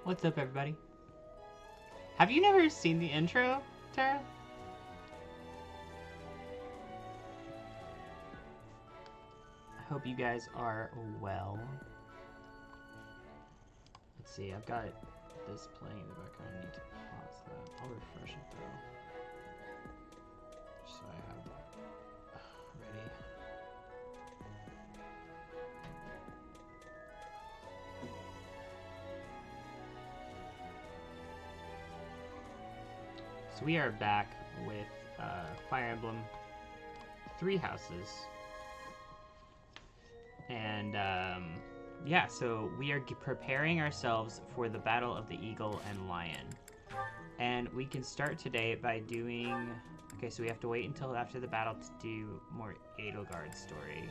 What's up, everybody? Have you never seen the intro, Tara? I hope you guys are well. Let's see, I've got this playing in the background. I need to pause that. I'll refresh it though. So I have ready. So we are back with Fire Emblem 3 Houses. And yeah, so we are preparing ourselves for the Battle of the Eagle and Lion. And we can start today by doing... Okay, so we have to wait until after the battle to do more Edelgard's story.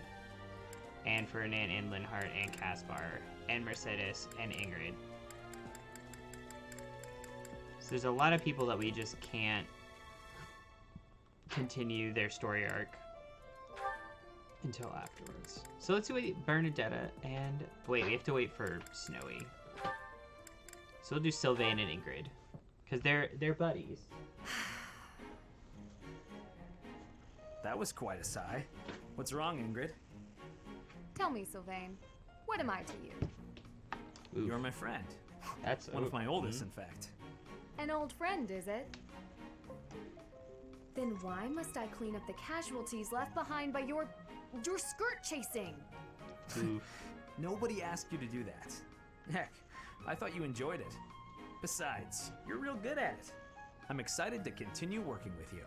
And Ferdinand and Linhardt and Caspar and Mercedes and Ingrid. So there's a lot of people that we just can't continue their story arc until afterwards. So let's wait Bernadetta and... Wait, we have to wait for Snowy. So we'll do Sylvain and Ingrid. Because they're buddies. That was quite a sigh. What's wrong, Ingrid? Tell me, Sylvain, what am I to you? Oof. You're my friend. That's one of my oldest, in fact. An old friend, is it? Then why must I clean up the casualties left behind by your skirt chasing? Oof. Nobody asked you to do that. Heck, I thought you enjoyed it. Besides, you're real good at it. I'm excited to continue working with you.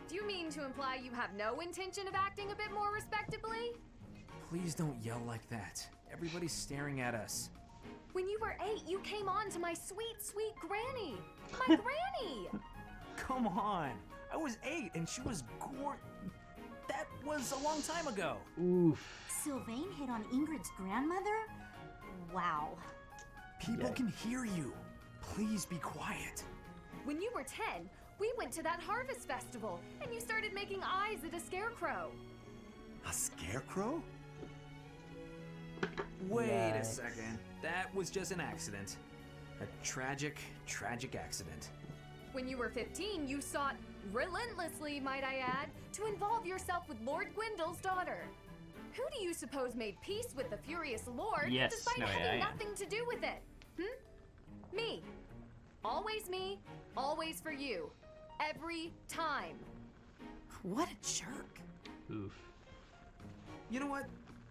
Do you mean to imply you have no intention of acting a bit more respectably? Please don't yell like that. Everybody's staring at us. When you were 8, you came on to my sweet, sweet granny. My granny! Come on. I was 8 and she was That was a long time ago. Oof. Sylvain hit on Ingrid's grandmother? Wow. People can hear you. Please be quiet. When you were 10, we went to that harvest festival, and you started making eyes at a scarecrow. A scarecrow? Wait a Yes. second. That was just an accident. A tragic, tragic accident. When you were 15, you sought, relentlessly might I add, to involve yourself with Lord Gwendol's daughter. Who do you suppose made peace with the furious Lord, Yes, despite no, having yeah. nothing to do with it? Me. Me, always for you. Every time. What a jerk. Oof. You know what?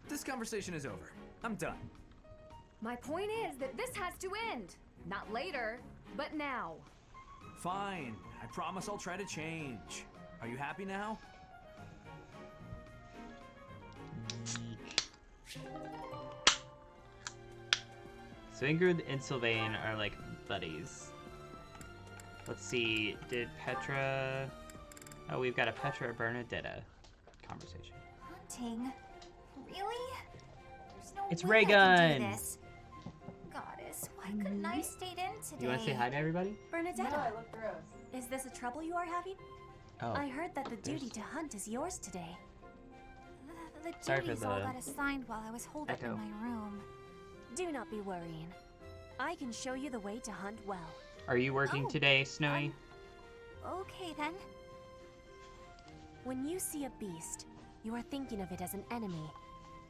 This conversation is over. I'm done. My point is that this has to end. Not later, but now. Fine. I promise I'll try to change. Are you happy now? So Ingrid and Sylvain are like buddies. Let's see, did Petra... Oh, we've got a Petra Bernadetta conversation. Hunting? Really? There's no It's way Ray I can do Gun. this. Goddess, why couldn't I stayed in today? You want to say hi to everybody? Bernadetta, No, I look gross. is this a trouble you are having? Oh, I heard that the duty there's- to hunt is yours today. The Sorry for duties all the got assigned while I was holed up echo. in my room. Do not be worrying. I can show you the way to hunt well. Are you working Oh, today, Snowy? Okay then. When you see a beast, you are thinking of it as an enemy.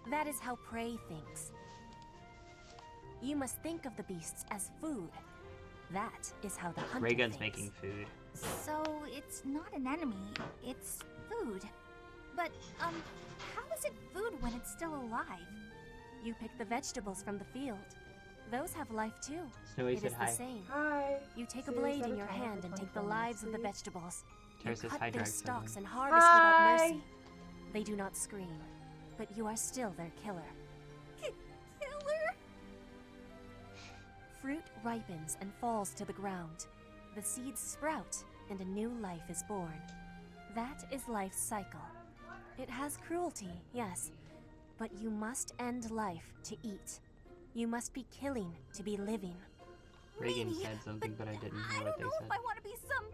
That is how prey thinks. You must think of the beasts as food. That is how the hunter Raygun's thinks. making food. So it's not an enemy, it's food. But, how is it food when it's still alive? You pick the vegetables from the field. Those have life too. Snowy It said is hi. the same. Hi. You take a Serious blade in at a your time hand for and take the 24 lives of the minutes, vegetables. Tara You says cut hi, their Drag stalks Seven. and harvest without Hi. mercy. They do not scream, but you are still their killer. Killer? Fruit ripens and falls to the ground. The seeds sprout and a new life is born. That is life's cycle. It has cruelty, yes, but you must end life to eat. You must be killing to be living. Reagan Maybe, said something, but I didn't hear I what don't they know said. if I want to be some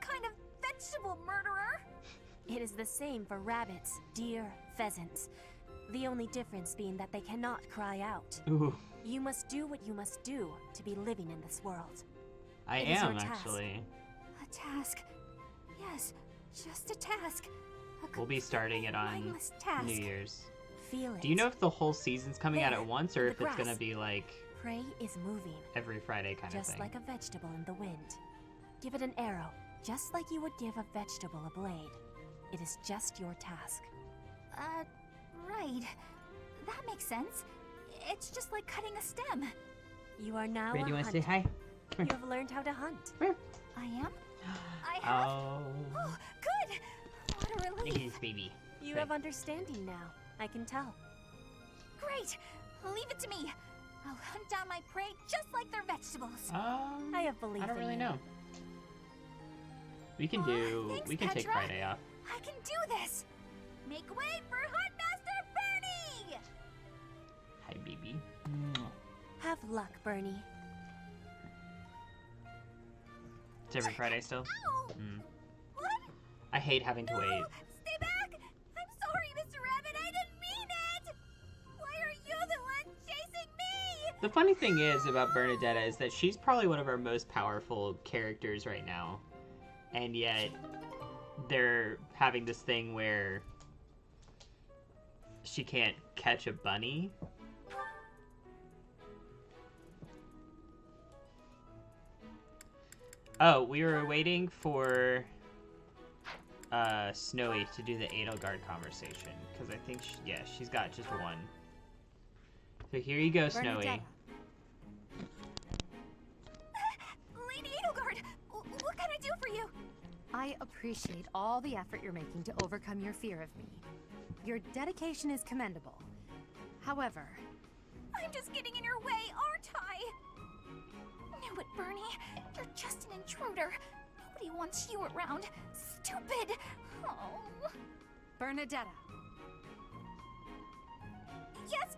kind of vegetable murderer. It is the same for rabbits, deer, pheasants. The only difference being that they cannot cry out. Ooh. You must do what you must do to be living in this world. I It is your am, task. actually. A task. Yes, just a task. We'll be starting it on mindless task. New Year's. Feel it. Do you know if the whole season's coming out There, at once, or in if the it's gonna grass. be like Prey is moving, every Friday kind of just thing? like a vegetable in the wind. Give it an arrow, just like you would give a vegetable a blade. It is just your task. Right. That makes sense. It's just like cutting a stem. You are now Brady, a you want to say hunter. hi? You have learned how to hunt. I am? I have? Oh, Oh, good! What a look at relief. this baby. You Right. have understanding now. I can tell. Great! Leave it to me. I'll hunt down my prey just like they're vegetables. I have belief I don't in really you. know. We can Thanks, we can take Petra. Friday off. I can do this! Make way for Huntmaster Bernie! Hi, baby. Have luck, Bernie. It's every Friday still. Ow! Mm. What? I hate having to No! wait. Stay back! I'm sorry, Mr. Rabbit, I didn't mean it! Why are you the one chasing me? The funny thing is about Bernadetta is that she's probably one of our most powerful characters right now. And yet, they're having this thing where she can't catch a bunny. Oh, we were waiting for Snowy to do the Edelgard conversation. Because I think, yeah, she's got just one. So here you go, Snowy. Bernadetta. Lady Edelgard, what can I do for you? I appreciate all the effort you're making to overcome your fear of me. Your dedication is commendable. However, I'm just getting in your way, aren't I? Knew it, Bernie. You're just an intruder. Nobody wants you around. Stupid. Oh. Bernadetta, Yes.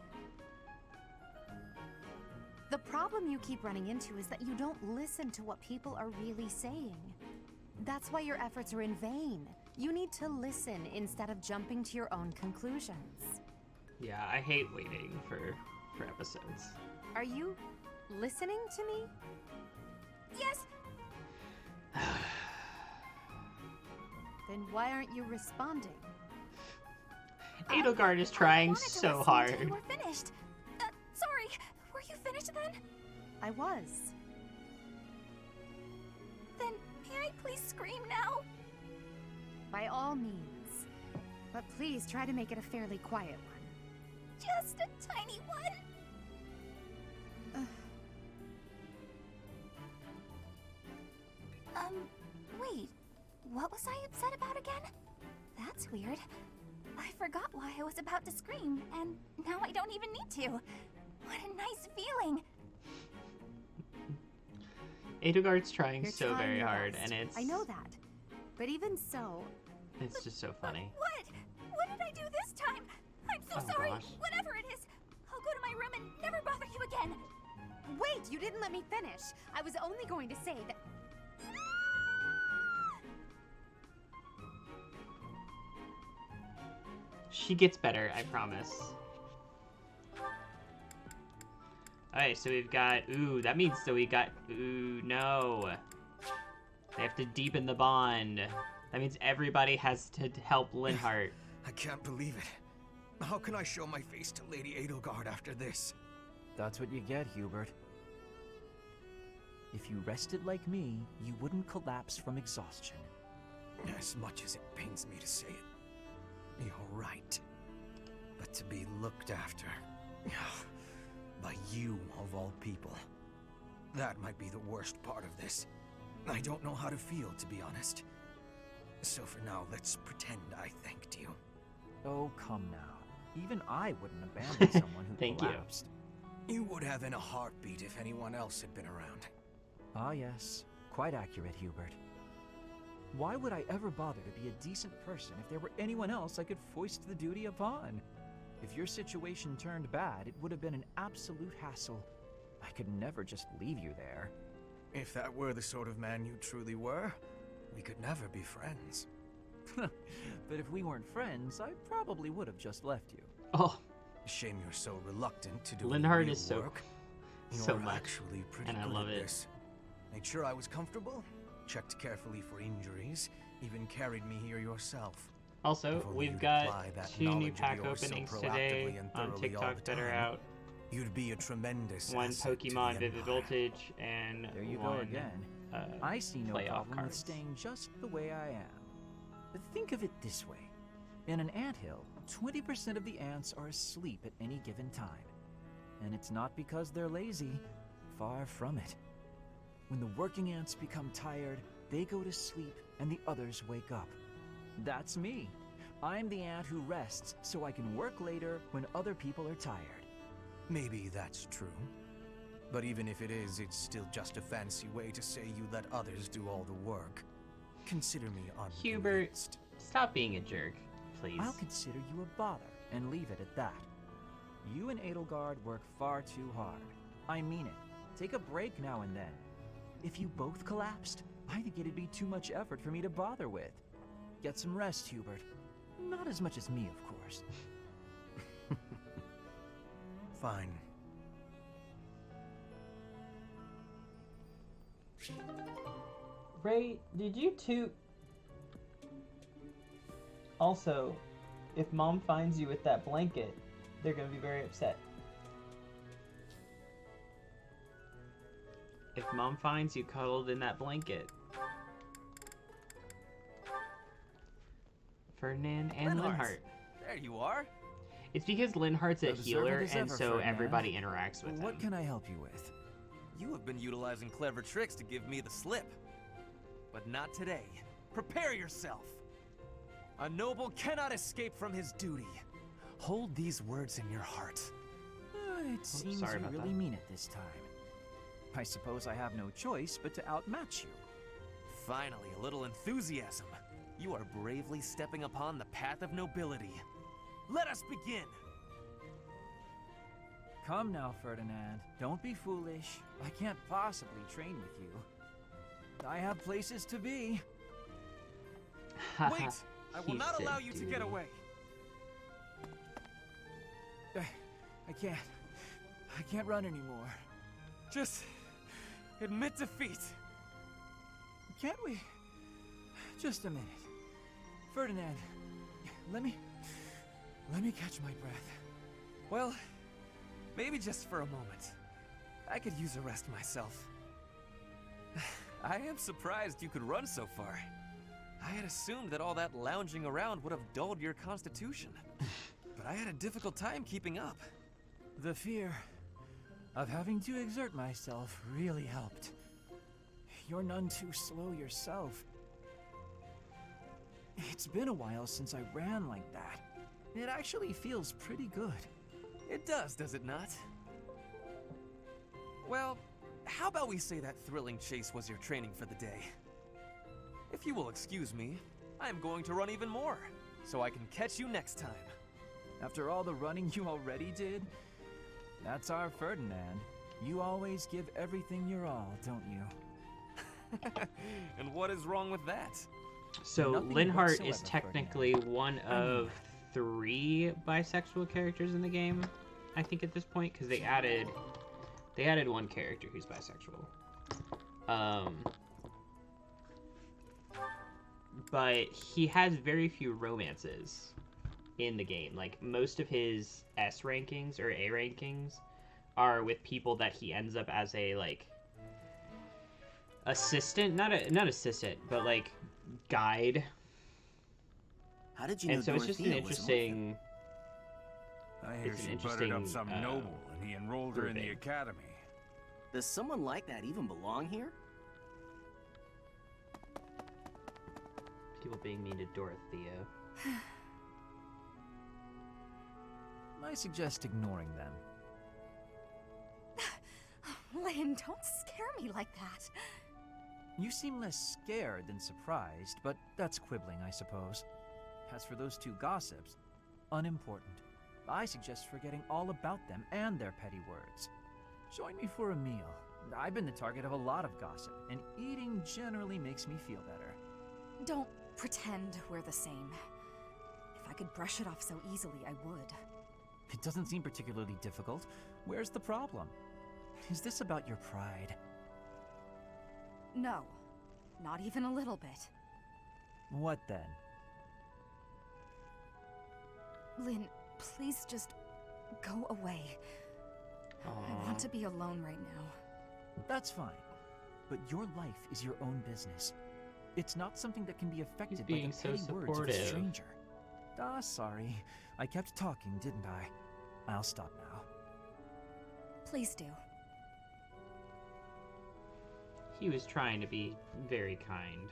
the problem you keep running into is that you don't listen to what people are really saying. That's why your efforts are in vain. You need to listen instead of jumping to your own conclusions. Yeah, I hate waiting for episodes. Are you listening to me? Yes. Then why aren't you responding? Edelgard is I trying wanted to so listen hard. until you were finished. Sorry. Were you finished then? I was. Then may I please scream now? By all means. But please try to make it a fairly quiet one. Just a tiny one. Wait. What was I upset about again? That's weird. I forgot why I was about to scream, and now I don't even need to. What a nice feeling. Edelgard's trying You're so trying very your hard, best. and it's I know that. But even so, it's just so funny. What? What did I do this time? I'm so Oh, sorry. gosh. Whatever it is, I'll go to my room and never bother you again. wait, you didn't let me finish. I was only going to say that. She gets better, I promise. Alright, so we've got... Ooh, that means so we got... Ooh, no. They have to deepen the bond. That means everybody has to help Linhart. I can't believe it. How can I show my face to Lady Edelgard after this? That's what you get, Hubert. If you rested like me, you wouldn't collapse from exhaustion. As much as it pains me to say it, you're right. But to be looked after by you of all people, that might be the worst part of this. I don't know how to feel, to be honest. So for now, let's pretend I thanked you. Oh, come now. Even I wouldn't abandon someone who Thank you. collapsed. You would have in a heartbeat if anyone else had been around. Ah, yes. Quite accurate, Hubert. Why would I ever bother to be a decent person if there were anyone else I could foist the duty upon? If your situation turned bad, it would have been an absolute hassle. I could never just leave you there. If that were the sort of man you truly were, we could never be friends. But if we weren't friends, I probably would have just left you. Oh, Shame you're so reluctant to do Linhart real is so work. so You're much. actually pretty And I good love at it. this. Made sure I was comfortable, checked carefully for injuries, even carried me here yourself. Also, If only we've you'd got apply that 2 new knowledge of pack yours so openings proactively today and on thoroughly all TikTok the that are time, out. You'd be a tremendous One asset to the Pokemon Vivid Empire. Voltage and There you one go again. I see no playoff problem with cards. staying just the way I am. But think of it this way. In an anthill, 20% of the ants are asleep at any given time. And it's not because they're lazy. Far from it. When the working ants become tired, they go to sleep and the others wake up. That's me. I'm the ant who rests so I can work later when other people are tired. Maybe that's true. But even if it is, it's still just a fancy way to say you let others do all the work. Consider me Hubert, unconvinced. stop being a jerk, please. I'll consider you a bother and leave it at that. You and Edelgard work far too hard. I mean it. Take a break now and then. If you both collapsed, I think it'd be too much effort for me to bother with. Get some rest, Hubert. Not as much as me, of course. Fine. Ray, did you two... Also, if Mom finds you with that blanket, they're gonna be very upset. If Mom finds you cuddled in that blanket. Ferdinand and Linhart. There you are. It's because Linhart's a Observant healer, as and ever, so Ferdinand. everybody interacts with What him. can I help you with? You have been utilizing clever tricks to give me the slip. But not today. Prepare yourself. A noble cannot escape from his duty. Hold these words in your heart. It seems sorry you about really that. mean it this time. I suppose I have no choice but to outmatch you. Finally, a little enthusiasm. You are bravely stepping upon the path of nobility. Let us begin. Come now, Ferdinand. Don't be foolish. I can't possibly train with you. I have places to be. Wait! I will He not said allow you to get dude. away. I can't run anymore. Just admit defeat. Can't we? Just a minute. Ferdinand, let me catch my breath. Well, maybe just for a moment. I could use a rest myself. I am surprised you could run so far. I had assumed that all that lounging around would have dulled your constitution. But I had a difficult time keeping up. The fear of having to exert myself really helped. You're none too slow yourself. It's been a while since I ran like that. It actually feels pretty good. It does it not? Well, how about we say that thrilling chase was your training for the day? If you will excuse me, I am going to run even more, so I can catch you next time. After all the running you already did, that's our Ferdinand. You always give everything your all, don't you? And what is wrong with that? So Nothing Linhart is whatsoever, technically one of 3 bisexual characters in the game, I think at this point, because they added one character who's bisexual. But he has very few romances in the game. Like, most of his S rankings or A rankings are with people that he ends up as a, like, assistant, not assistant, but like guide. How did you know And so it's just an Dorothea was an interesting. I hear It's an she interesting, buttered up some noble and he enrolled her in the grouping. academy. Does someone like that even belong here? People being mean to Dorothea. I suggest ignoring them. Lynn, don't scare me like that. You seem less scared than surprised, but that's quibbling, I suppose. As for those 2 gossips, unimportant. I suggest forgetting all about them and their petty words. Join me for a meal. I've been the target of a lot of gossip, and eating generally makes me feel better. Don't pretend we're the same. If I could brush it off so easily, I would. It doesn't seem particularly difficult. Where's the problem? Is this about your pride? No, not even a little bit. What then? Lynn, please just go away. I want to be alone right now. That's fine. But your life is your own business. It's not something that can be affected by the being so petty words of a supportive. stranger. Sorry. I kept talking, didn't I? I'll stop now. Please do. He was trying to be very kind.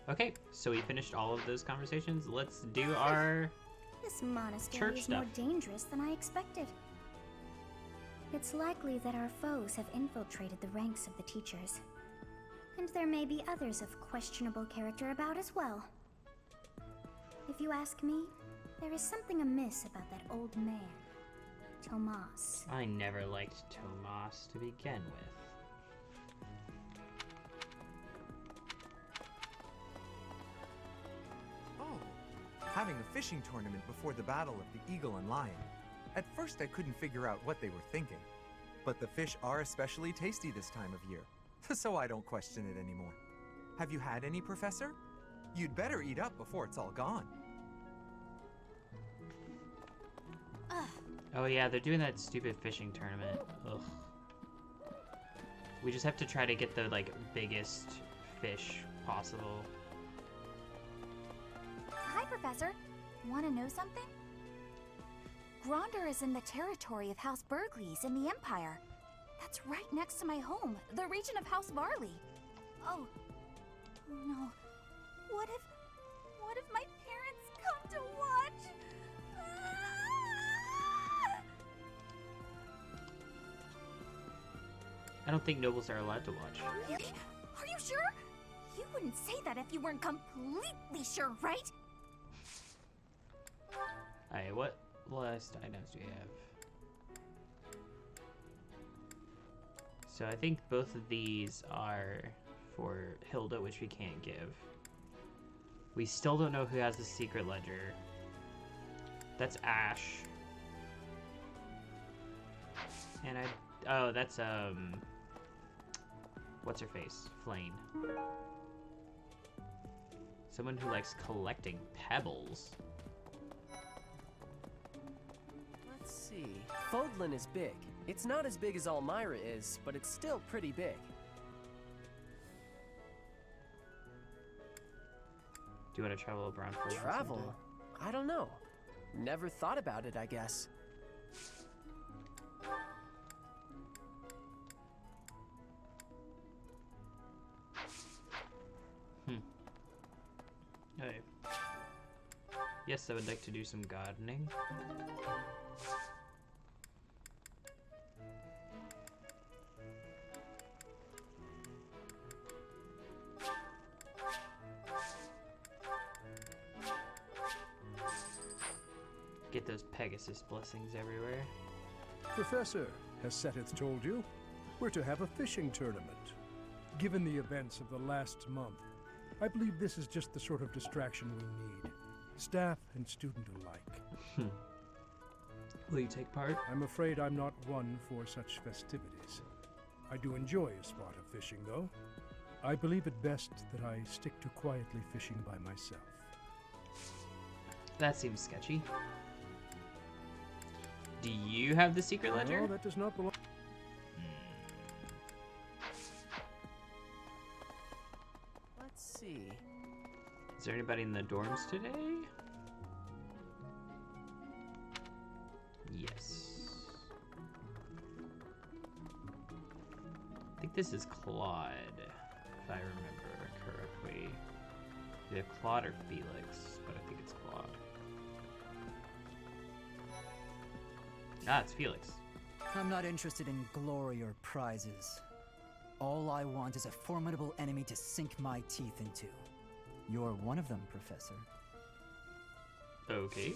Okay, so we finished all of those conversations. Let's do our... This monastery Church is stuff. more dangerous than I expected. It's likely that our foes have infiltrated the ranks of the teachers. And there may be others of questionable character about as well. If you ask me, there is something amiss about that old man, Tomas. I never liked Tomas to begin with. Oh, having a fishing tournament before the Battle of the Eagle and Lion. At first I couldn't figure out what they were thinking. But the fish are especially tasty this time of year, so I don't question it anymore. Have you had any, Professor? You'd better eat up before it's all gone. Oh yeah, they're doing that stupid fishing tournament. Ugh. We just have to try to get the, like, biggest fish possible. Hi, Professor. Want to know something? Gronder is in the territory of House Burgleys in the Empire. That's right next to my home, the region of House Varley. Oh no. What if my parents come to watch? I don't think nobles are allowed to watch. Really? Are you sure? You wouldn't say that if you weren't completely sure, right? Alright, what last items do we have? So I think both of these are for Hilda, which we can't give. We still don't know who has the secret ledger. That's Ash. And oh, that's, what's her face? Flame. Someone who likes collecting pebbles. Let's see. Fodlan is big. It's not as big as Almyra is, but it's still pretty big. Do you want to travel around for Travel? I don't know. Never thought about it, I guess. Hey. Yes, I would like to do some gardening. Get those Pegasus blessings everywhere. Professor, has Seteth told you? We're to have a fishing tournament. Given the events of the last month, I believe this is just the sort of distraction we need. Staff and student alike. Will you take part? I'm afraid I'm not one for such festivities. I do enjoy a spot of fishing, though. I believe it best that I stick to quietly fishing by myself. That seems sketchy. Do you have the secret ledger? No, that does not belong. Let's see. Is there anybody in the dorms today? Yes. I think this is Claude, if I remember correctly. Either Claude or Felix, but I think it's Claude. Ah, it's Felix. I'm not interested in glory or prizes. All I want is a formidable enemy to sink my teeth into. You're one of them, Professor. Okay.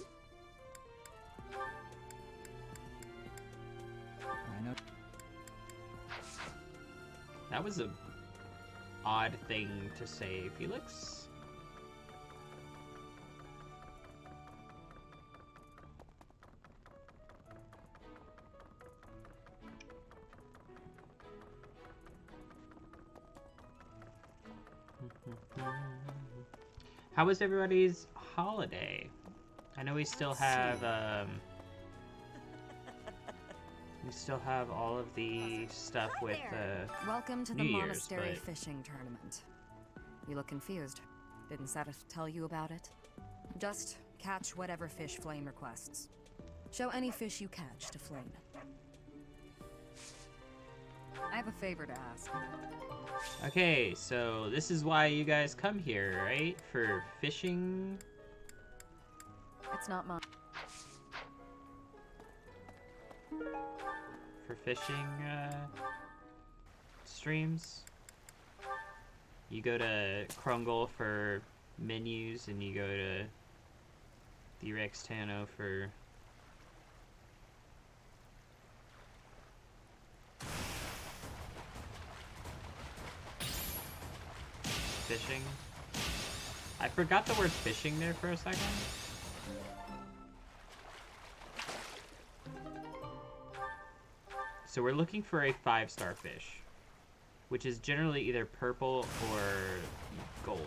I know. That was a odd thing to say, Felix. How was everybody's holiday? I know we still have all of the stuff with Welcome to New the Year's, monastery but- fishing tournament. You look confused. Didn't Satis tell you about it? Just catch whatever fish Flame requests. Show any fish you catch to Flame. I have a favor to ask. Okay, so this is why you guys come here, right? For fishing? It's not mine. For fishing, streams? You go to Krungle for menus, and you go to the Rextano for... fishing. I forgot the word fishing there for a second. So we're looking for a 5-star fish, which is generally either purple or gold.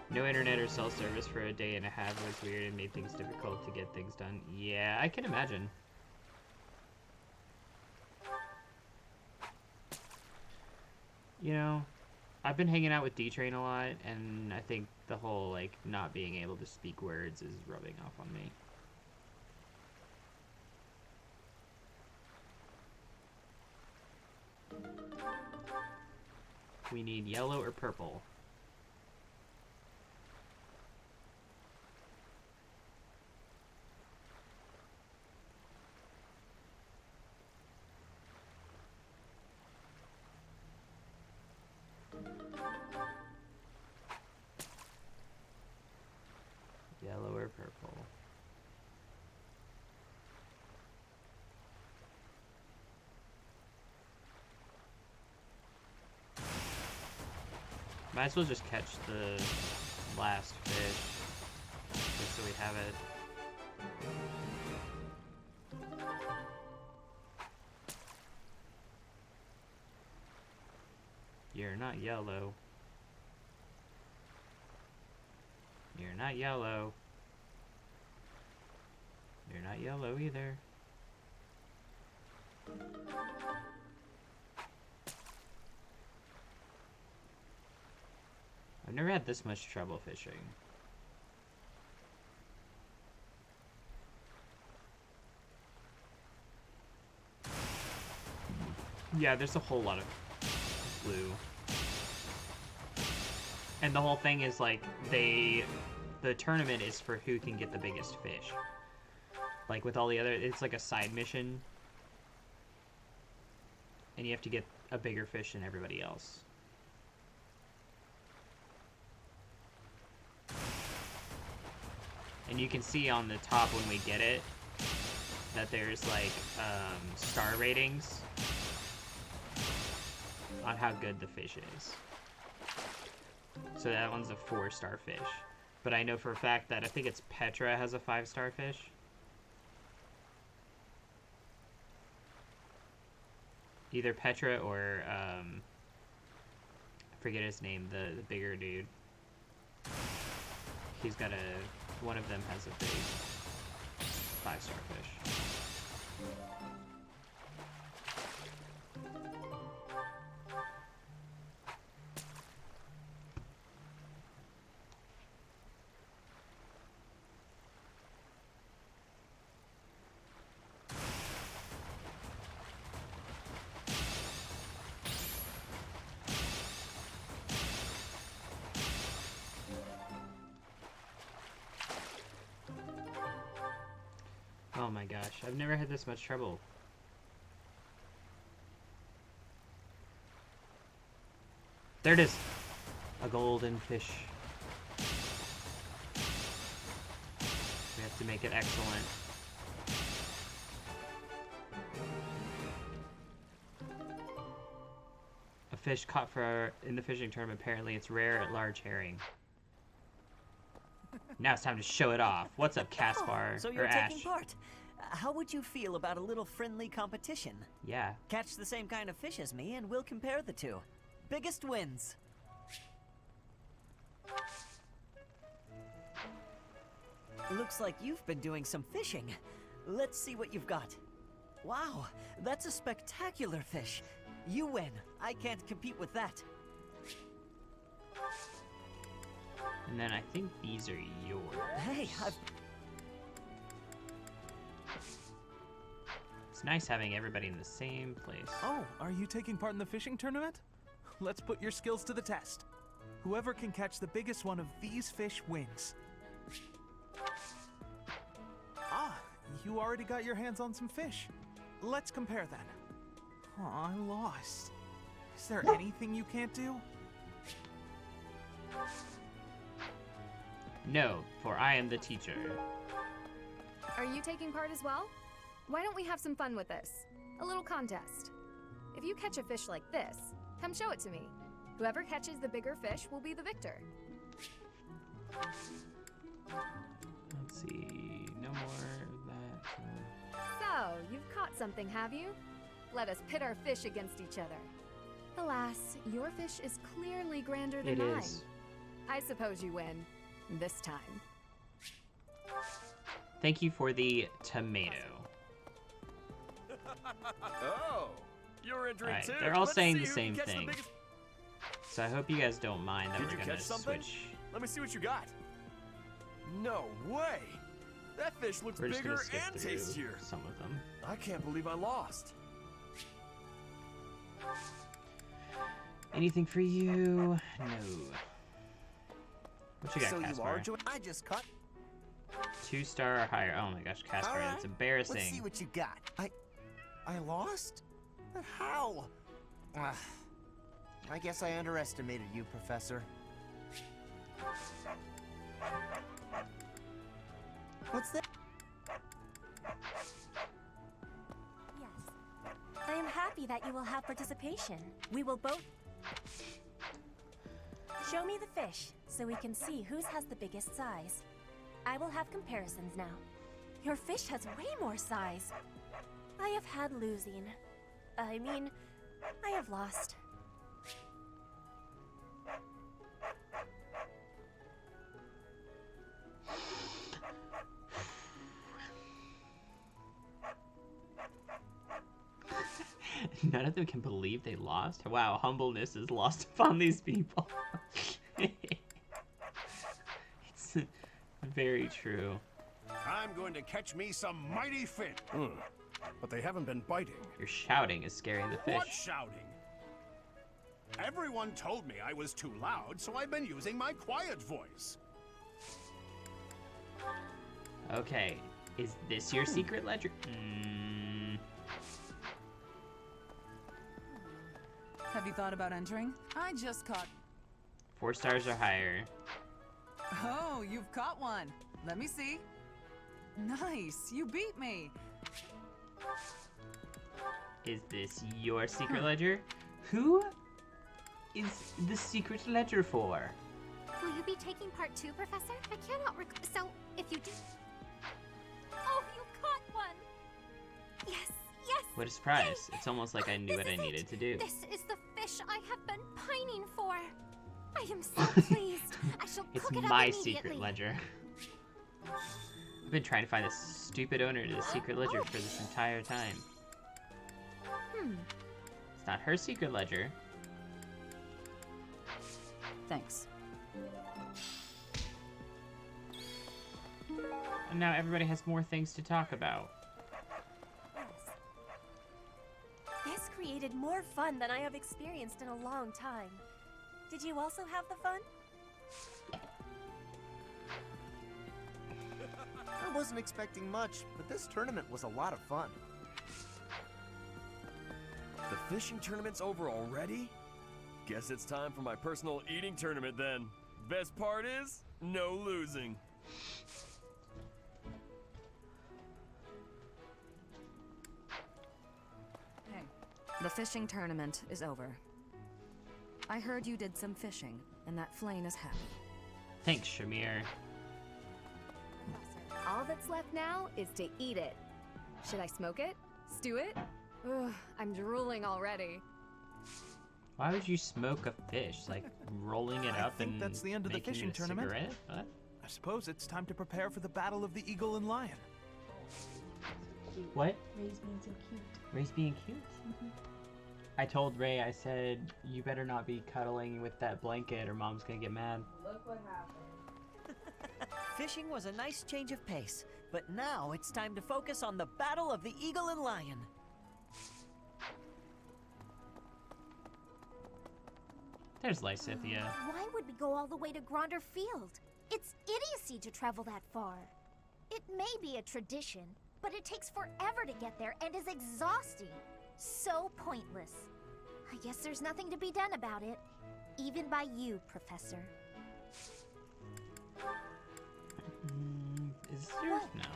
No internet or cell service for a day and a half was weird and made things difficult to get things done. Yeah, I can imagine. You know, I've been hanging out with D-Train a lot, and I think the whole, like, not being able to speak words is rubbing off on me. We need yellow or purple. Yellow or purple. Might as well just catch the last fish, just so we have it. You're not yellow. You're not yellow. You're not yellow either. I've never had this much trouble fishing. Yeah, there's a whole lot of blue. And the whole thing is like, the tournament is for who can get the biggest fish. Like with all the other, it's like a side mission. And you have to get a bigger fish than everybody else. And you can see on the top when we get it, that there's like, star ratings on how good the fish is. So that one's a 4-star fish. But I know for a fact that I think it's Petra has a 5-star fish. Either Petra or, I forget his name, the bigger dude. He's got one of them has a big 5-star fish. Oh my gosh, I've never had this much trouble. There it is! A golden fish. We have to make it excellent. A fish caught in the fishing tournament, apparently it's rare at large herring. Now it's time to show it off. What's up, Caspar? So or you're Ash? taking part. How would you feel about a little friendly competition? Yeah. Catch the same kind of fish as me, and we'll compare the two. Biggest wins. Looks like you've been doing some fishing. Let's see what you've got. Wow, that's a spectacular fish. You win. I can't compete with that. And then I think these are yours. Hey, It's nice having everybody in the same place. Oh, are you taking part in the fishing tournament? Let's put your skills to the test. Whoever can catch the biggest one of these fish wins. Ah, you already got your hands on some fish. Let's compare then. Oh, I lost. Is there anything you can't do? No, for I am the teacher. Are you taking part as well? Why don't we have some fun with this? A little contest. If you catch a fish like this, come show it to me. Whoever catches the bigger fish will be the victor. Let's see, no more of that. So, you've caught something, have you? Let us pit our fish against each other. Alas, your fish is clearly grander than mine. I suppose you win. This time. Thank you for the tomato. Oh, you're entering Alright, too. they're all Let's saying see the who same can catch thing. biggest- So I hope you guys don't mind that Did we're you gonna catch something? switch. Let me see what you got. No way! That fish looks We're just bigger gonna skip and through tastier. some of them. I can't believe I lost. Anything for you? No. What you got, So Caspar? I just caught. 2-star or higher. Oh my gosh, Caspar, Alright, that's embarrassing. Let's see what you got. I lost? But how? I guess I underestimated you, Professor. What's that? Yes. I am happy that you will have participation. We will both... Show me the fish, so we can see whose has the biggest size. I will have comparisons now. Your fish has way more size. I have had losing. I mean, I have lost. None of them can believe they lost? Wow, humbleness is lost upon these people. It's very true. I'm going to catch me some mighty fish. But they haven't been biting. Your shouting is scaring the fish. What shouting? Everyone told me I was too loud, so I've been using my quiet voice. Okay, is this your secret ledger? Have you thought about entering? I just caught... 4 stars or higher. Oh, you've caught one. Let me see. Nice, you beat me. Is this your secret ledger? Who is the secret ledger for? Will you be taking part too, Professor? I cannot so, if you do... Oh, you caught one! Yes, yes! What a surprise. It's almost like I knew what I needed to do. This is the fish I have been pining for. I am so pleased. I shall It's cook it my up immediately. secret ledger. I've been trying to find the stupid owner to the secret ledger for this entire time. It's not her secret ledger. Thanks. And now everybody has more things to talk about. This created more fun than I have experienced in a long time. Did you also have the fun? I wasn't expecting much, but this tournament was a lot of fun. The fishing tournament's over already? Guess it's time for my personal eating tournament then. Best part is, no losing. Hey. The fishing tournament is over. I heard you did some fishing, and that Flame is happy. Thanks, Shamir. All that's left now is to eat it. Should I smoke it? Stew it? Ugh, I'm drooling already. Why would you smoke a fish? Like rolling it up and that's the end of the making fishing it a tournament. cigarette? What? I suppose it's time to prepare for the battle of the eagle and lion. What? Ray's being so cute. Ray's being cute? I told Ray, I said, you better not be cuddling with that blanket or Mom's gonna get mad. Look what happened. Fishing was a nice change of pace, but now it's time to focus on the battle of the eagle and lion. There's Lysithia. Why would we go all the way to Gronder Field? It's idiocy to travel that far. It may be a tradition, but it takes forever to get there and is exhausting. So pointless. I guess there's nothing to be done about it. Even by you, Professor. Is this yours? No.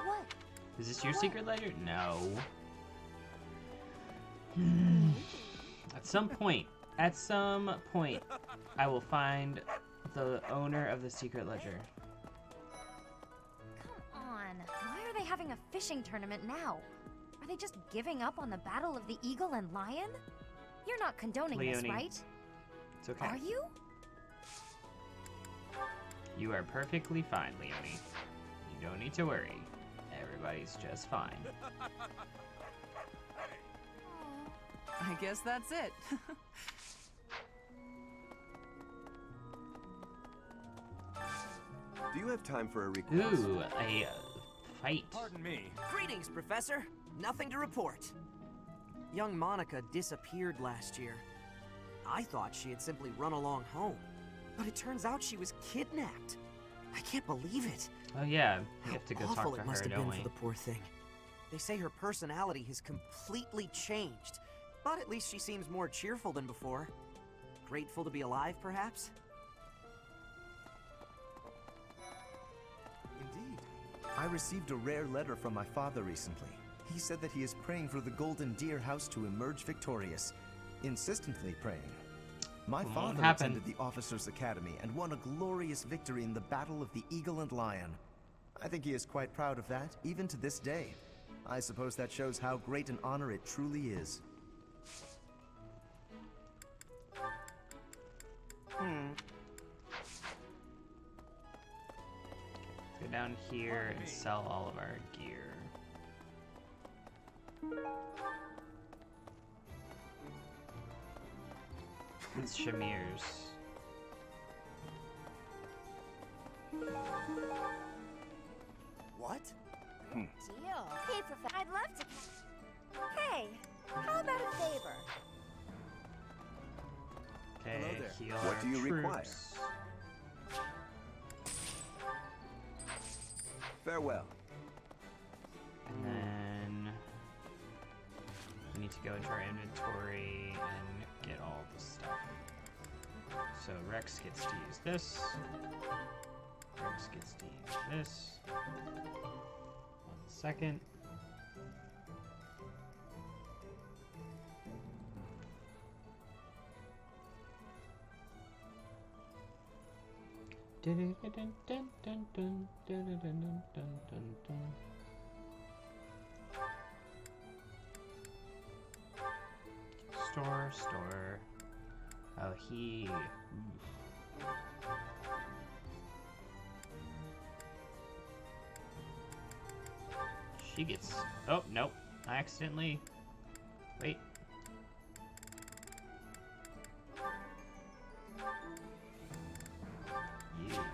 What? Is this your secret ledger? No. At some point, I will find the owner of the secret ledger. Come on. Why are they having a fishing tournament now? Are they just giving up on the battle of the eagle and lion? You're not condoning this, Leonie, right? It's okay. Are you? You are perfectly fine, Leonie. You don't need to worry. Everybody's just fine. I guess that's it. Do you have time for a request? Ooh, a fight. Pardon me. Greetings, Professor. Nothing to report. Young Monica disappeared last year. I thought she had simply run along home, but it turns out she was kidnapped. I can't believe it. Oh yeah, you have to go How talk awful to it must her, have don't been we? for the poor thing. They say her personality has completely changed, but at least she seems more cheerful than before. Grateful to be alive, perhaps? Indeed. I received a rare letter from my father recently. He said that he is praying for the Golden Deer House to emerge victorious. Insistently praying. My Won't father happen. attended the Officers' Academy and won a glorious victory in the Battle of the Eagle and Lion. I think he is quite proud of that, even to this day. I suppose that shows how great an honor it truly is. Go down here and sell all of our gear. It's Shamir's. What? Deal. Hey, Professor, I'd love to. Hey, how about a favor? Okay, Hello there. heal What our do you require? troops. Farewell. And then we need to go into our inventory and get all the stuff. So Rex gets to use this. Rex gets to use this. 1 second. Store. Oh, he. Oof. She gets. Oh, nope. I accidentally. Wait. Use this.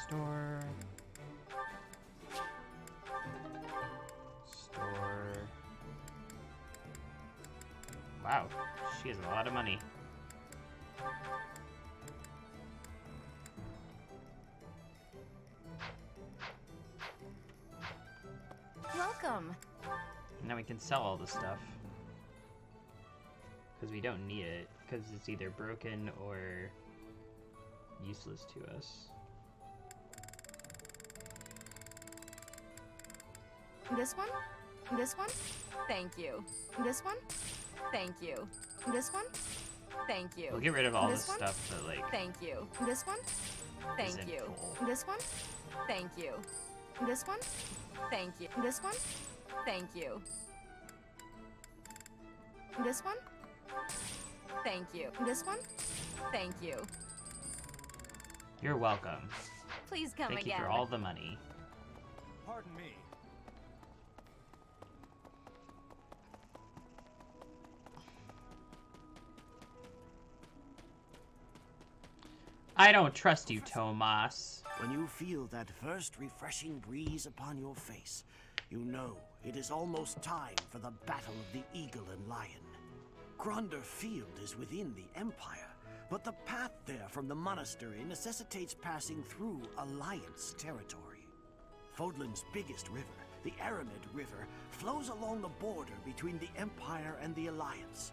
Store. Wow, she has a lot of money. Welcome. Now we can sell all the stuff. Because we don't need it. Because it's either broken or useless to us. This one? This one? Thank you. This one? Thank you. This one? Thank you. We'll get rid of all This this one? stuff that, like... Thank you. This one? Thank Isn't you. cool. This one? Thank you. This one? Thank you. This one? Thank you. This one? Thank you. This one? Thank you. You're welcome. Please come Thank again. you for all the money. Pardon me. I don't trust you, Tomas. When you feel that first refreshing breeze upon your face, you know it is almost time for the battle of the Eagle and Lion. Gronder Field is within the Empire, but the path there from the monastery necessitates passing through Alliance territory. Fodlan's biggest river, the Aramid River, flows along the border between the Empire and the Alliance.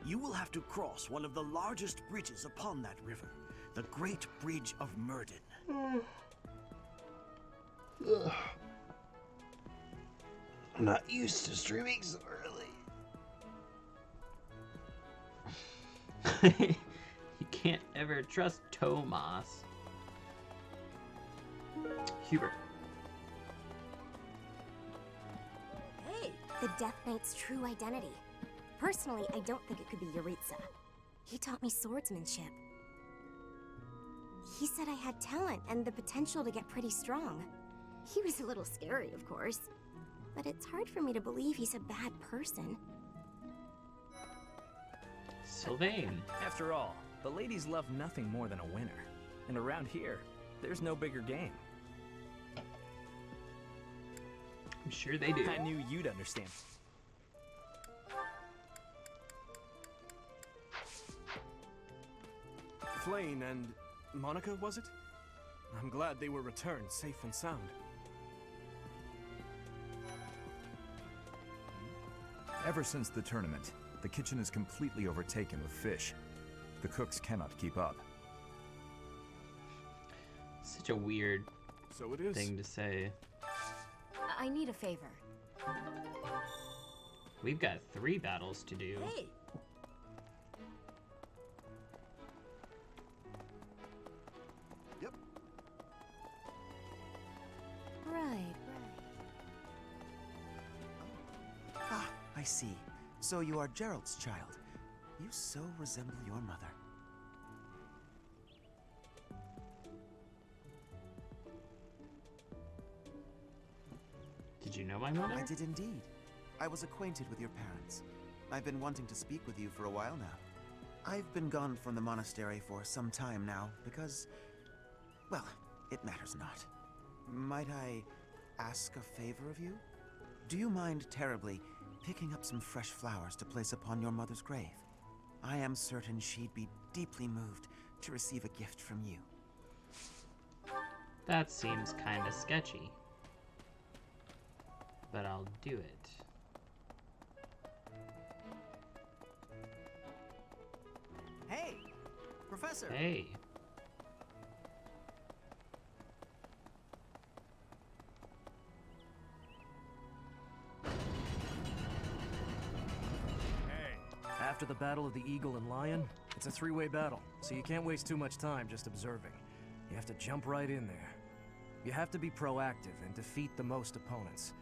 You will have to cross one of the largest bridges upon that river, the Great Bridge of Myrden. I'm not used to streaming so You can't ever trust Tomas. Hubert. Hey! The Death Knight's true identity. Personally, I don't think it could be Yaritza. He taught me swordsmanship. He said I had talent and the potential to get pretty strong. He was a little scary, of course. But it's hard for me to believe he's a bad person. Sylvain. After all, the ladies love nothing more than a winner. And around here, there's no bigger game. I'm sure they do. I knew you'd understand. Flayn and Monica, was it? I'm glad they were returned safe and sound. Ever since the tournament, the kitchen is completely overtaken with fish. The cooks cannot keep up. Such a weird So thing to say. I need a favor. We've got 3 battles to do. Hey! Yep. Right. Ah, I see. So you are Gerald's child. You so resemble your mother. Did you know my mother? I did indeed. I was acquainted with your parents. I've been wanting to speak with you for a while now. I've been gone from the monastery for some time now because, well, it matters not. Might I ask a favor of you? Do you mind terribly picking up some fresh flowers to place upon your mother's grave? I am certain she'd be deeply moved to receive a gift from you. That seems kinda sketchy. But I'll do it. Hey, Professor. Hey. After the Battle of the Eagle and Lion, it's a 3-way battle, so you can't waste too much time just observing. You have to jump right in there. You have to be proactive and defeat the most opponents.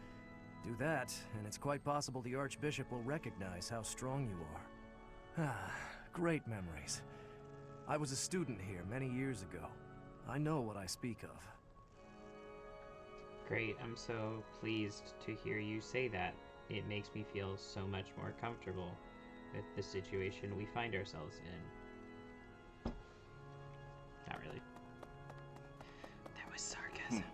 Do that, and it's quite possible the Archbishop will recognize how strong you are. Ah, great memories. I was a student here many years ago. I know what I speak of. Great, I'm so pleased to hear you say that. It makes me feel so much more comfortable with the situation we find ourselves in. Not really. That was sarcasm.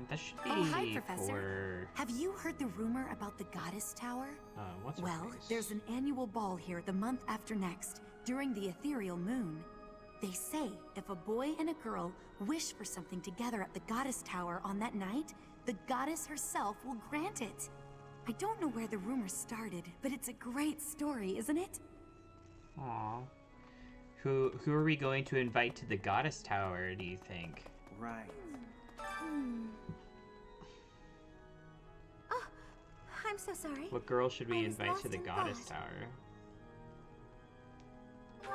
That should be Oh, hi, Professor. for... Have you heard the rumor about the Goddess Tower? what's her Well, face? there's an annual ball here the month after next, during the ethereal moon. They say if a boy and a girl wish for something together at the Goddess Tower on that night, the goddess herself will grant it. I don't know where the rumor started, but it's a great story, isn't it? Aw. Who are we going to invite to the Goddess Tower, do you think? Right. Oh, I'm so sorry. What girl should we I was invite lost to the in Goddess thought. Tower?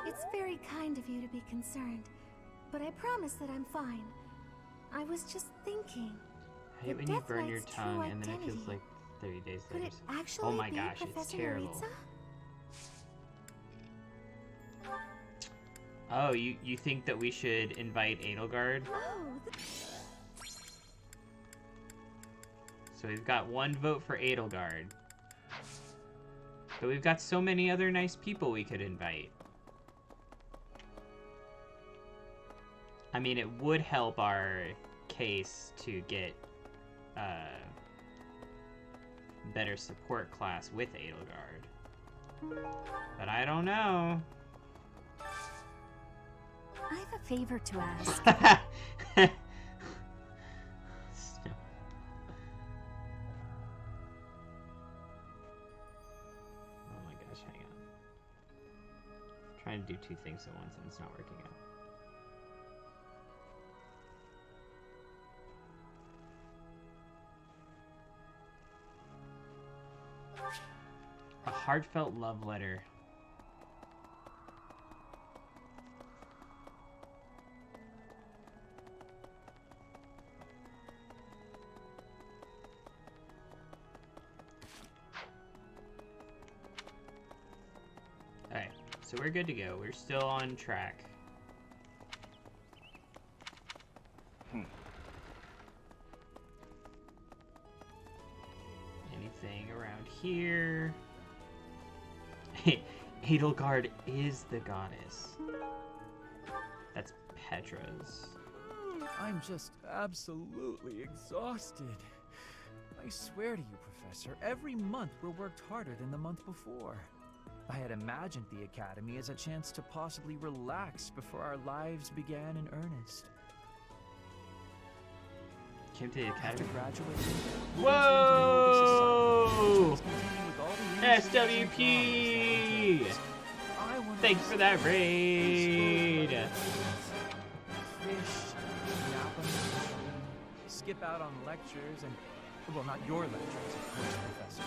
It's very kind of you to be concerned, but I promise that I'm fine. I was just thinking. I hate the when you Death burn your Knight's tongue true and then it feels identity. like 30 days Could later. it actually Oh my be gosh, Professor it's terrible. Maritza? Oh, you think that we should invite Edelgard? Oh, So we've got one vote for Edelgard. But we've got so many other nice people we could invite. I mean, it would help our case to get better support class with Edelgard. But I don't know. I have a favor to ask. Oh my gosh, hang on. I'm trying to do two things at once and it's not working out. A heartfelt love letter. Alright, so we're good to go. We're still on track. Anything around here? Edelgard is the goddess. That's Petra's. I'm just absolutely exhausted. I swear to you, Professor, every month we're worked harder than the month before. I had imagined the Academy as a chance to possibly relax before our lives began in earnest. Came to the Academy. After graduating, Whoa! SWP! Thanks for that raid! Fish, nap on the train, skip out on lectures, and well, not your lectures, of course, Professor.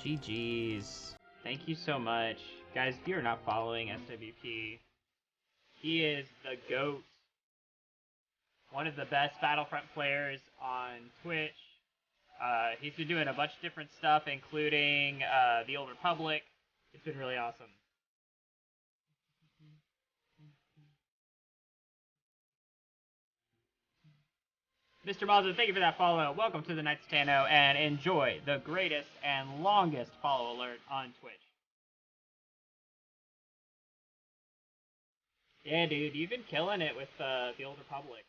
GG's. Thank you so much. Guys, if you're not following SWP, he is the GOAT. One of the best Battlefront players on Twitch. He's been doing a bunch of different stuff, including the Old Republic. It's been really awesome. Mr. Mazza, thank you for that follow. Welcome to the Knights of Tano, and enjoy the greatest and longest follow alert on Twitch. Yeah, dude, you've been killing it with the Old Republic.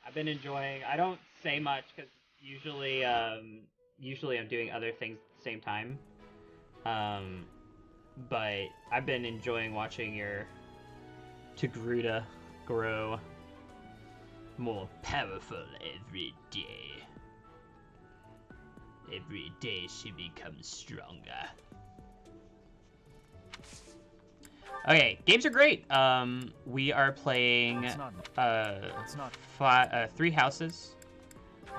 I've been enjoying. I don't say much because usually I'm doing other things at the same time. But I've been enjoying watching your Togruta grow more powerful every day. Every day she becomes stronger. Okay, games are great. We are playing Three Houses.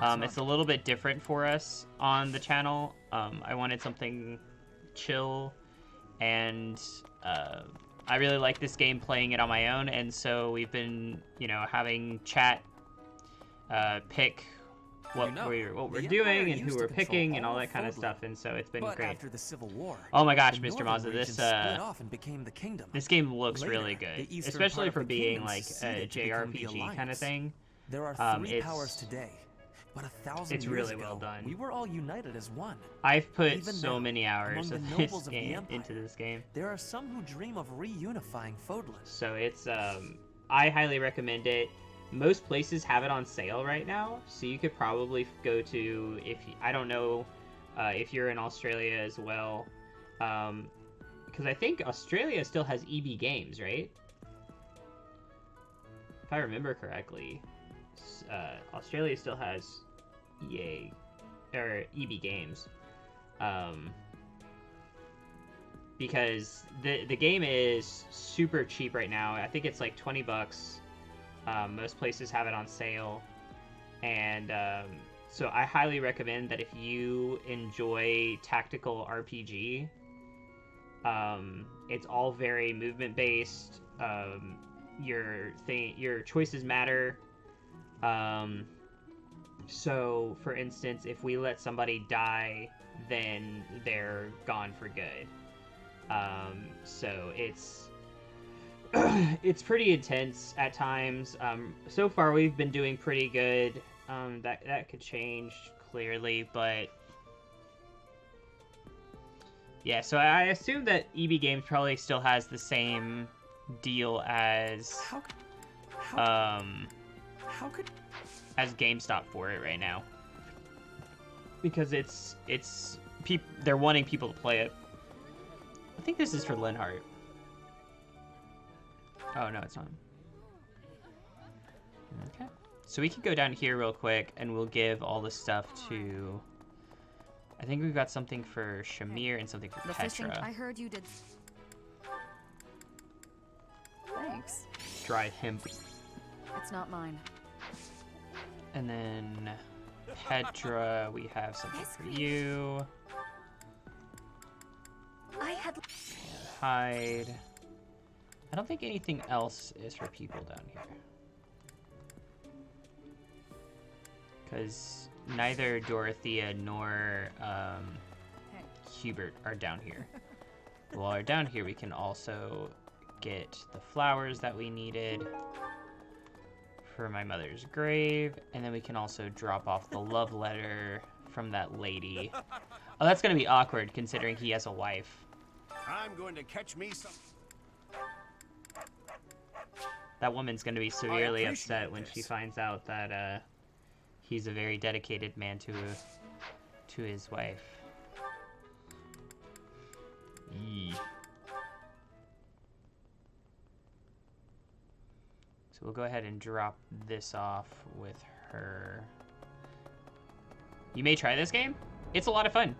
It's a little bit different for us on the channel. I wanted something chill, and I really like this game playing it on my own, and so we've been, having chat pick what we're doing and who we're picking and all that kind of stuff, and so it's been great. After the Civil War, oh my gosh, the Mr. northern Mazza, region split off and became the kingdom. this game looks Later, really good, the eastern especially part for of the being kingdom like a seceded to become the JRPG kind of Alliance. thing. There are three powers today, but 1,000 it's years really ago, well done. we were all united as one. I've put Even so now, many hours among of the this nobles of the game Empire, into this game. There are some who dream of reunifying Fodlan. So it's I highly recommend it. Most places have it on sale right now, so you could probably go to, I don't know if you're in Australia as well, because I think Australia still has EB Games, right? If I remember correctly, Australia still has EB Games, because the game is super cheap right now. I think it's like $20. Most places have it on sale, and so I highly recommend that if you enjoy tactical RPG, it's all very movement based. Your choices matter. So for instance, if we let somebody die, then they're gone for good. So it's it's pretty intense at times. So far we've been doing pretty good. That could change clearly, but yeah. So I assume that EB Games probably still has the same deal as as GameStop for it right now, because they're wanting people to play it. I think this is for Linhart. Oh no, it's not. Okay. So we can go down here real quick, and we'll give all the stuff to... I think we've got something for Shamir and something for Petra. I heard you did... Thanks. Dried hemp. It's not mine. And then Petra, we have something for you. I had... Hide. I don't think anything else is for people down here. Because neither Dorothea nor Hubert are down here. While we're down here, we can also get the flowers that we needed for my mother's grave, and then we can also drop off the love letter from that lady. Oh, that's gonna be awkward considering he has a wife. I'm going to catch me some. That woman's gonna be severely upset when she finds out that he's a very dedicated man to his wife. Yee. So we'll go ahead and drop this off with her. You may try this game. It's a lot of fun.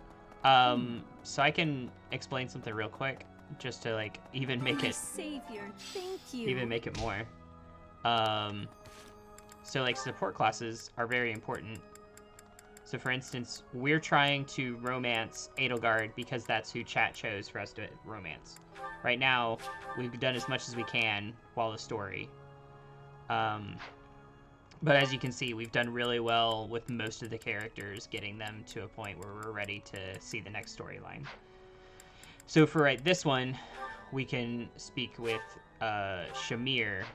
So I can explain something real quick, just to like even make it savior, thank you. Even make it more. So like support classes are very important. So for instance, we're trying to romance Edelgard because that's who chat chose for us to romance. Right now, we've done as much as we can while the story. But as you can see, we've done really well with most of the characters, getting them to a point where we're ready to see the next storyline. So for this one, we can speak with Shamir.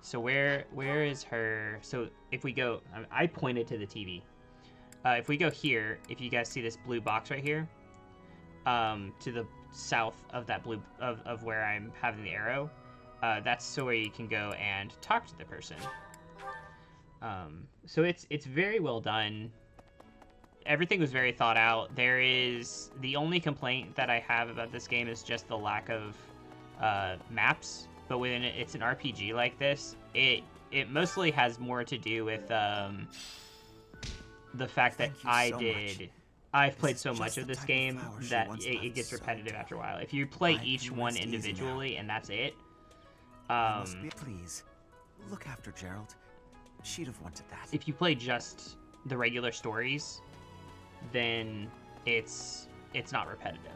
So where is her? So if we go, I pointed to the TV. If we go here, if you guys see this blue box right here, to the south of that blue of where I'm having the arrow, that's so where you can go and talk to the person. So it's very well done. Everything was very thought out. There is the only complaint that I have about this game is just the lack of maps. But when it's an RPG like this, it mostly has more to do with the fact that I've played so much of this game that it gets repetitive after a while. If you play each one individually and that's it, please look after Gerald. She'd have wanted that. If you play just the regular stories, then it's not repetitive.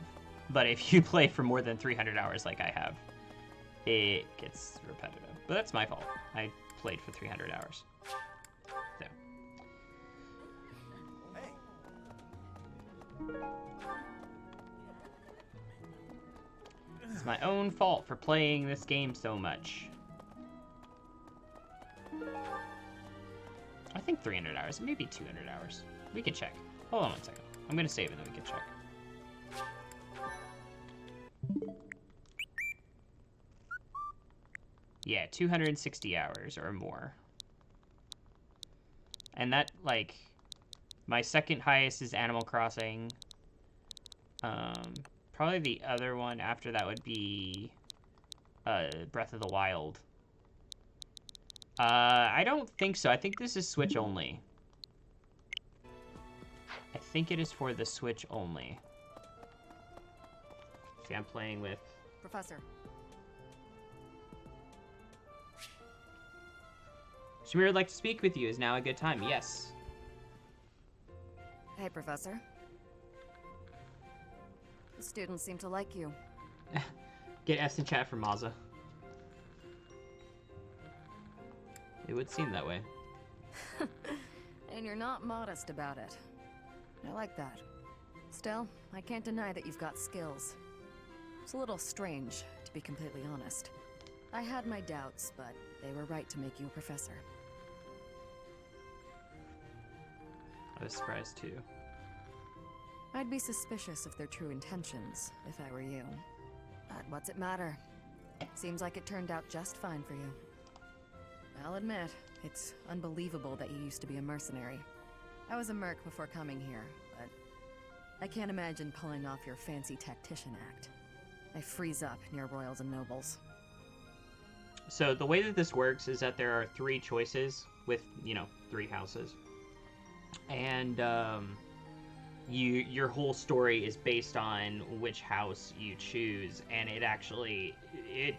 But if you play for more than 300 hours like I have, it gets repetitive. But that's my fault. I played for 300 hours. So. It's my own fault for playing this game so much. I think 300 hours, maybe 200 hours. We can check. Hold on one second. I'm gonna save it, then we can check. Yeah, 260 hours or more. And that, like, my second highest is Animal Crossing. Probably the other one after that would be Breath of the Wild. I don't think so. I think this is Switch only. I think it is for the Switch only. See, I'm playing with... Professor. Shamir would like to speak with you. Is now a good time? Yes. Hey, Professor. The students seem to like you. Get S in chat for Maza. It would seem that way. And you're not modest about it. I like that. Still, I can't deny that you've got skills. It's a little strange, to be completely honest. I had my doubts, but they were right to make you a professor. I was surprised too. I'd be suspicious of their true intentions, if I were you. But what's it matter? Seems like it turned out just fine for you. I'll admit, it's unbelievable that you used to be a mercenary. I was a merc before coming here, but I can't imagine pulling off your fancy tactician act. I freeze up near royals and nobles. So the way that this works is that there are 3 choices with, 3 houses. And your whole story is based on which house you choose, and it actually it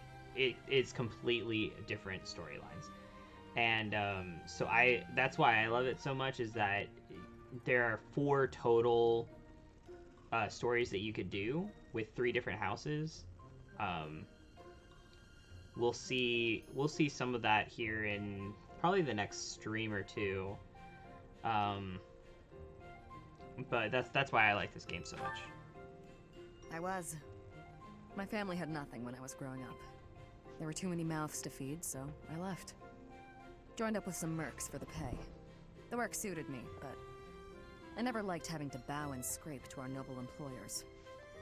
is completely different storylines. And so that's why I love it so much, is that there are 4 total stories that you could do with 3 different houses. We'll see some of that here in probably the next stream or 2. But that's why I like this game so much. My family had nothing when I was growing up. There were too many mouths to feed, so I left. Joined up with some mercs for the pay. The work suited me, but I never liked having to bow and scrape to our noble employers.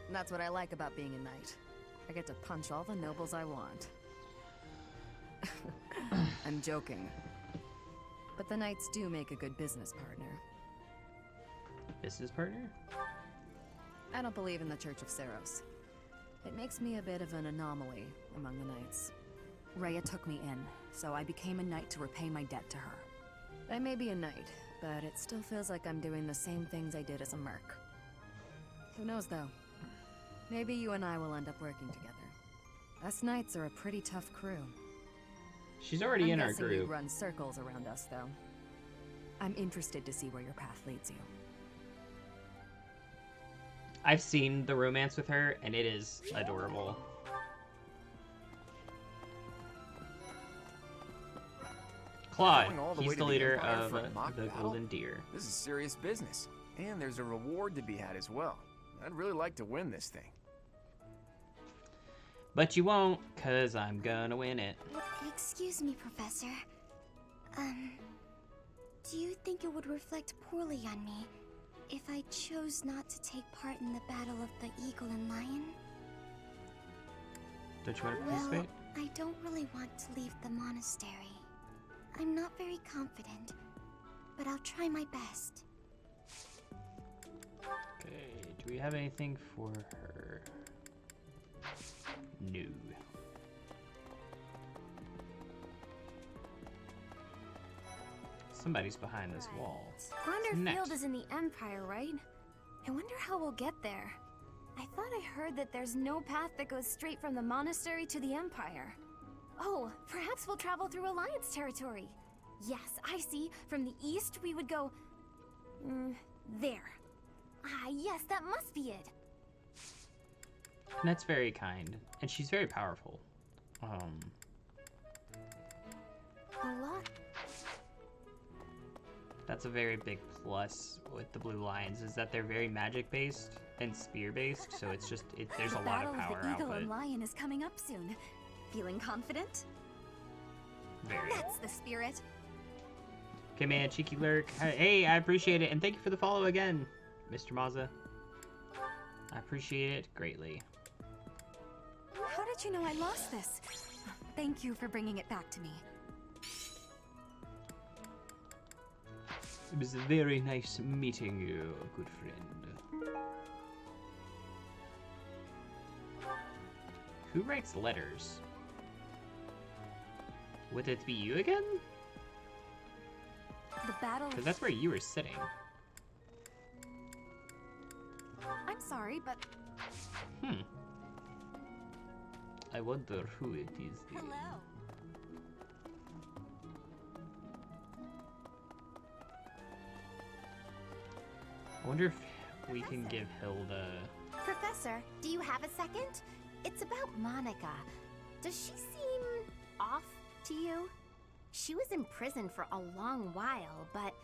And that's what I like about being a knight. I get to punch all the nobles I want. I'm joking. But the knights do make a good business partner. Business partner? I don't believe in the Church of Seros. It makes me a bit of an anomaly among the knights. Rhea took me in, so I became a knight to repay my debt to her. I may be a knight, but it still feels like I'm doing the same things I did as a merc. Who knows, though? Maybe you and I will end up working together. Us knights are a pretty tough crew. She's already in our group. group. You run circles around us, though. I'm interested to see where your path leads you. I've seen the romance with her, and it is adorable. Claude, he's the leader of the Golden Deer. This is serious business, and there's a reward to be had as well. I'd really like to win this thing. But you won't, cause I'm gonna win it. Excuse me, Professor. Do you think it would reflect poorly on me if I chose not to take part in the battle of the Eagle and Lion? Don't you want to participate? I don't really want to leave the monastery. I'm not very confident, but I'll try my best. Okay, do we have anything for her? No. Somebody's behind this wall. Gronder Field is in the Empire, right? I wonder how we'll get there. I thought I heard that there's no path that goes straight from the monastery to the Empire. Oh, perhaps we'll travel through Alliance territory. Yes, I see. From the east, we would go... there. Ah, yes, that must be it. And that's very kind. And she's very powerful. A lot. That's a very big plus with the Blue Lions, is that they're very magic-based and spear-based, so it's just, there's a lot of power The Battle of the Eagle output. and Lion is coming up soon. Feeling confident? Very. That's the spirit. Okay, man, Cheeky Lurk. Hey, I appreciate it, and thank you for the follow again, Mr. Maza. I appreciate it greatly. How did you know I lost this? Thank you for bringing it back to me. It was very nice meeting you, good friend. Who writes letters? Would it be you again? The battle... Because that's where you were sitting. I'm sorry, but... I wonder who it is. Then. Hello. I wonder if we can give Hilda. Professor, do you have a second? It's about Monica. Does she seem off to you? She was in prison for a long while, but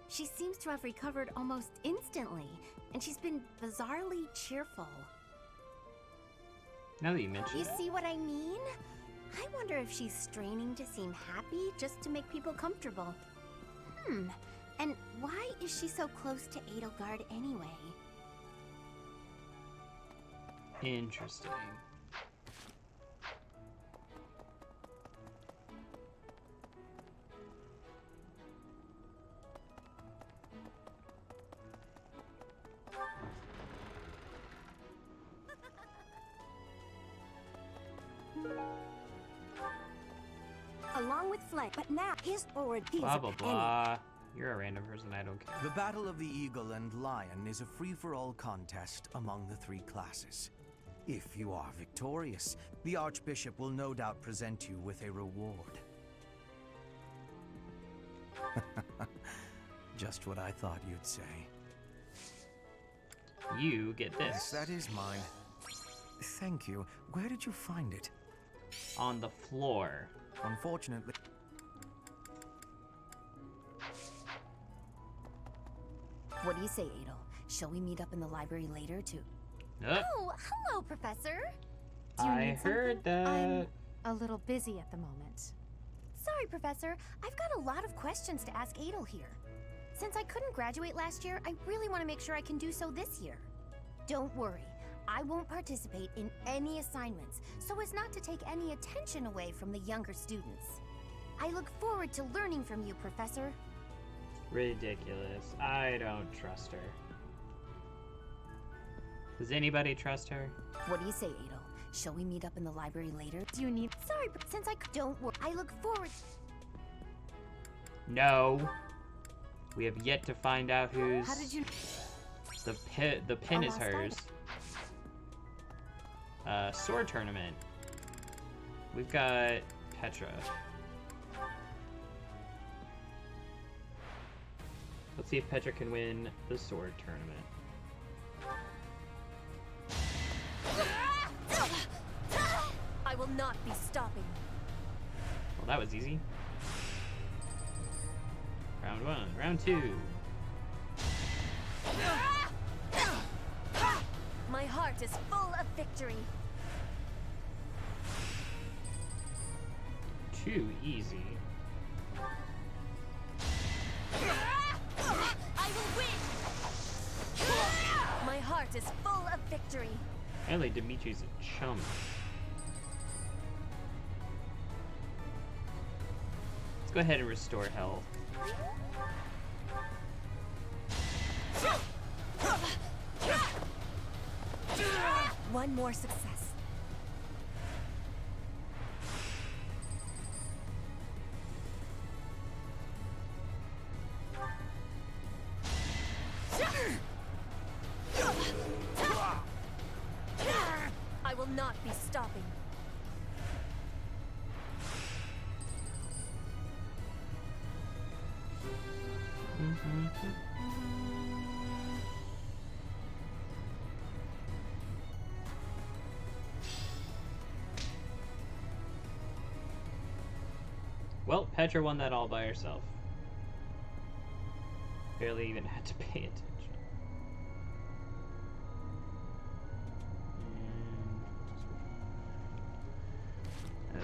she seems to have recovered almost instantly, and she's been bizarrely cheerful. Now that you mention You it. see what I mean? I wonder if she's straining to seem happy just to make people comfortable. And why is she so close to Edelgard anyway? Interesting. Along with Flank, but now his forward piece. Blah blah blah. You're a random person, I don't care. The Battle of the Eagle and Lion is a free-for-all contest among the three classes. If you are victorious, the Archbishop will no doubt present you with a reward. Just what I thought you'd say. You get this. Yes, that is mine. Thank you. Where did you find it? On the floor. Unfortunately. What do you say, Adel? Shall we meet up in the library later to... Nope. Oh, hello, Professor. Do I heard that. I'm a little busy at the moment. Sorry, Professor. I've got a lot of questions to ask Adel here. Since I couldn't graduate last year, I really want to make sure I can do so this year. Don't worry. I won't participate in any assignments, so as not to take any attention away from the younger students. I look forward to learning from you, Professor. Ridiculous. I don't trust her. Does anybody trust her? What do you say, Adel? Shall we meet up in the library later? Do you need... Sorry, but since don't worry. I look forward... No. We have yet to find out who's... How did you... The pin is hers. Sword tournament. We've got Petra. Let's see if Petra can win the sword tournament. I will not be stopping. Well, that was easy. Round 1, round 2. My heart is full of victory. Too easy. I will win! My heart is full of victory. Apparently Dimitri's a chum. Let's go ahead and restore health. One more success. I will not be stopping. Well, Petra won that all by herself. Barely even had to pay attention.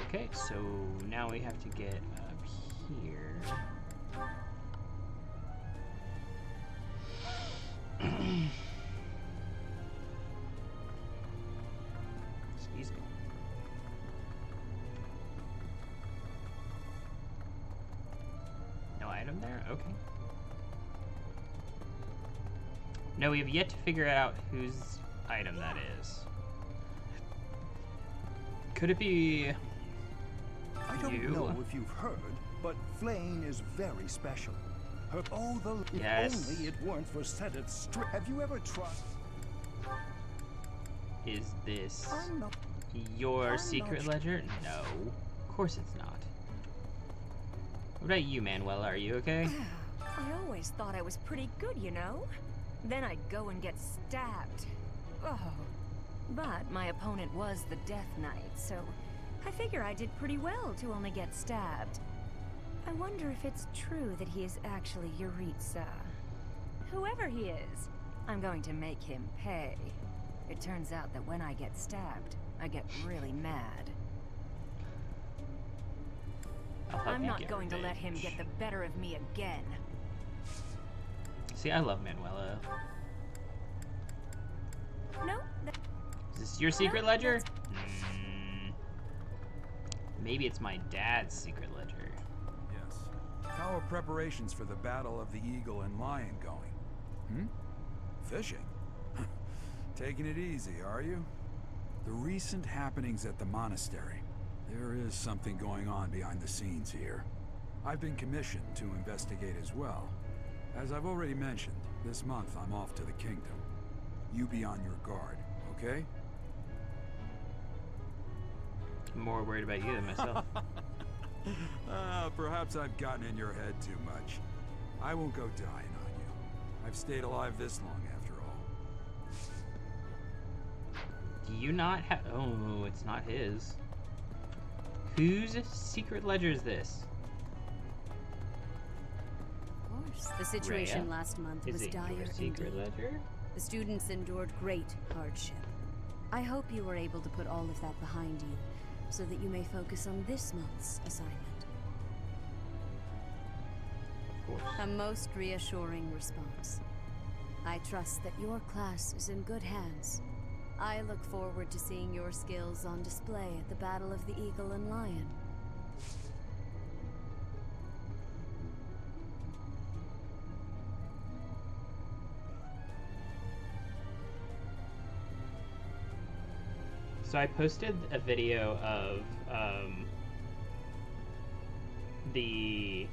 Okay, so now we have to get up here. Excuse me. No item there? Okay. No, we have yet to figure out whose item that is. Could it be... I don't know if you've heard, but Flame is very special. Her Yes. If only it weren't for Sedit's strength. Have you ever tried? Is this your secret ledger? No. Of course it's not. What about you, Manuela? Are you okay? I always thought I was pretty good, you know? Then I'd go and get stabbed. Oh. But my opponent was the Death Knight, so I figure I did pretty well to only get stabbed. I wonder if it's true that he is actually Yuritsa. Whoever he is, I'm going to make him pay. It turns out that when I get stabbed, I get really mad. I'm not going to let him get the better of me again. See, I love Manuela. No. Is this your secret ledger? Maybe it's my dad's secret ledger. Yes. How are preparations for the Battle of the Eagle and Lion going? Fishing? Taking it easy, are you? The recent happenings at the monastery. There is something going on behind the scenes here. I've been commissioned to investigate as well. As I've already mentioned, this month I'm off to the kingdom. You be on your guard, okay? I'm more worried about you than myself. Perhaps I've gotten in your head too much. I won't go dying on you. I've stayed alive this long after all. Do you not have... Oh, it's not his. Whose secret ledger is this? Of course. The situation Rhea? last month Is was it dire your secret indeed. ledger? The students endured great hardship. I hope you were able to put all of that behind you, so that you may focus on this month's assignment. Of course. A most reassuring response. I trust that your class is in good hands. I look forward to seeing your skills on display at the Battle of the Eagle and Lion. So I posted a video of the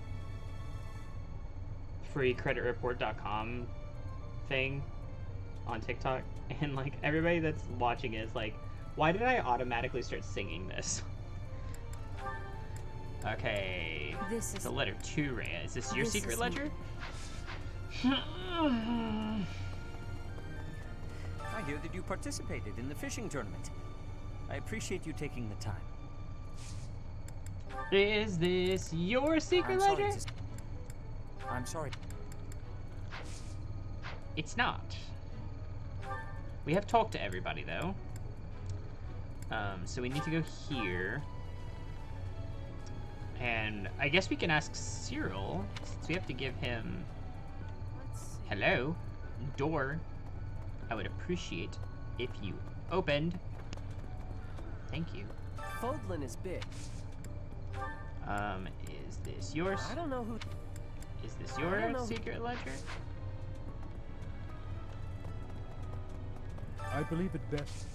freecreditreport.com thing on TikTok, and like everybody that's watching is like, why did I automatically start singing this? Okay, This is so letter 2, Rhea. Is this your This secret is ledger? I hear that you participated in the fishing tournament. I appreciate you taking the time. Is this your secret I'm sorry ledger? I'm sorry. It's not. We have talked to everybody though. So we need to go here. And I guess we can ask Cyril, since we have to give him... Hello? Door. I would appreciate if you opened. Thank you. Fodlan is big. Is this yours? I don't know who... Is this I don't your know. secret ledger? I believe it best.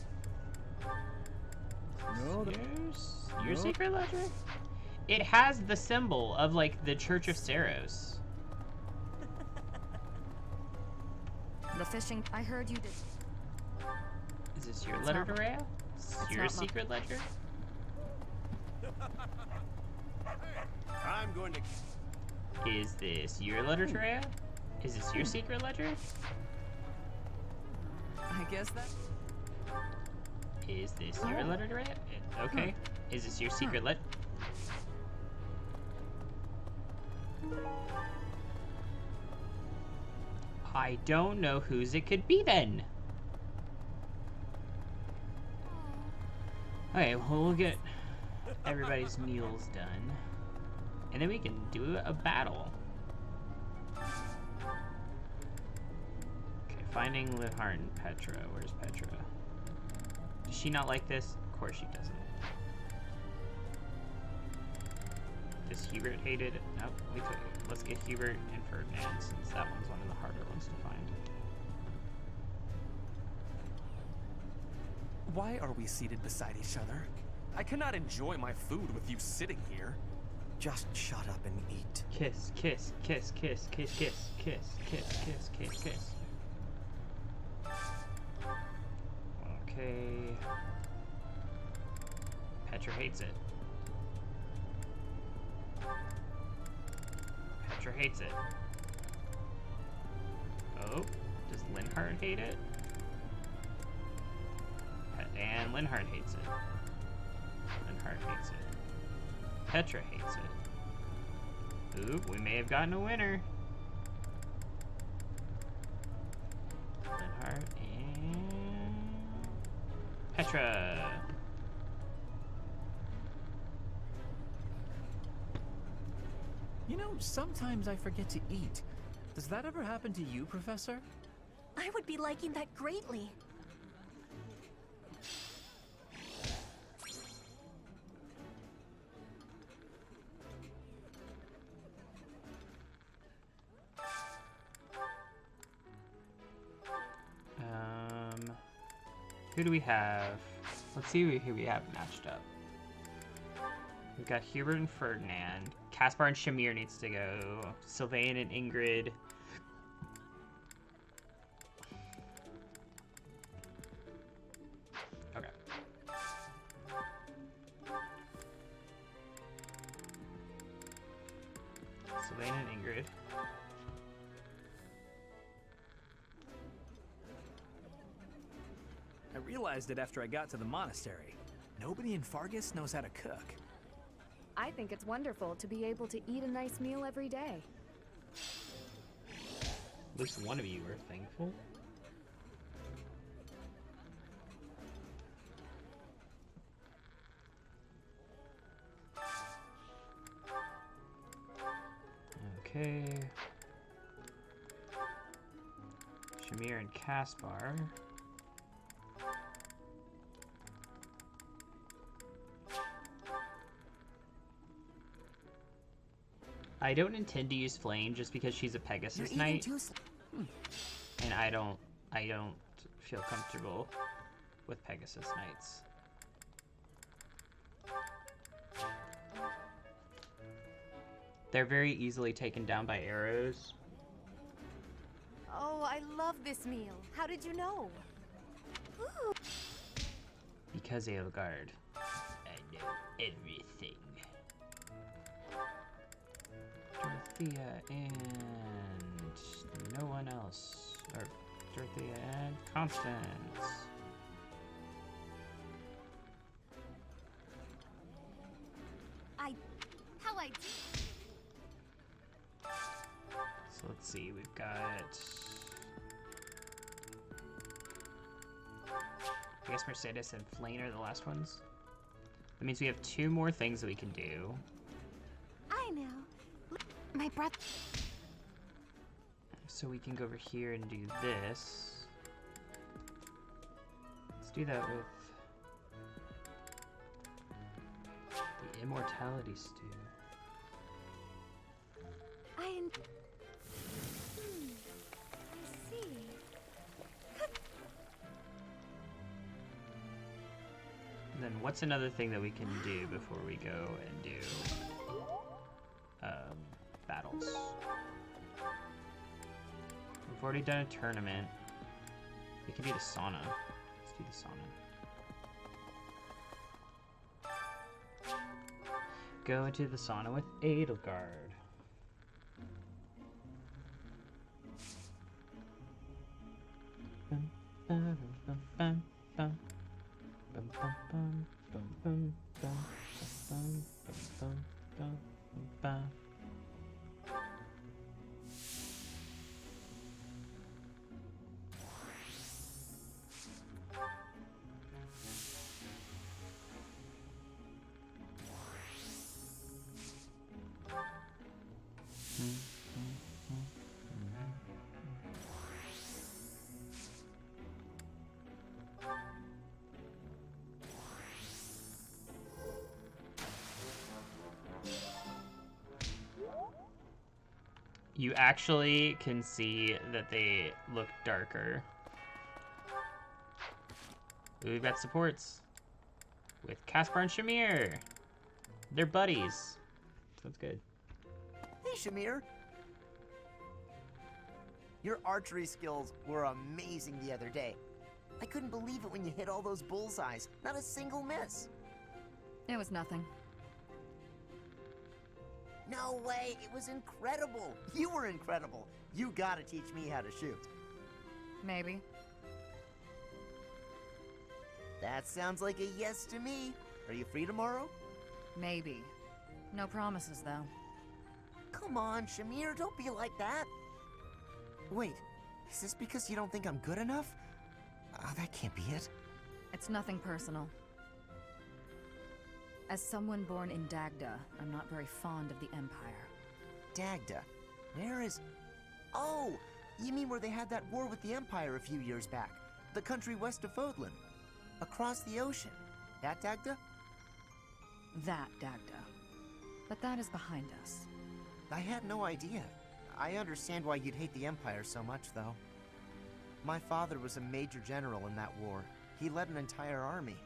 No, Your no. secret ledger? It has the symbol of like the Church of Saros. The fishing. I heard you did. Is this your It's letter not to my- Rhea? it's Your not my- secret ledger? I'm going to... Is this your letter to Rhea? Is this your secret ledger? I guess that. Is this your letter to Rhea? Okay. Is this your secret ledger? I don't know whose it could be then. Okay, well, we'll get everybody's meals done. And then we can do a battle. Okay, finding Lihar and Petra. Where's Petra? Does she not like this? Of course she doesn't. Does Hubert hate it? Nope. Let's get Hubert and Ferdinand, since that one's one of the harder ones to find. Why are we seated beside each other? I cannot enjoy my food with you sitting here. Just shut up and eat. Kiss, kiss, kiss, kiss, kiss, kiss, kiss, kiss, kiss, kiss, kiss. Okay. Petra hates it. Petra hates it. Oh, does Linhardt hate it? And Linhardt hates it. Linhardt hates it. Petra hates it. Oop, we may have gotten a winner. Linhardt and Petra. You know, sometimes I forget to eat. Does that ever happen to you, Professor? I would be liking that greatly. Who do we have? Let's see who we have matched up. We've got Hubert and Ferdinand. Caspar and Shamir needs to go. Sylvain and Ingrid. Okay. Sylvain and Ingrid. I realized it after I got to the monastery. Nobody in Fargus knows how to cook. I think it's wonderful to be able to eat a nice meal every day. At least one of you are thankful. Okay. Shamir and Caspar. I don't intend to use Flame just because she's a Pegasus Knight. And I don't feel comfortable with Pegasus Knights. They're very easily taken down by arrows. Oh, I love this meal. How did you know? Ooh. Because Edelgard. I know everything. Dorothea and no one else. Or Dorothea and Constance. So let's see, we've got... I guess Mercedes and Flane are the last ones. That means we have 2 more things that we can do. I know. My breath. So we can go over here and do this. Let's do that with the Immortality Stew. I see. And then what's another thing that we can do before we go and do battles? We've already done a tournament. We can do the sauna. Let's do the sauna. Go into the sauna with Edelgard. You actually can see that they look darker. We've got supports with Caspar and Shamir. They're buddies. That's good. Hey, Shamir. Your archery skills were amazing the other day. I couldn't believe it when you hit all those bullseyes. Not a single miss. It was nothing. No way, it was incredible. You were incredible. You gotta teach me how to shoot. Maybe. That sounds like a yes to me. Are you free tomorrow? Maybe. No promises, though. Come on, Shamir, don't be like that. Wait, is this because you don't think I'm good enough? Oh, that can't be it. It's nothing personal. As someone born in Dagda, I'm not very fond of the Empire. Dagda? Where is... Oh! You mean where they had that war with the Empire a few years back? The country west of Fodlan. Across the ocean. That Dagda? That Dagda. But that is behind us. I had no idea. I understand why you'd hate the Empire so much, though. My father was a major general in that war. He led an entire army.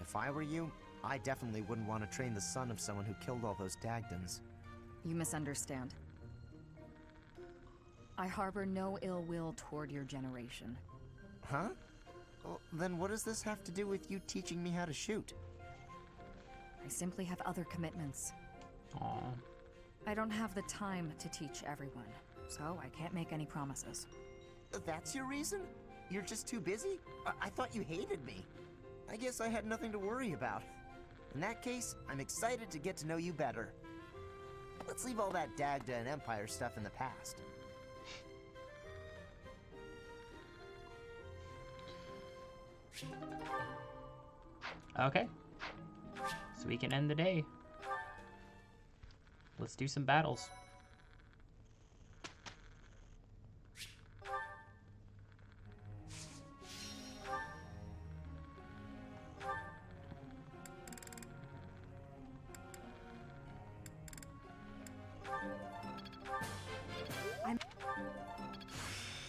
If I were you, I definitely wouldn't want to train the son of someone who killed all those Dagdans. You misunderstand. I harbor no ill will toward your generation. Huh? Well, then what does this have to do with you teaching me how to shoot? I simply have other commitments. Aww. I don't have the time to teach everyone, so I can't make any promises. That's your reason? You're just too busy? I thought you hated me. I guess I had nothing to worry about. In that case, I'm excited to get to know you better. Let's leave all that Dagda and Empire stuff in the past. Okay. So we can end the day. Let's do some battles.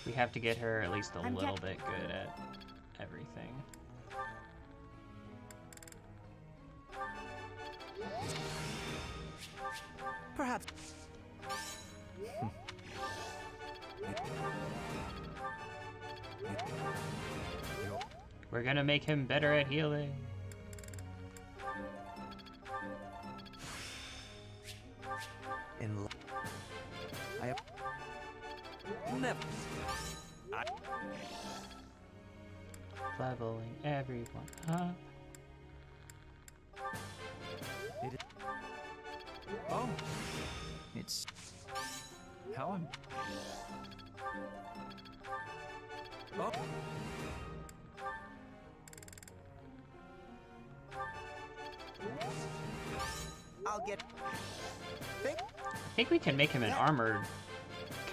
We have to get her at least a little bit good at everything. Perhaps. We're gonna make him better at healing. Never. Leveling everyone up. Oh, it's how I'm. Oh. I'll get. I think we can make him an armored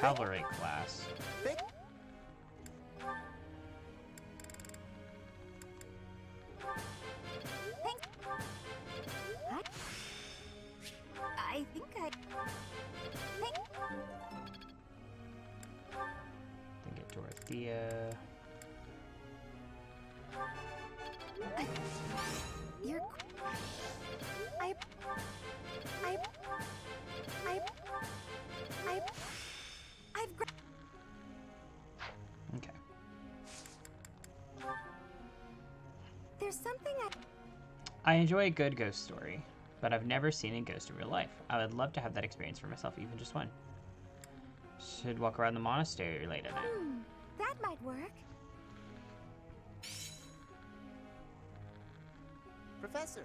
cavalry class. I think I... Then get Dorothea. You're... Okay. There's something I enjoy a good ghost story, but I've never seen a ghost in real life. I would love to have that experience for myself, even just one. Should walk around the monastery late at night. that might work. Professor.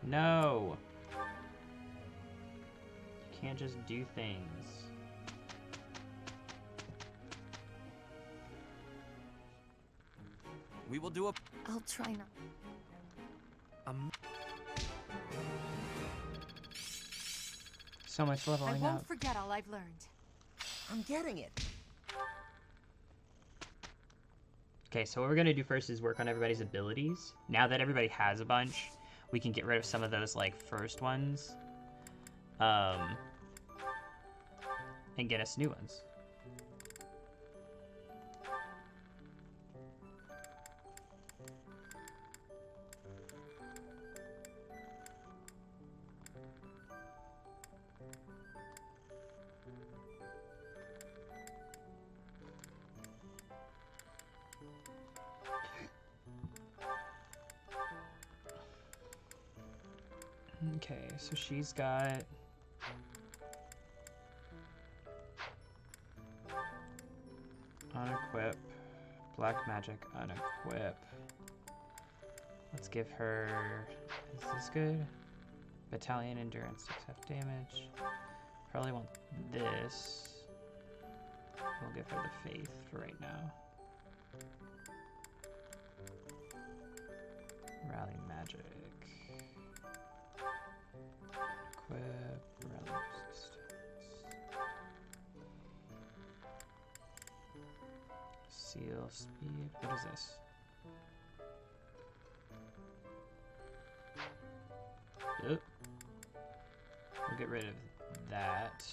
No! You can't just do things. We will do a... I'll try not. So much I leveling won't up. forget all I've learned. I'm getting it. Okay, so what we're gonna do first is work on everybody's abilities. Now that everybody has a bunch, we can get rid of some of those, like, first ones. And get us new ones. Okay, so she's got... Unequip. Black magic, unequip. Let's give her... Is this good? Battalion endurance, 6 half damage. Probably want this. We'll give her the faith for right now. Rally magic. Equip, rally resistance. Seal speed. What is this? Oop. We'll get rid of that.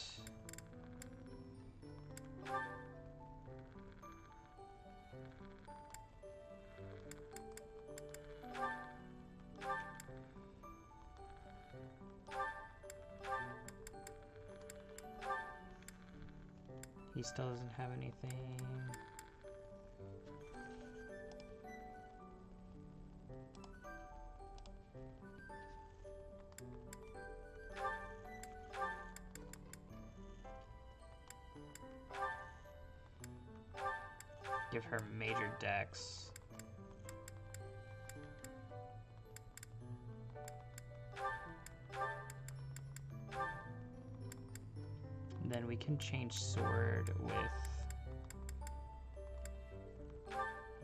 He still doesn't have anything. Give her major dex. And then we can change sword with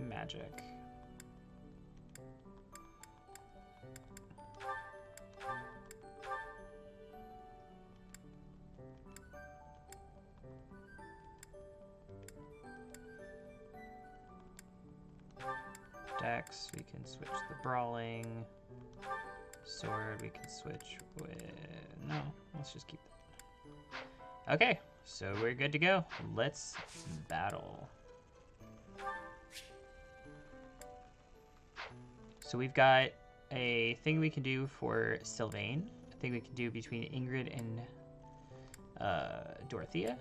magic. Dex, we can switch the brawling. Sword, we can switch with... No, let's just keep that. Okay, so we're good to go. Let's battle. So we've got a thing we can do for Sylvain, a thing we can do between Ingrid and Dorothea,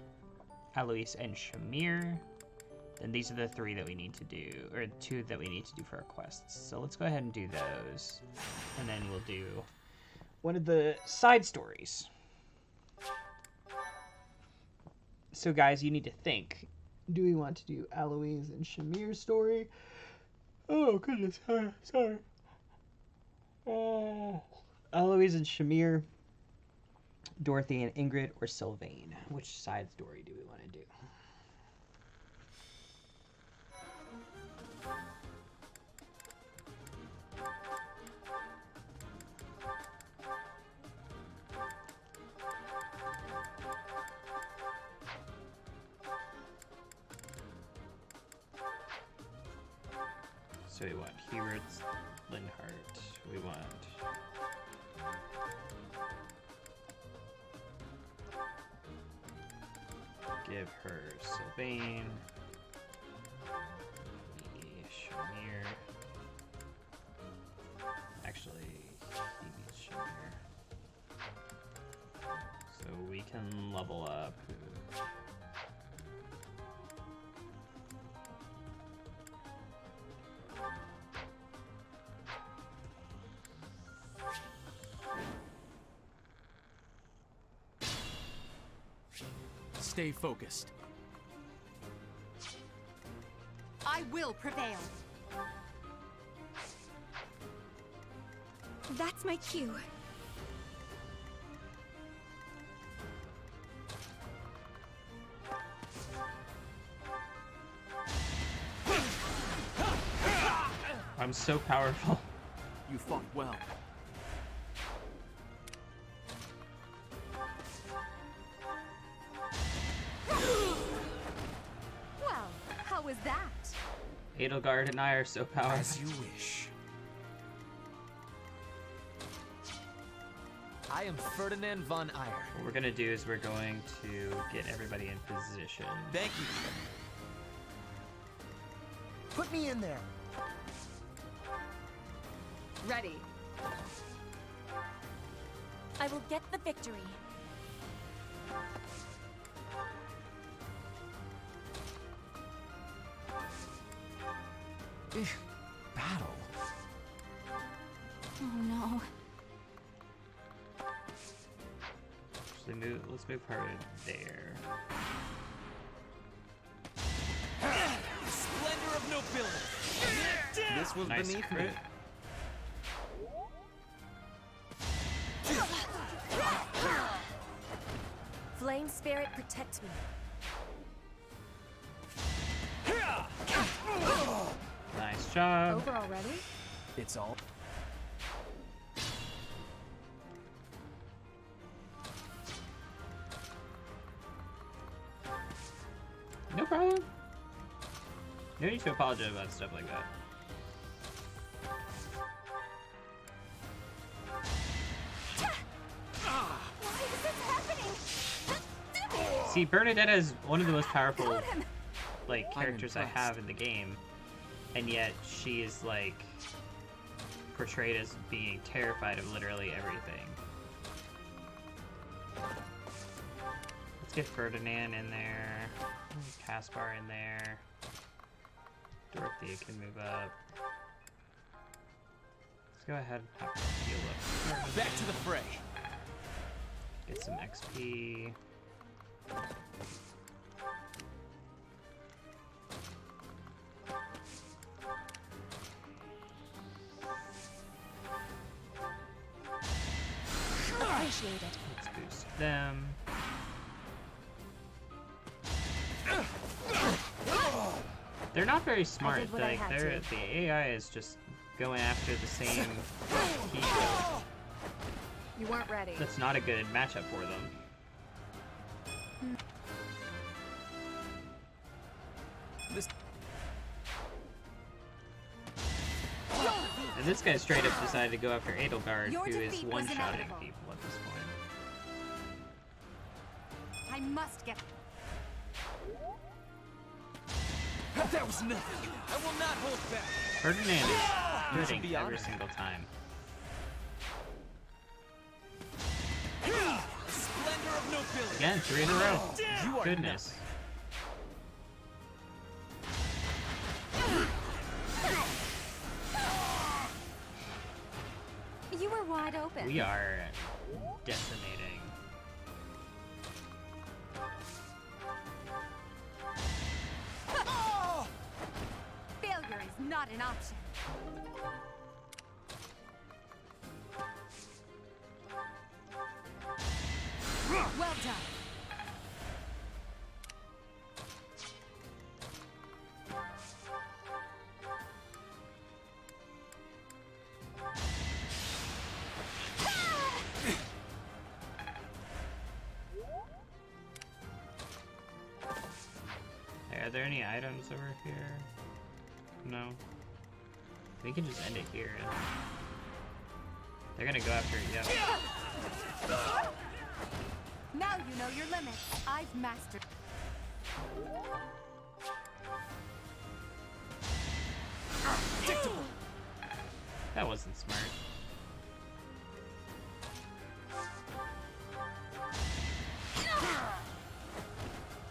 Alois and Shamir. Then these are the 3 that we need to do, or 2 that we need to do for our quests. So let's go ahead and do those. And then we'll do one of the side stories. So guys, you need to think. Do we want to do Alois and Shamir's story? Oh goodness, sorry. Alois and Shamir, Dorothy and Ingrid, or Sylvain? Which side story do we want to do? So we want Hubert Linhart. We want give her Sylvain. Shamir. Actually, he needs Shamir. So we can level up. Stay focused. I will prevail. That's my cue. I'm so powerful. You fought well. Well, how was that? Edelgard and I are so powerful. As you wish. I am Ferdinand von Eyre. What we're gonna do is we're going to get everybody in position. Thank you. Put me in there. Ready. I will get the victory. Battle? Oh no. let's move her there. Splendor of nobility. This was Nice beneath crit. me. Flame spirit, protect me. Nice job. Over already? It's all. No problem. No need to apologize about stuff like that. Why is this happening? See, Bernadette is one of the most powerful, Got him. like, I'm characters I have in the game, and yet she is, like, portrayed as being terrified of literally everything. Let's get Ferdinand in there, Caspar in there, Dorothea can move up. Let's go ahead and have her heal up. Back to the fray. Get some XP. Appreciate it. Let's boost them. They're not very smart. what I Like had the AI is just going after the same key code. You weren't ready. That's not a good matchup for them. And this guy straight up decided to go after Edelgard, Your who is defeat was one-shotting inevitable. people at this point. I must get. That was nothing. I will not hold back. Ferdinand You is should hitting be every honored. single time. Splendor of nobility. Again, 3 in a row. You are Goodness. You were wide open. We are decimating. Failure is not an option. Well done. Hey, are there any items over here? No. We can just end it here. They're gonna go after it, yeah. Now you know your limits. I've mastered. That wasn't smart.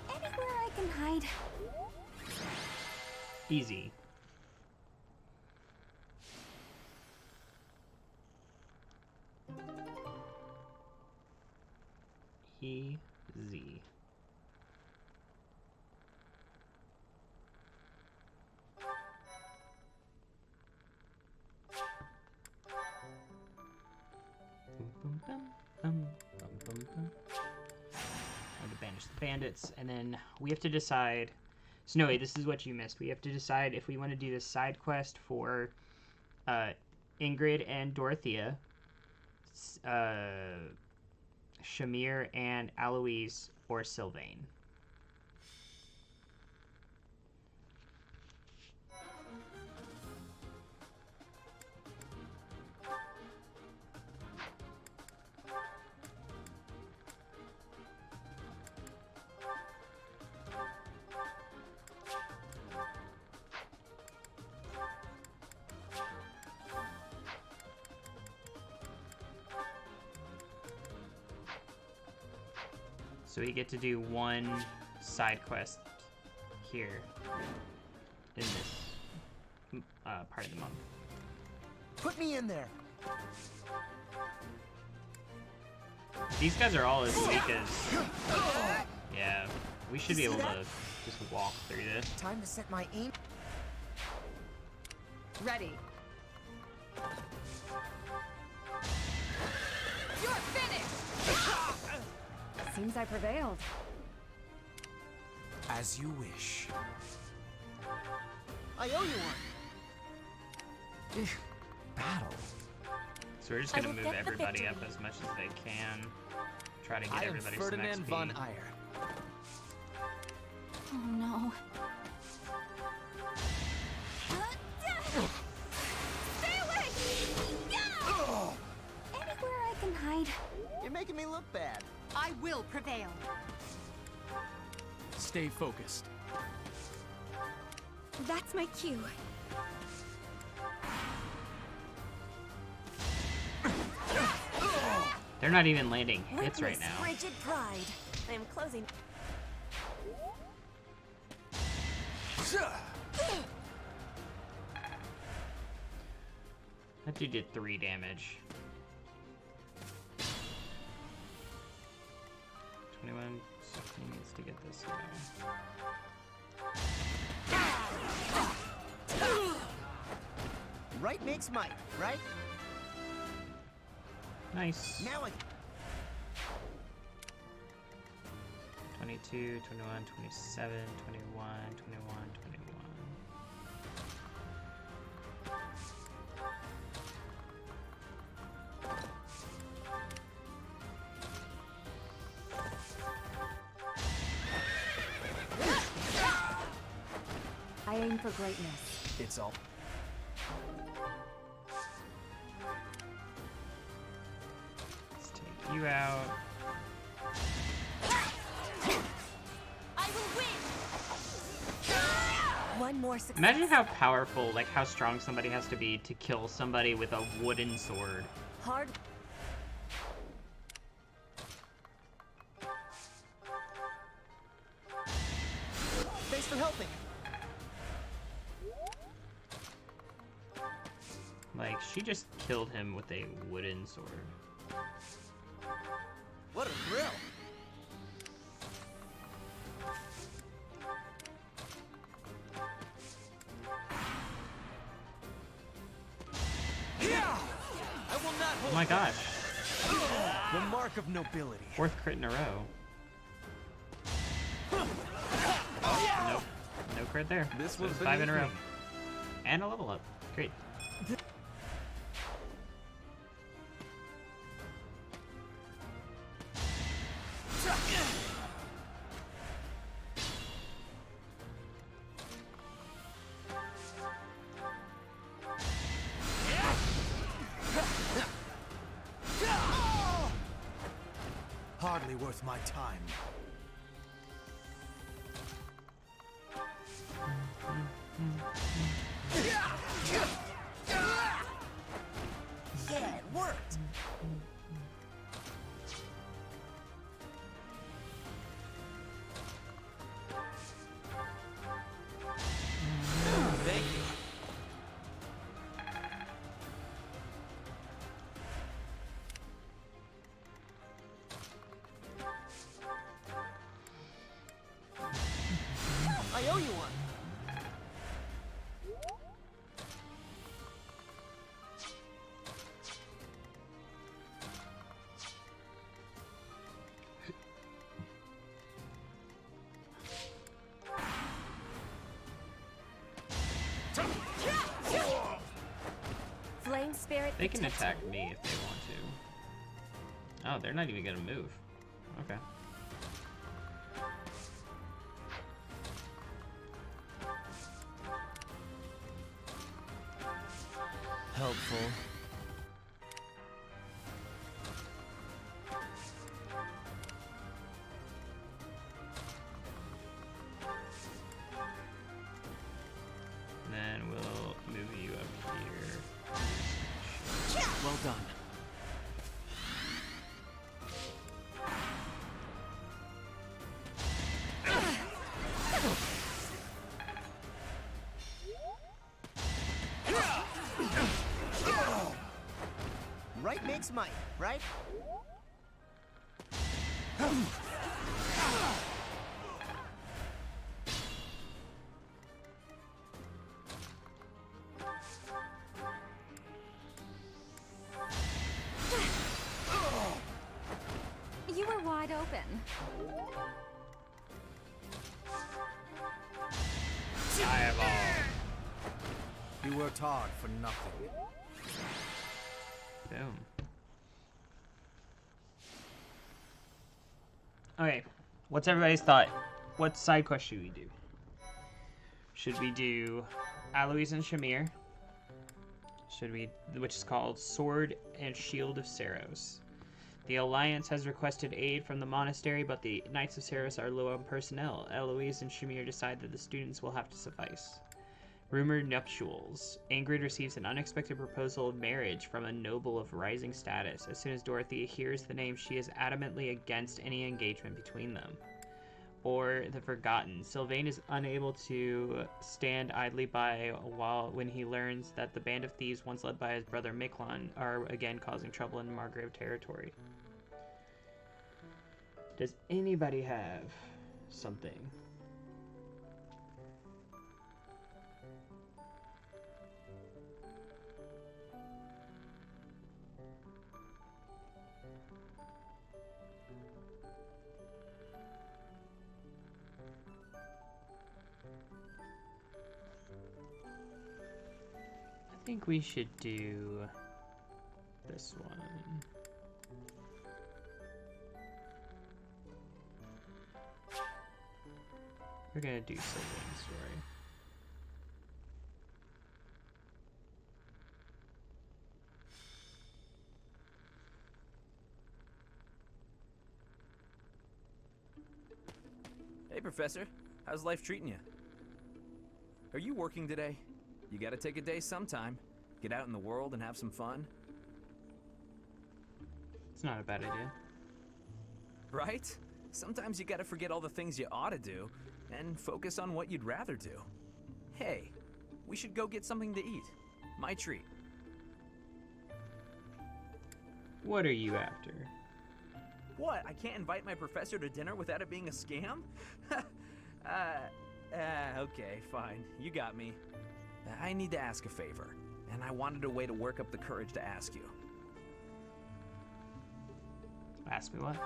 Anywhere I can hide. Easy. Easy. I'm going to banish the bandits, and then we have to decide. Snowy, this is what you missed. We have to decide if we want to do this side quest for Ingrid and Dorothea, Shamir and Aloise, or Sylvain. So we get to do one side quest here in this part of the month. Put me in there. These guys are all as weak as... Yeah, we should be able to just walk through this. Time to set my aim. Ready. You're finished! Seems I prevailed. As you wish. I owe you one. Battle. So we're just gonna move everybody up as much as they can. Try to get everybody some Ferdinand XP. von Eyre. Oh no. Stay away! No! Anywhere I can hide. You're making me look bad. I will prevail. Stay focused. That's my cue. They're not even landing hits right Witness now. frigid pride. I am closing. That dude did 3 damage. 21, so he needs to get this guy. Right makes might, right? Nice. Now I... 22, 21, 27, 21, 21, 21. I aim for greatness. It's all. Let's take you out. I will win. One more success. Imagine how powerful, like how strong somebody has to be to kill somebody with a wooden sword. Hard. Thanks for helping. Like, she just killed him with a wooden sword. What a thrill. I will not Oh my gosh. The mark of nobility. 4th crit in a row. Nope. No crit there. This So was it's 5 in a row. beneath me. And a level up. Great. Hardly worth my time. Yeah, it worked. Thank you. I owe you one. Flame spirit. They can protect attack me if they want to. Oh, they're not even gonna move. Okay. Helpful. Then we'll move you up here. Well done. Right makes might, right? You were wide open. Fireball. You worked hard for nothing. Boom. Okay, what's everybody's thought? What side quest should we do? Should we do Aloys and Shamir? Which is called Sword and Shield of Saros. The Alliance has requested aid from the monastery, but the Knights of Saros are low on personnel. Eloise and Shamir decide that the students will have to suffice. Rumored nuptials. Ingrid receives an unexpected proposal of marriage from a noble of rising status. As soon as Dorothea hears the name, she is adamantly against any engagement between them. Or the Forgotten. Sylvain is unable to stand idly by when he learns that the band of thieves once led by his brother Miklon are again causing trouble in Margrave territory. Does anybody have something? I think we should do this one. We're gonna do Sylvain's story. Hey, Professor. How's life treating you? Are you working today? You gotta take a day sometime. Get out in the world and have some fun. It's not a bad idea. Right? Sometimes you gotta forget all the things you ought to do and focus on what you'd rather do. Hey, we should go get something to eat. My treat. What are you after? What? I can't invite my professor to dinner without it being a scam? Okay, fine. You got me. I need to ask a favor, and I wanted a way to work up the courage to ask you. Ask me what?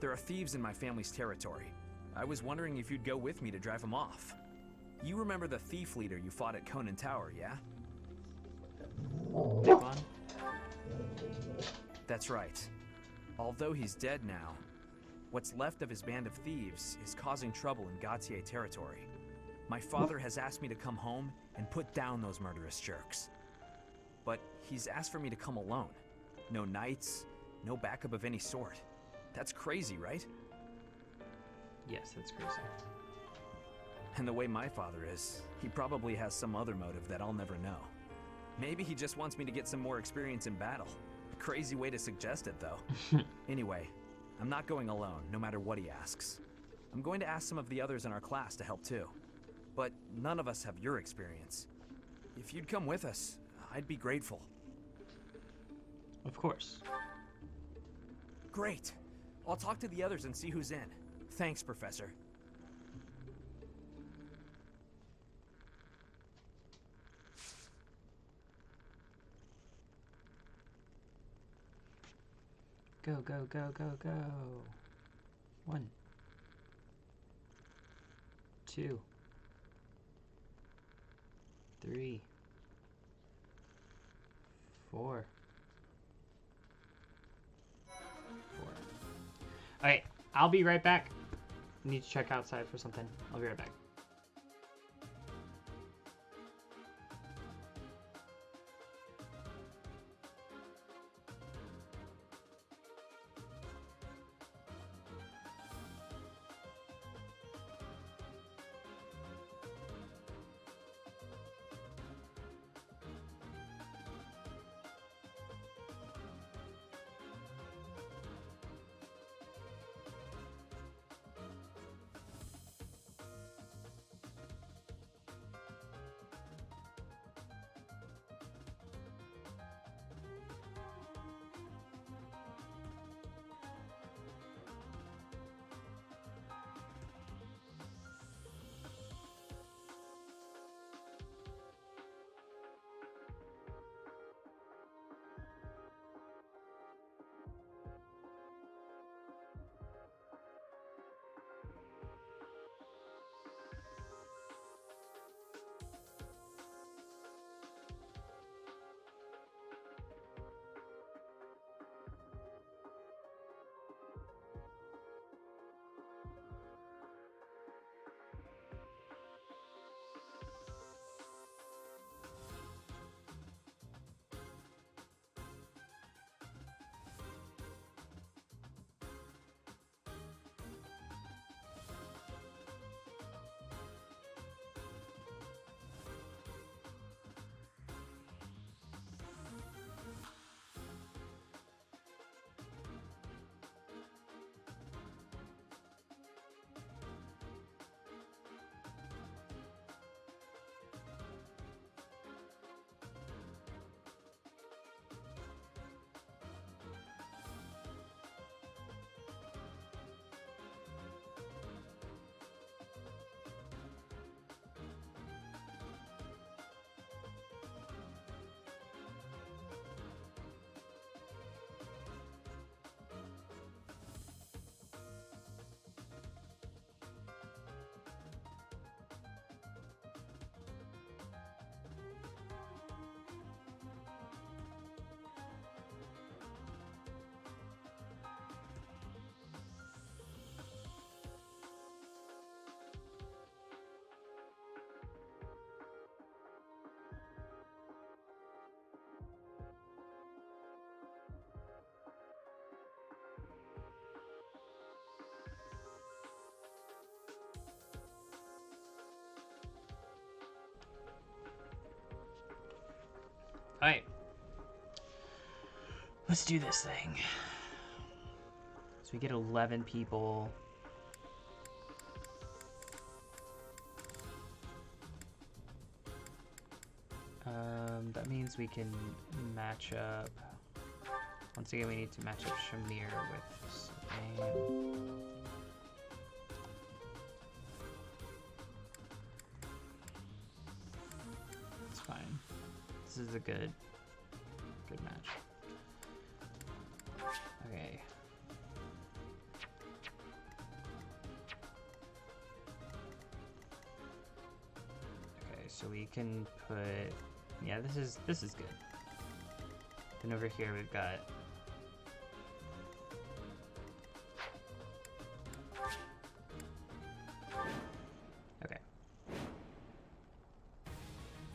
There are thieves in my family's territory. I was wondering if you'd go with me to drive them off. You remember the thief leader you fought at Conan Tower, yeah? Fun? That's right. Although he's dead now, what's left of his band of thieves is causing trouble in Gautier territory. My father has asked me to come home and put down those murderous jerks. But he's asked for me to come alone. No knights, no backup of any sort. That's crazy, right? Yes, that's crazy. And the way my father is, he probably has some other motive that I'll never know. Maybe he just wants me to get some more experience in battle. Crazy way to suggest it, though. Anyway, I'm not going alone, no matter what he asks. I'm going to ask some of the others in our class to help too. But none of us have your experience. If you'd come with us, I'd be grateful. Of course. Great. I'll talk to the others and see who's in. Thanks, Professor. Go, go, go, go, go. 1, 2, 3, 4. Alright, I'll be right back. I need to check outside for something. I'll be right back. Alright. Let's do this thing. So we get 11 people. That means we can match up. Once again, we need to match up Shamir with Sylvain. It's fine. This is a good match. Okay. Okay, so we can put, yeah, this is good. Then over here we've got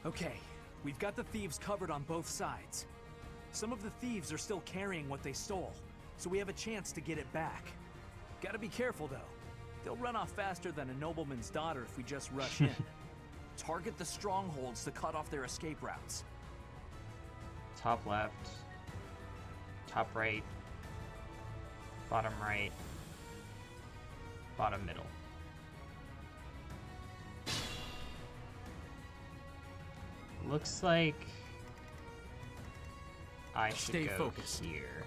Okay, we've got the thieves covered on both sides. Some of the thieves are still carrying what they stole, so we have a chance to get it back. Gotta be careful though. They'll run off faster than a nobleman's daughter if we just rush in. Target the strongholds to cut off their escape routes. top left, top right, bottom right, bottom middle. Looks like I should Stay go focused. here.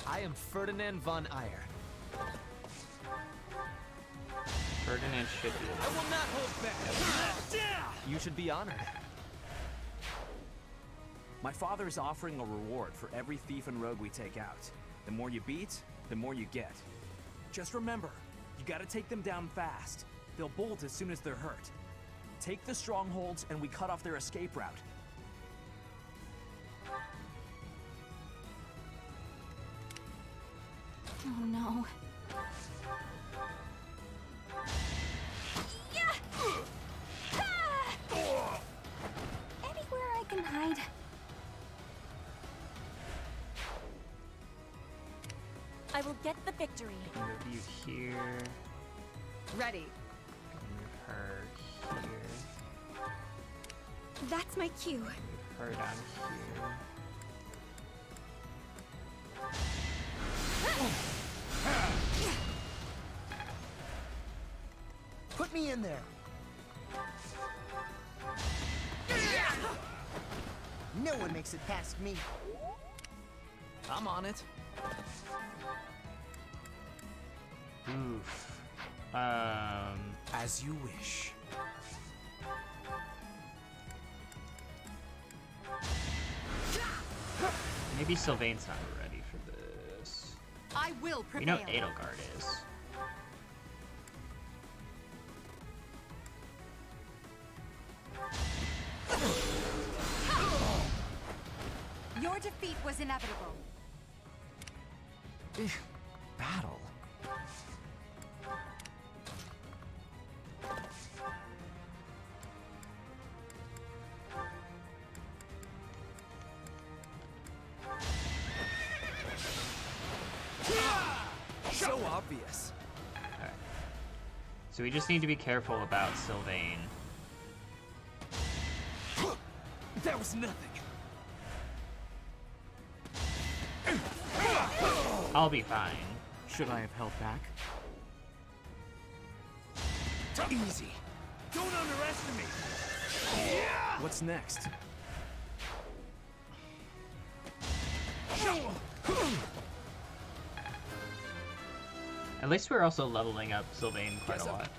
I am Ferdinand von Eyre. Ferdinand should be. I will not hold back. You should be honored. My father is offering a reward for every thief and rogue we take out. The more you beat, the more you get. Just remember, you gotta take them down fast. They'll bolt as soon as they're hurt. Take the strongholds and we cut off their escape route. Oh no. Anywhere I can hide. I will get the victory. Move you here. Ready. Move her here. That's my cue. Move her down here. Put me in there. No one makes it past me. I'm on it. Oof. As you wish. Maybe Sylvain's not ready for this. I will We prevail. know Edelgard is. Your defeat was inevitable. Battle. So obvious. Okay. So we just need to be careful about Sylvain. That was nothing. I'll be fine. Should I have held back? Easy. Don't underestimate. What's next? At least we're also leveling up Sylvain quite a lot.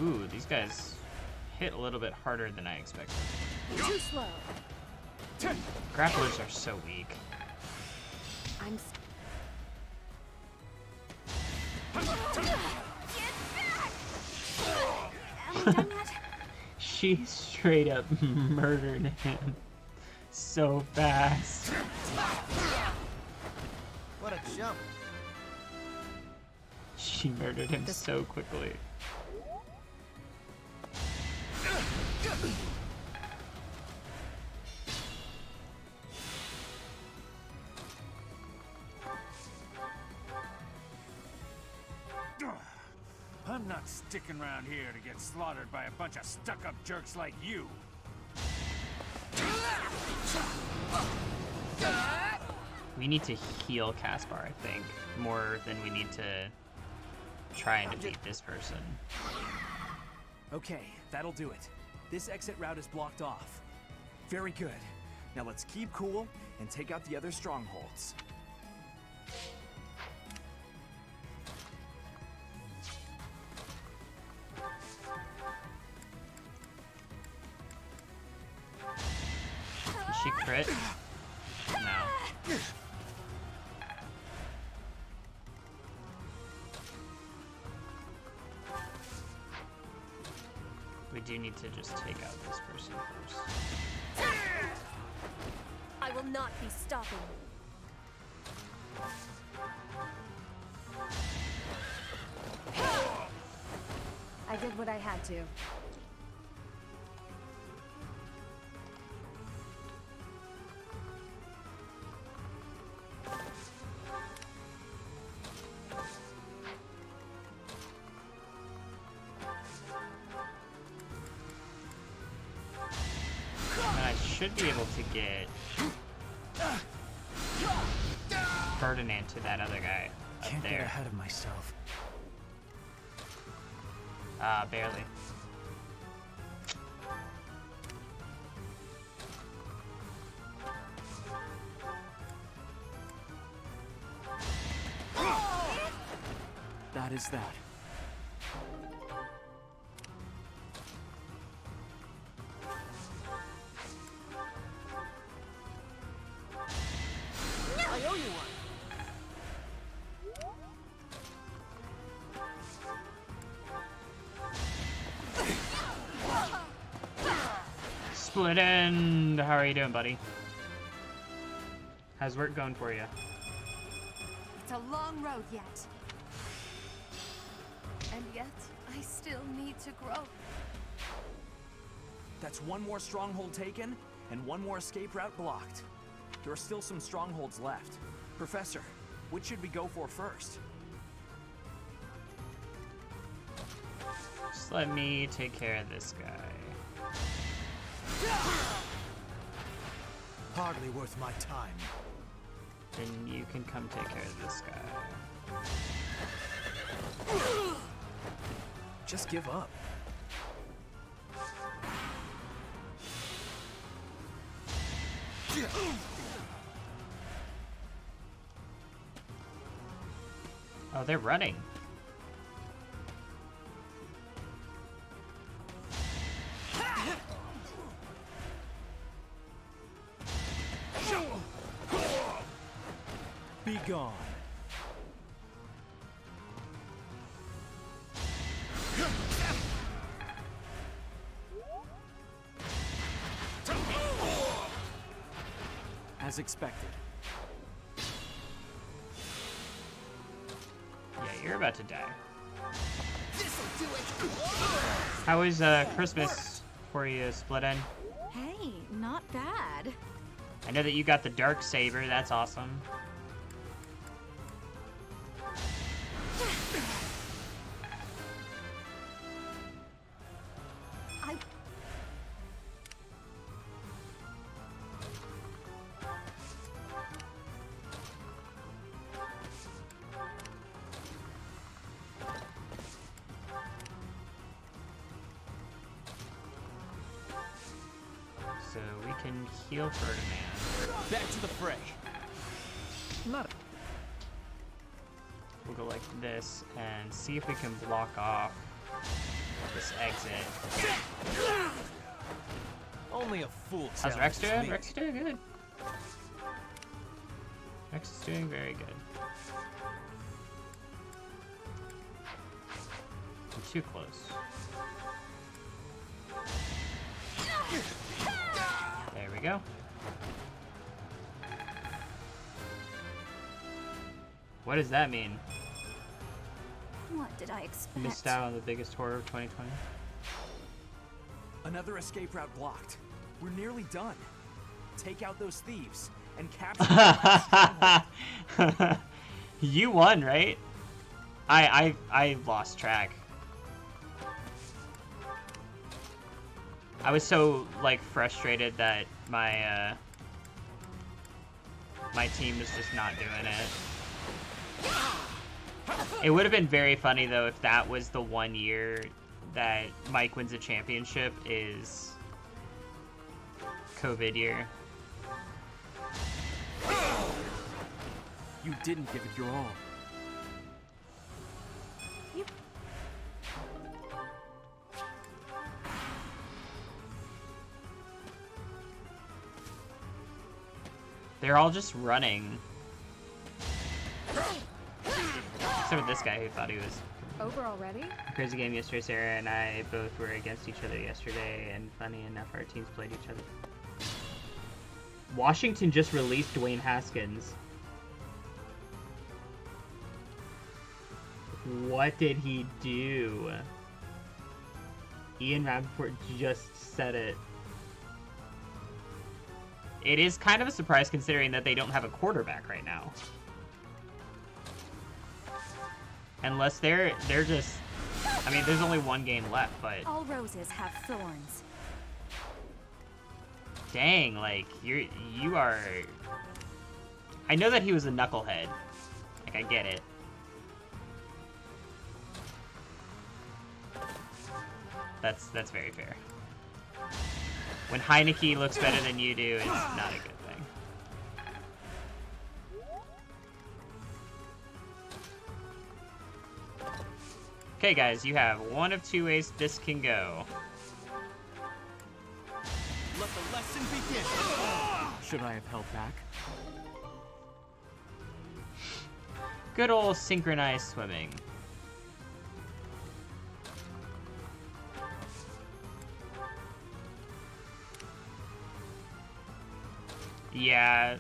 Ooh, these guys hit a little bit harder than I expected. Too slow. Grapplers are so weak. I'm. Am I done yet? She straight up murdered him so fast. What a jump. She murdered him so quickly. I'm not sticking around here to get slaughtered by a bunch of stuck-up jerks like you. We need to heal Caspar, I think, more than we need to try and defeat this person. Okay, that'll do it. This exit route is blocked off. Very good. Now let's keep cool and take out the other strongholds. Did she crit? No. We do need to just take out this person first. I will not be stopping. I did what I had to. And I should be able to get Ferdinand to that other guy up Can't there. get ahead of myself. Barely. That is that. I owe you one. Split end. How are you doing, buddy? How's work going for you? It's a long road yet. And yet, I still need to grow. That's one more stronghold taken, and one more escape route blocked. There are still some strongholds left. Professor, which should we go for first? Just let me take care of this guy. Hardly worth my time. Then you can come take care of this guy. Just give up. Oh, they're running. Be gone. As expected. Yeah, you're about to die. This'll do it. How was Christmas for you, Split End? Hey, not bad. I know that you got the dark saber. That's awesome. So we can heal Ferdinand. Back to the fray. Not. We'll go like this and see if we can block off this exit. Only a fool. How's Rex challenges doing? me. Rex is doing good. Rex is doing very good. I'm too close. There we go. What does that mean? What did I expect? Missed out on the biggest horror of 2020. Another escape route blocked. We're nearly done. Take out those thieves and capture the You won, right? I lost track. I was so like frustrated that my my team was just not doing it. It would have been very funny though if that was the one year that Mike wins a championship is COVID year. You didn't give it your all. They're all just running. Except for this guy who thought he was Over already? crazy game yesterday. Sarah and I both were against each other yesterday, and funny enough, our teams played each other. Washington just released Dwayne Haskins. What did he do? Ian Rappaport just said it. It is kind of a surprise considering that they don't have a quarterback right now. Unless they're just... I mean, there's only one game left, but... All roses have thorns. Dang, like, you are... I know that he was a knucklehead. Like, I get it. That's very fair. When Heineke looks better than you do, it's not a good thing. Okay, guys, you have one of two ways this can go. Let the lesson begin. Should I have held back? Good old synchronized swimming. Yeah,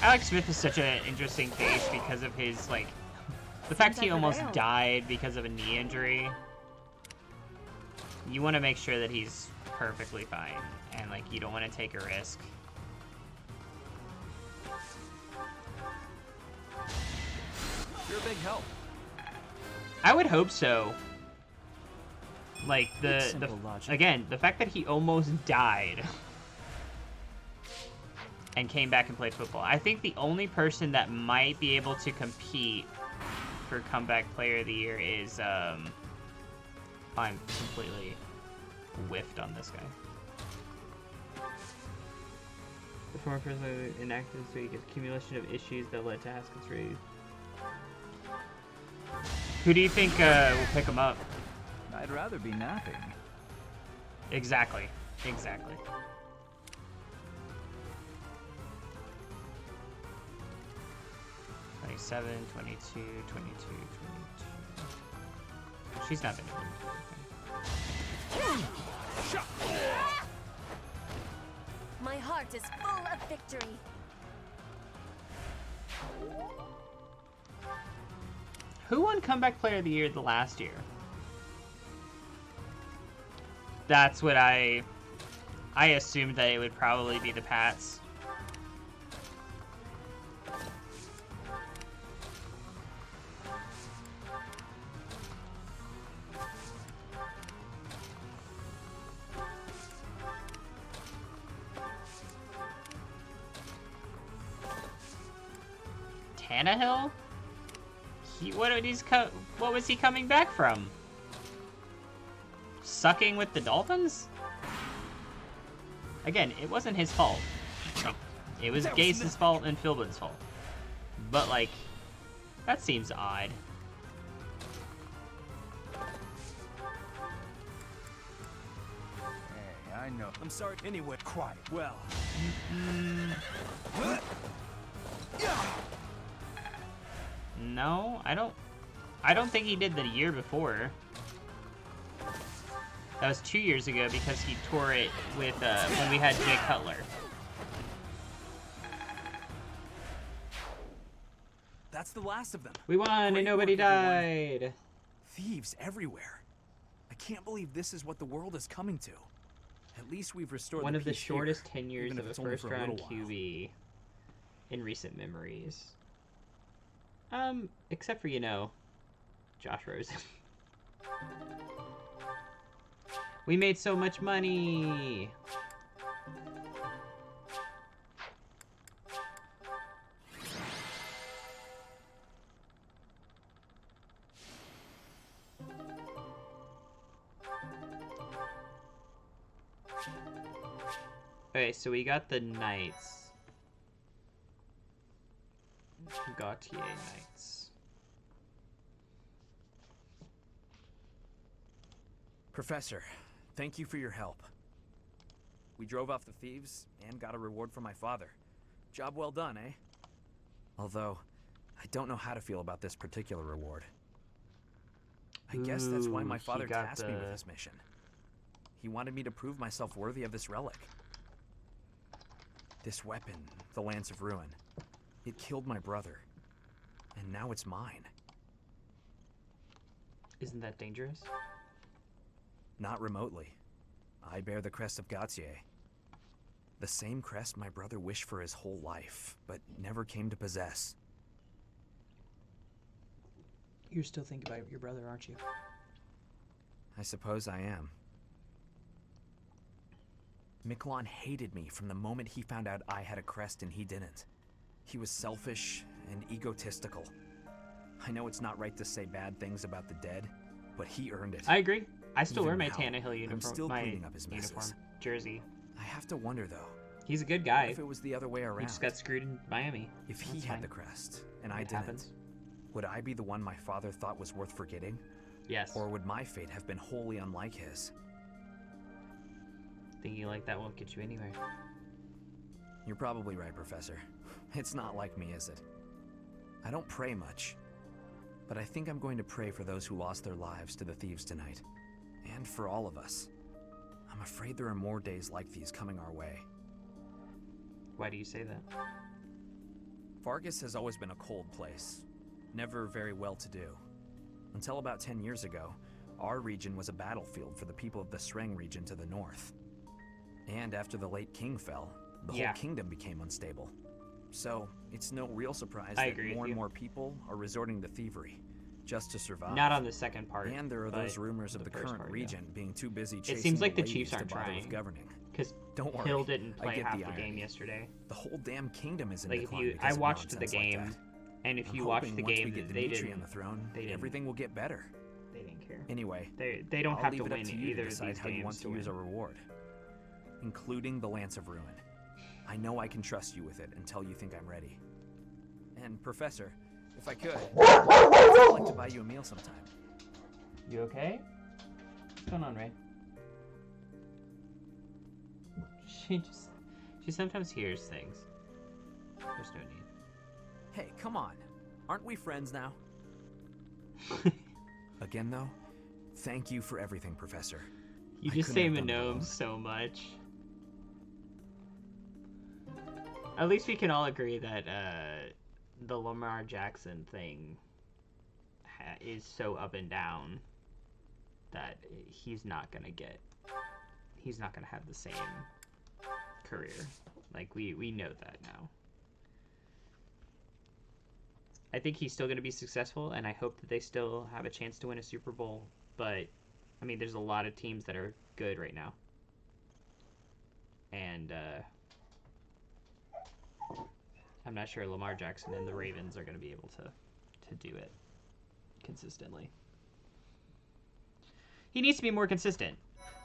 Alex Smith is such an interesting case because of his, like, the fact he almost died because of a knee injury. You want to make sure that he's perfectly fine, and, like, you don't want to take a risk. You're a big help. I would hope so. Like, again, the fact that he almost died and came back and played football. I think the only person that might be able to compete for comeback player of the year is, I'm completely whiffed on this guy. The former person enacted this week is accumulation of issues that led to Haskins' raise. Who do you think will pick him up? I'd rather be napping. Exactly. Exactly. (27, 22, 22, 22). She's not been doing My heart is full of victory. Who won comeback player of the year the last year? That's what I assumed that it would probably be the Pats. Tannehill? What was he coming back from? Sucking with the Dolphins? Again, it wasn't his fault. It was Gase's fault and Philbin's fault. But, like, that seems odd. Hey, I know. I'm sorry. Anyway, quiet. Well. No, I don't think he did the year before. That was 2 years ago because he tore it with when we had Jay Cutler. That's the last of them. We won and Great nobody work, everyone. died. Thieves everywhere. I can't believe this is what the world is coming to. At least we've restored One the of the peace shortest here, tenures even of if a it's only first for a round little while. QB in recent memories. Except for, you know, Josh Rosen. We made so much money! Okay, so we got the Knights. Gautier Knights. Professor, thank you for your help. We drove off the thieves and got a reward from my father. Job well done, eh? Although, I don't know how to feel about this particular reward. I guess that's why my father tasked me with this mission. He wanted me to prove myself worthy of this relic. This weapon, the Lance of Ruin, it killed my brother. And now it's mine. Isn't that dangerous? Not remotely. I bear the crest of Gautier. The same crest my brother wished for his whole life, but never came to possess. You're still thinking about your brother, aren't you? I suppose I am. Miquelon hated me from the moment he found out I had a crest and he didn't. He was selfish and egotistical. I know it's not right to say bad things about the dead, but he earned it. I agree. I still Even wear my now, Tannehill uniform, I'm still my cleaning up his messes. uniform jersey. I have to wonder though. He's a good guy. If it was the other way around. He just got screwed in Miami. If he That's had fine. the crest and I It didn't, happens. would I be the one my father thought was worth forgetting? Yes. Or would my fate have been wholly unlike his? Thinking like that won't get you anywhere. You're probably right, Professor. It's not like me, is it? I don't pray much, but I think I'm going to pray for those who lost their lives to the thieves tonight. And for all of us. I'm afraid there are more days like these coming our way. Why do you say that? Vargas has always been a cold place, never very well-to-do. Until about 10 years ago, our region was a battlefield for the people of the Sreng region to the north. And after the late king fell, the whole kingdom became unstable. So, it's no real surprise that more and more people are resorting to thievery, just to survive. Not on the second part. And there are those rumors of the current region being too busy chasing. It seems like the Chiefs aren't trying. Because Hill didn't play half the game yesterday. The whole damn kingdom is in like decline. I watched the game, and if you watched the game, they didn't. On the throne, everything will get better. They didn't care. Anyway, they don't I'll have leave to it up win to you either to of decide these how you want games to use a reward, including the Lance of Ruin. I know I can trust you with it until you think I'm ready. And Professor, if I could, I'd like to buy you a meal sometime. You okay? What's going on, Ray? She sometimes hears things. There's no need. Hey, come on. Aren't we friends now? Again, though, thank you for everything, Professor. You just say Minome so much. At least we can all agree that the Lamar Jackson thing is so up and down that he's not gonna have the same career. Like we know that now. I think he's still gonna be successful, and I hope that they still have a chance to win a Super Bowl. But I mean, there's a lot of teams that are good right now, and I'm not sure Lamar Jackson and the Ravens are going to be able to do it consistently. He needs to be more consistent,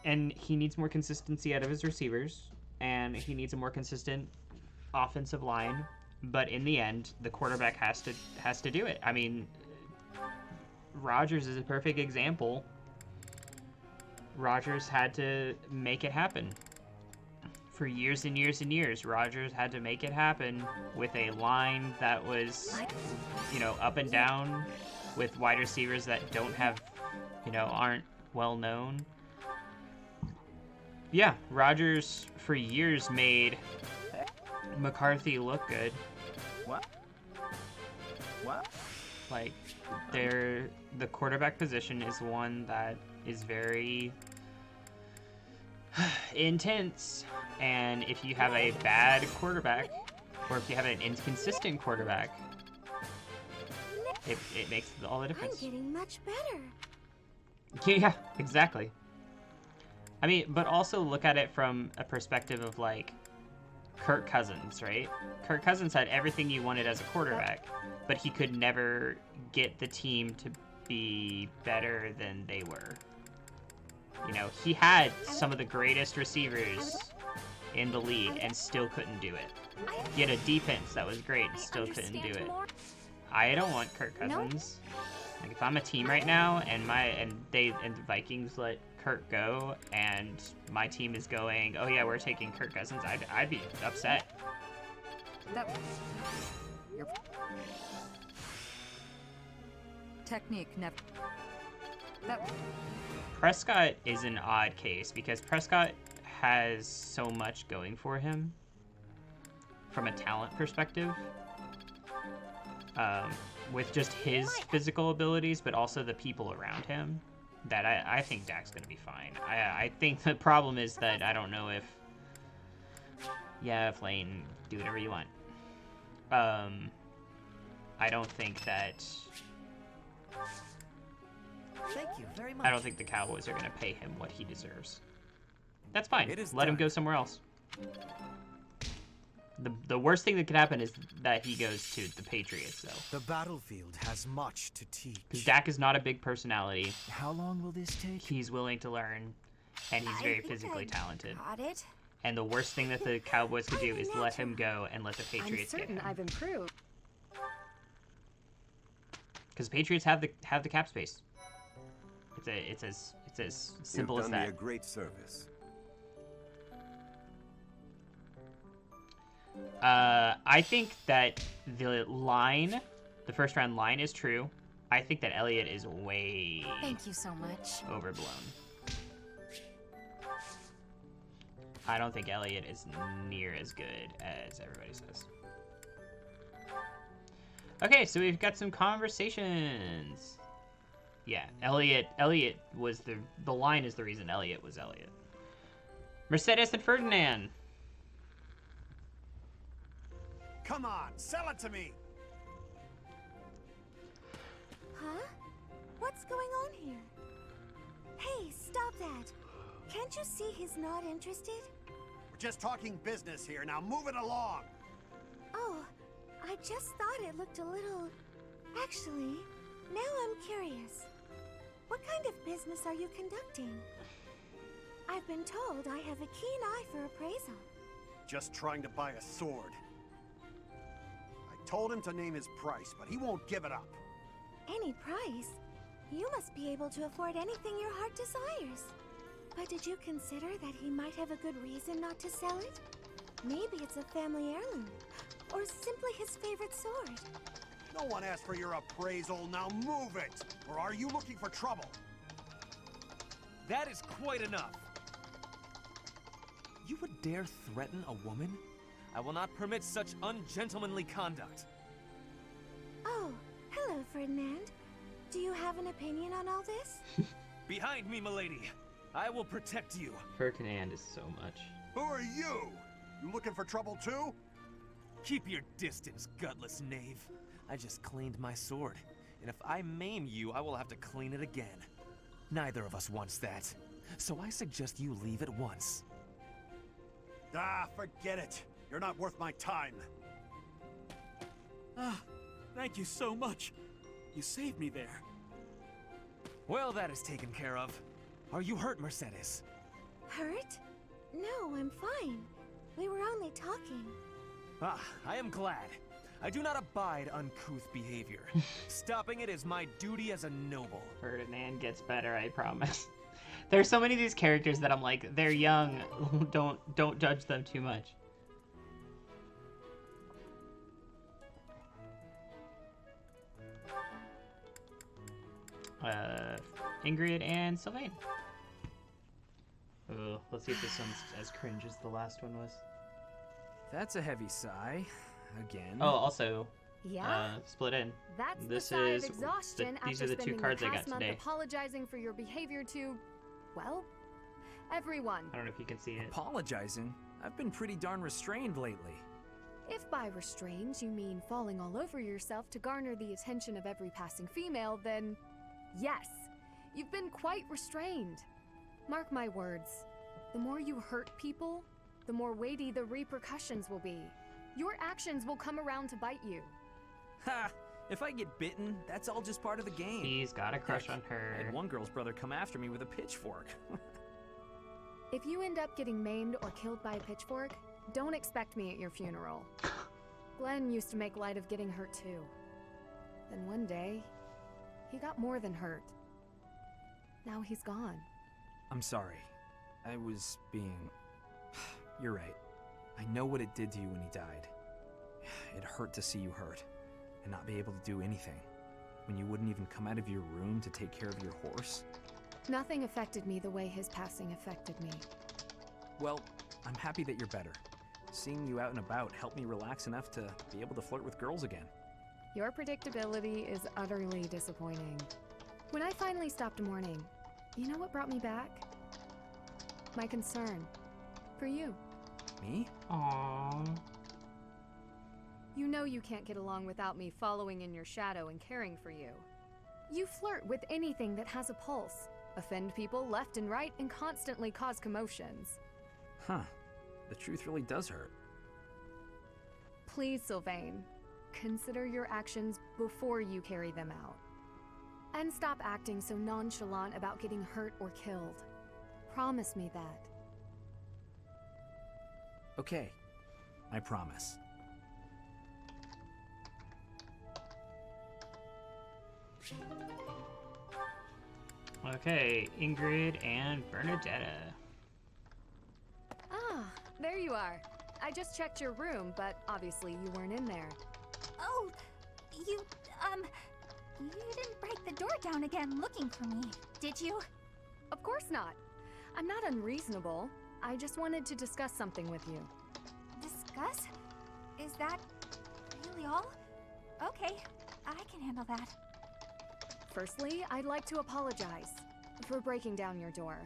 and he needs more consistency out of his receivers, and he needs a more consistent offensive line. But in the end, the quarterback has to do it. I mean, Rodgers is a perfect example. Rodgers had to make it happen. For years and years and years, Rodgers had to make it happen with a line that was, up and down, with wide receivers that don't have, aren't well known. Yeah, Rodgers for years made McCarthy look good. What? Like, the quarterback position is one that is very intense, and if you have a bad quarterback, or if you have an inconsistent quarterback, it makes all the difference. I'm getting much better. Yeah, exactly. I mean, but also look at it from a perspective of, like, Kirk Cousins, right? Kirk Cousins had everything you wanted as a quarterback, but he could never get the team to be better than they were. You know, he had some of the greatest receivers in the league and still couldn't do it. He had a defense that was great and still couldn't do it. I don't want Kirk Cousins. Like, if I'm a team right now and the Vikings let Kirk go and my team is going, oh yeah, we're taking Kirk Cousins, I'd be upset. Your technique never. Prescott is an odd case because Prescott has so much going for him from a talent perspective. With just his physical abilities, but also the people around him, that I think Dak's gonna be fine. I think the problem is that I don't know if... Yeah, Flane, do whatever you want. I don't think that... Thank you very much. I don't think the Cowboys are gonna pay him what he deserves. That's fine. It is Let him done. go somewhere else. The worst thing that could happen is that he goes to the Patriots, though. The battlefield has much to teach. Because Dak is not a big personality. How long will this take? He's willing to learn, and he's very physically talented. Got it. And the worst thing that the Cowboys could do is let him go and let the Patriots I'm get certain him. I've improved. Because the Patriots have the cap space. It's as simple You've as done that. me a great service. I think that the first round line is true. I think that Elliot is way Thank you so much. overblown. I don't think Elliot is near as good as everybody says. Okay, so we've got some conversations. Yeah, Elliot was the line is the reason Elliot was Elliot. Mercedes and Ferdinand. Come on, sell it to me! Huh? What's going on here? Hey, stop that. Can't you see he's not interested? We're just talking business here, now move it along! Oh, I just thought it looked a little... Actually, now I'm curious. What kind of business are you conducting? I've been told I have a keen eye for appraisal. Just trying to buy a sword. I told him to name his price, but he won't give it up. Any price? You must be able to afford anything your heart desires. But did you consider that he might have a good reason not to sell it? Maybe it's a family heirloom, or simply his favorite sword. No one asked for your appraisal, now move it! Or are you looking for trouble? That is quite enough. You would dare threaten a woman? I will not permit such ungentlemanly conduct. Oh, hello, Ferdinand. Do you have an opinion on all this? Behind me, milady. I will protect you. Ferdinand is so much. Who are you? You looking for trouble too? Keep your distance, gutless knave. I just cleaned my sword, and if I maim you, I will have to clean it again. Neither of us wants that, so I suggest you leave at once. Ah, forget it. You're not worth my time. Ah, thank you so much. You saved me there. Well, that is taken care of. Are you hurt, Mercedes? Hurt? No, I'm fine. We were only talking. Ah, I am glad. I do not abide uncouth behavior. Stopping it is my duty as a noble. Ferdinand gets better, I promise. There's so many of these characters that I'm like, they're young. Don't judge them too much. Ingrid and Sylvain. Oh, let's see if this one's as cringe as the last one was. That's a heavy sigh. Again. Oh, also, Yeah? Split in. That's This the sigh is of exhaustion these after are the two spending cards the I got past month today. apologizing for your behavior to, well, everyone. I don't know if you can see it. Apologizing? I've been pretty darn restrained lately. If by restrained you mean falling all over yourself to garner the attention of every passing female, then yes, you've been quite restrained. Mark my words, the more you hurt people, the more weighty the repercussions will be. Your actions will come around to bite you. Ha! If I get bitten, that's all just part of the game. He's got a crush on her. I had one girl's brother come after me with a pitchfork. If you end up getting maimed or killed by a pitchfork, don't expect me at your funeral. Glenn used to make light of getting hurt too. Then one day, he got more than hurt. Now he's gone. I'm sorry. I was being... You're right. I know what it did to you when he died. It hurt to see you hurt, and not be able to do anything. When you wouldn't even come out of your room to take care of your horse. Nothing affected me the way his passing affected me. Well, I'm happy that you're better. Seeing you out and about helped me relax enough to be able to flirt with girls again. Your predictability is utterly disappointing. When I finally stopped mourning, you know what brought me back? My concern for you. Me? Aww. You know you can't get along without me following in your shadow and caring for you. You flirt with anything that has a pulse, offend people left and right, and constantly cause commotions. Huh. The truth really does hurt. Please, Sylvain, consider your actions before you carry them out. And stop acting so nonchalant about getting hurt or killed. Promise me that. Okay. I promise. Okay, Ingrid and Bernadetta. Ah, there you are. I just checked your room, but obviously you weren't in there. Oh, you didn't break the door down again looking for me, did you? Of course not. I'm not unreasonable. I just wanted to discuss something with you. Discuss? Is that really all? Okay, I can handle that. Firstly, I'd like to apologize for breaking down your door.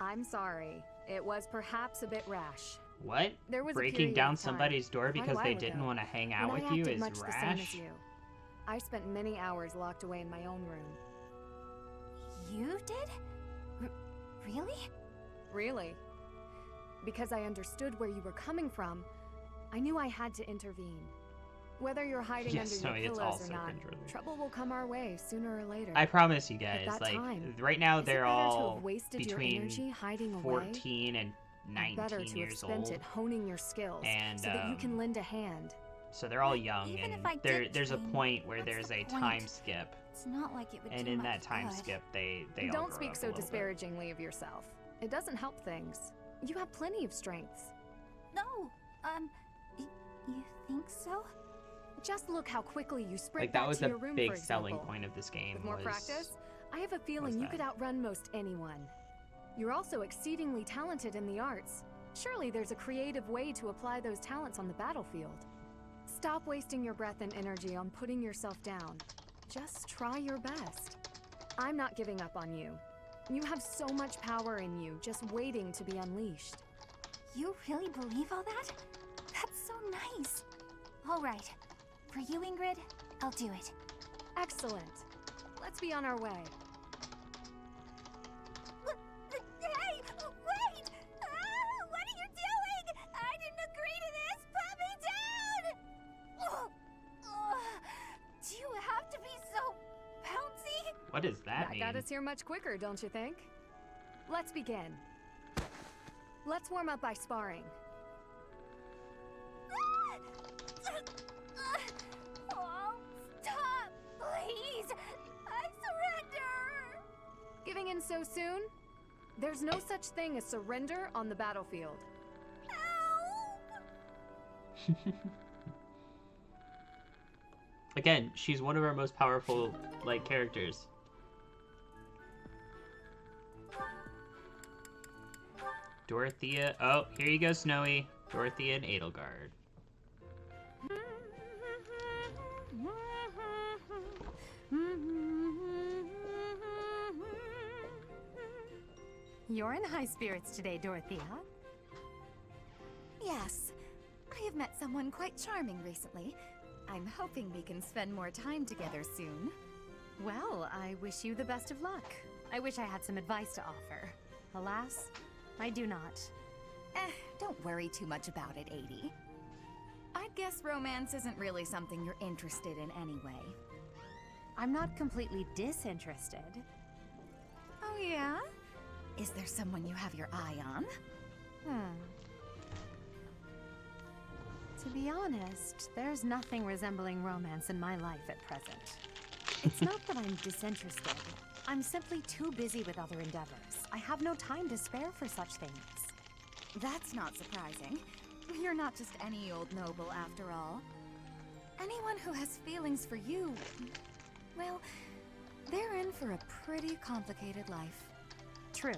I'm sorry. It was perhaps a bit rash. What? There was a Breaking period down of time, somebody's door quite a because they while didn't ago, want to hang when out I with you acted is much the same as rash? you. I spent many hours locked away in my own room. You did? Really? Really? Because I understood where you were coming from, I knew I had to intervene. Whether you're hiding Yes, under no, your it's pillows also or not, considerably. trouble will come our way sooner or later. I promise you At guys, that like, time, right now is it they're better to have all wasted your between energy hiding away? 14 and Better 19 to have years spent old. it honing your skills And, so that you can lend a hand. So they're all young, even and if I did there's a train, point where what's there's the a point? time skip. It's not like it would And do in much that time good. skip, they all Don't grow speak up a so little bit. disparagingly of yourself. It doesn't help things. You have plenty of strengths. No, you think so? Just look how quickly you sprint Like, that back was to a your room, big for selling example. point of this game. With more was, practice, I have a feeling you that. could outrun most anyone. You're also exceedingly talented in the arts. Surely there's a creative way to apply those talents on the battlefield. Stop wasting your breath and energy on putting yourself down. Just try your best. I'm not giving up on you. You have so much power in you, just waiting to be unleashed. You really believe all that? That's so nice. All right. For you, Ingrid, I'll do it. Excellent. Let's be on our way. Hey, wait! What are you doing? I didn't agree to this! Put me down! Do you have to be so bouncy? What does that mean? Got us here much quicker, don't you think? Let's begin. Let's warm up by sparring. Oh, stop! Please! I surrender! Giving in so soon? There's no such thing as surrender on the battlefield. Again, she's one of our most powerful, like, characters. Dorothea. Oh, here you go, Snowy. Dorothea and Edelgard. You're in high spirits today, Dorothea. Yes. I have met someone quite charming recently. I'm hoping we can spend more time together soon. Well, I wish you the best of luck. I wish I had some advice to offer. Alas, I do not. Don't worry too much about it, 80. I'd guess romance isn't really something you're interested in anyway. I'm not completely disinterested. Oh yeah? Is there someone you have your eye on? To be honest, there's nothing resembling romance in my life at present. It's not that I'm disinterested. I'm simply too busy with other endeavors. I have no time to spare for such things. That's not surprising. You're not just any old noble after all. Anyone who has feelings for you, well, they're in for a pretty complicated life. True.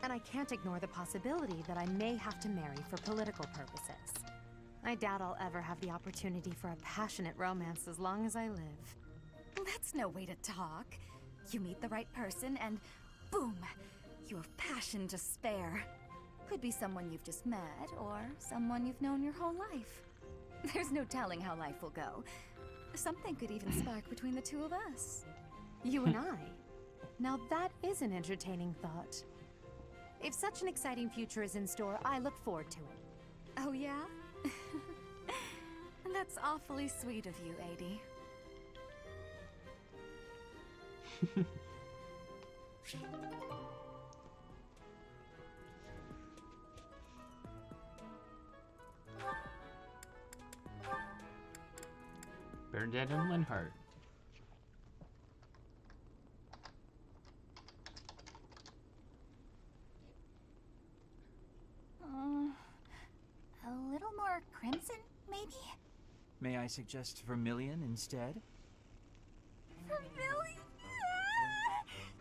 And I can't ignore the possibility that I may have to marry for political purposes. I doubt I'll ever have the opportunity for a passionate romance as long as I live. That's no way to talk. You meet the right person and boom, you have passion to spare. Could be someone you've just met or someone you've known your whole life. There's no telling how life will go. Something could even spark between the two of us. You and I? Now that is an entertaining thought. If such an exciting future is in store, I look forward to it. Oh yeah? That's awfully sweet of you, 80. Bernadette and Linhart. A little more crimson, maybe? May I suggest vermilion instead? Vermilion?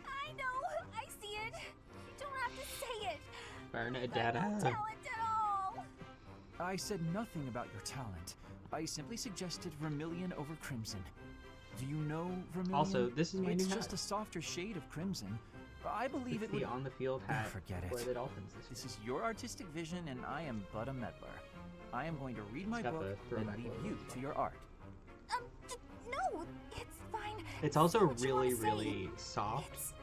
I know, I see it. You don't have to say it. Bernadette. Talent at all. I said nothing about your talent. I simply suggested vermilion over crimson. Do you know vermilion? Also, this is my It's new just hat. a softer shade of crimson. I believe It's it would... the on-the-field hat Forget it. for the Dolphins This is your artistic vision, and I am but a meddler. I am going to read my It's got book the and throwback leave logo you as to your art. No, it's fine. It's also Say what you really, wanna say. really soft,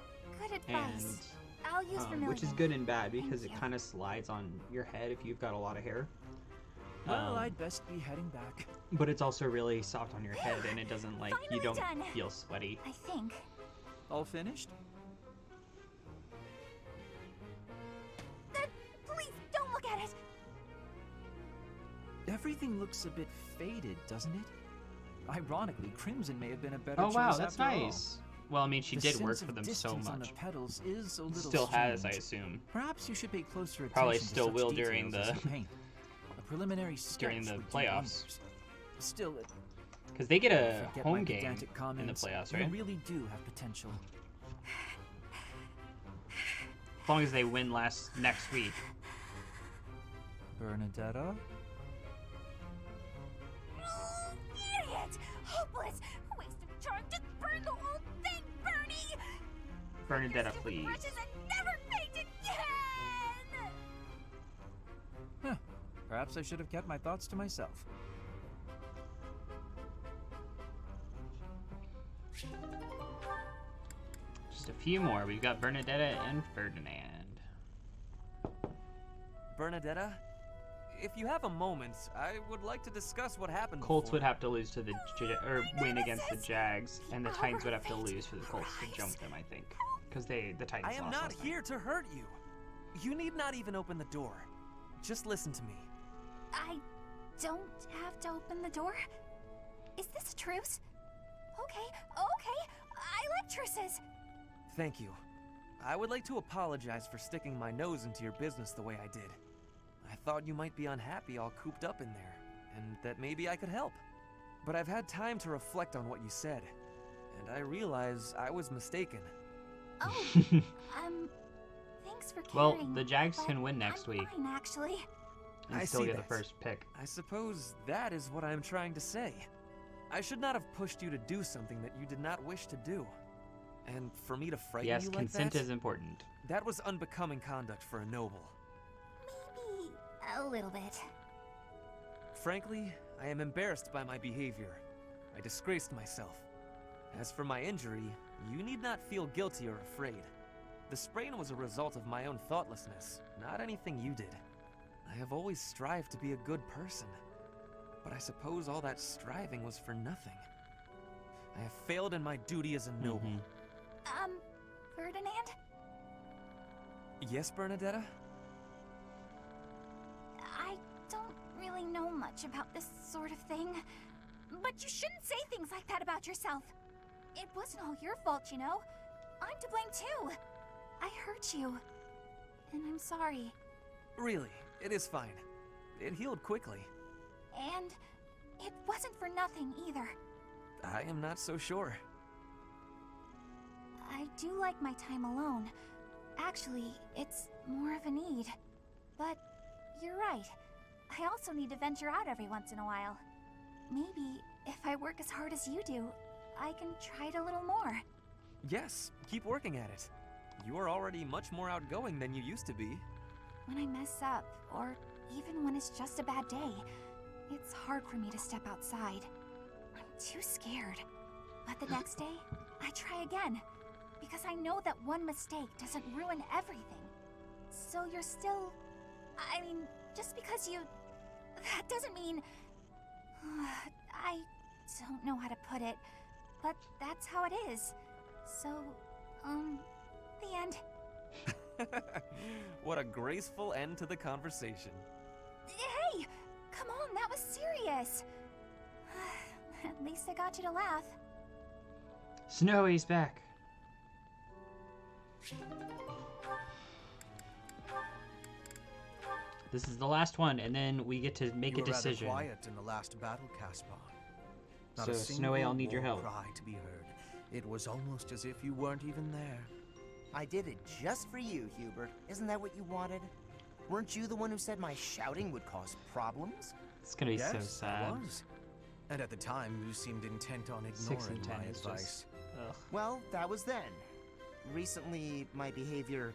Good and advice. I'll use vermilion. which is good and bad because Thank it you. kind of slides on your head if you've got a lot of hair. Well, I'd best be heading back. But it's also really soft on your head, and it doesn't like you Finally don't done. feel sweaty. I think. All finished? Please don't look at it. Everything looks a bit faded, doesn't it? Ironically, crimson may have been a better Oh choice wow, that's after all. nice. Well, I mean, she The did work sense for of them so distance on much. the petals is a little Still has, I strange. assume. Perhaps you should pay closer attention Probably to still such will during details as the you paint. A preliminary during sketch the would do playoffs. wonders. Still, because they get a forget my home game pedantic in the comments. playoffs, You right? really do have potential. As long as they win next week. Bernadetta? Idiot! Hopeless! Waste of charm! Just burn the whole thing, Bernie! Bernadetta, Stupid please. brushes and never paint again! Huh. Perhaps I should have kept my thoughts to myself. Just a few more. We've got Bernadetta and Ferdinand. Bernadetta, if you have a moment, I would like to discuss what happened Colts before. would have to lose to the or win against the Jags, and the Titans would have to lose for the Colts to jump them, I think, because the Titans. I am lost not last night. here to hurt you. You need not even open the door. Just listen to me. I don't have to open the door? Is this a truce? Okay, okay. I like truces. Thank you. I would like to apologize for sticking my nose into your business the way I did. I thought you might be unhappy all cooped up in there, and that maybe I could help. But I've had time to reflect on what you said, and I realize I was mistaken. Oh, thanks for Well, caring. the Jags but can win next I'm week fine, actually. and I still see get that. the first pick. I suppose that is what I'm trying to say. I should not have pushed you to do something that you did not wish to do. And for me to frighten Yes, you like consent that? is important. That was unbecoming conduct for a noble. Maybe a little bit. Frankly, I am embarrassed by my behavior. I disgraced myself. As for my injury, you need not feel guilty or afraid. The sprain was a result of my own thoughtlessness, not anything you did. I have always strived to be a good person, but I suppose all that striving was for nothing. I have failed in my duty as a noble. Ferdinand? Yes, Bernadetta? I don't really know much about this sort of thing, but you shouldn't say things like that about yourself. It wasn't all your fault, you know. I'm to blame too. I hurt you, and I'm sorry. Really, it is fine. It healed quickly. And it wasn't for nothing either. I am not so sure. I do like my time alone. Actually, it's more of a need. But you're right. I also need to venture out every once in a while. Maybe if I work as hard as you do, I can try it a little more. Yes, keep working at it. You are already much more outgoing than you used to be. When I mess up, or even when it's just a bad day, it's hard for me to step outside. I'm too scared. But the next day, I try again. Because I know that one mistake doesn't ruin everything. So you're still... I mean, just because you... That doesn't mean... I don't know how to put it, but that's how it is. So, the end. What a graceful end to the conversation. Hey! Come on, that was serious! At least I got you to laugh. Snowy's back. This is the last one, and then we get to make a decision. You were rather quiet in the last battle, Caspar. Not So, a Snowy, I'll need your single help. cry to be heard. It was almost as if you weren't even there. I did it just for you, Hubert. Isn't that what you wanted? Weren't you the one who said my shouting would cause problems? It's gonna be so Yes, sad. I was. And at the time, you seemed intent on 6 and ignoring 10 my is advice. just... Ugh. Well, that was then. Recently, my behavior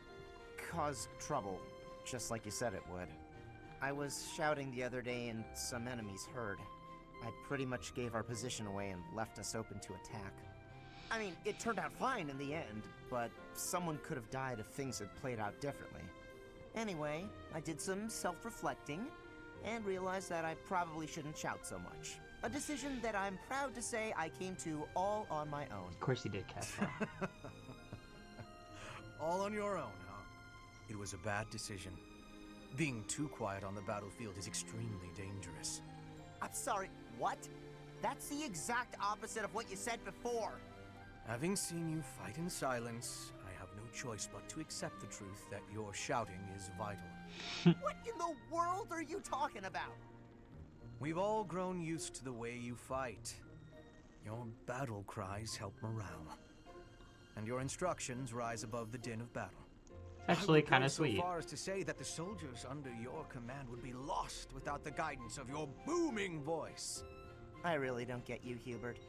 caused trouble, just like you said it would. I was shouting the other day and some enemies heard. I pretty much gave our position away and left us open to attack. I mean, it turned out fine in the end, but someone could have died if things had played out differently. Anyway, I did some self-reflecting and realized that I probably shouldn't shout so much. A decision that I'm proud to say I came to all on my own. Of course he did, Caspar. All on your own, huh? It was a bad decision. Being too quiet on the battlefield is extremely dangerous. I'm sorry, what? That's the exact opposite of what you said before. Having seen you fight in silence, I have no choice but to accept the truth that your shouting is vital. What in the world are you talking about? We've all grown used to the way you fight. Your battle cries help morale. And your instructions rise above the din of battle. Actually, I would kind go of sweet. so far as to say that the soldiers under your command would be lost without the guidance of your booming voice. I really don't get you, Hubert.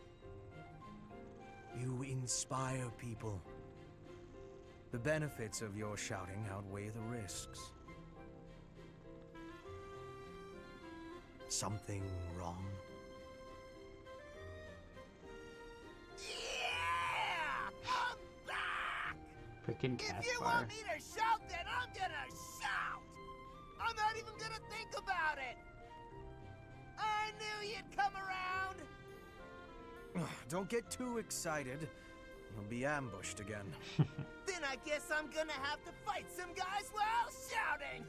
You inspire people. The benefits of your shouting outweigh the risks. Something wrong? Freaking If you Caspar. want me to shout, then I'm gonna shout! I'm not even gonna think about it! I knew you'd come around! Don't get too excited. You'll be ambushed again. Then I guess I'm gonna have to fight some guys while shouting!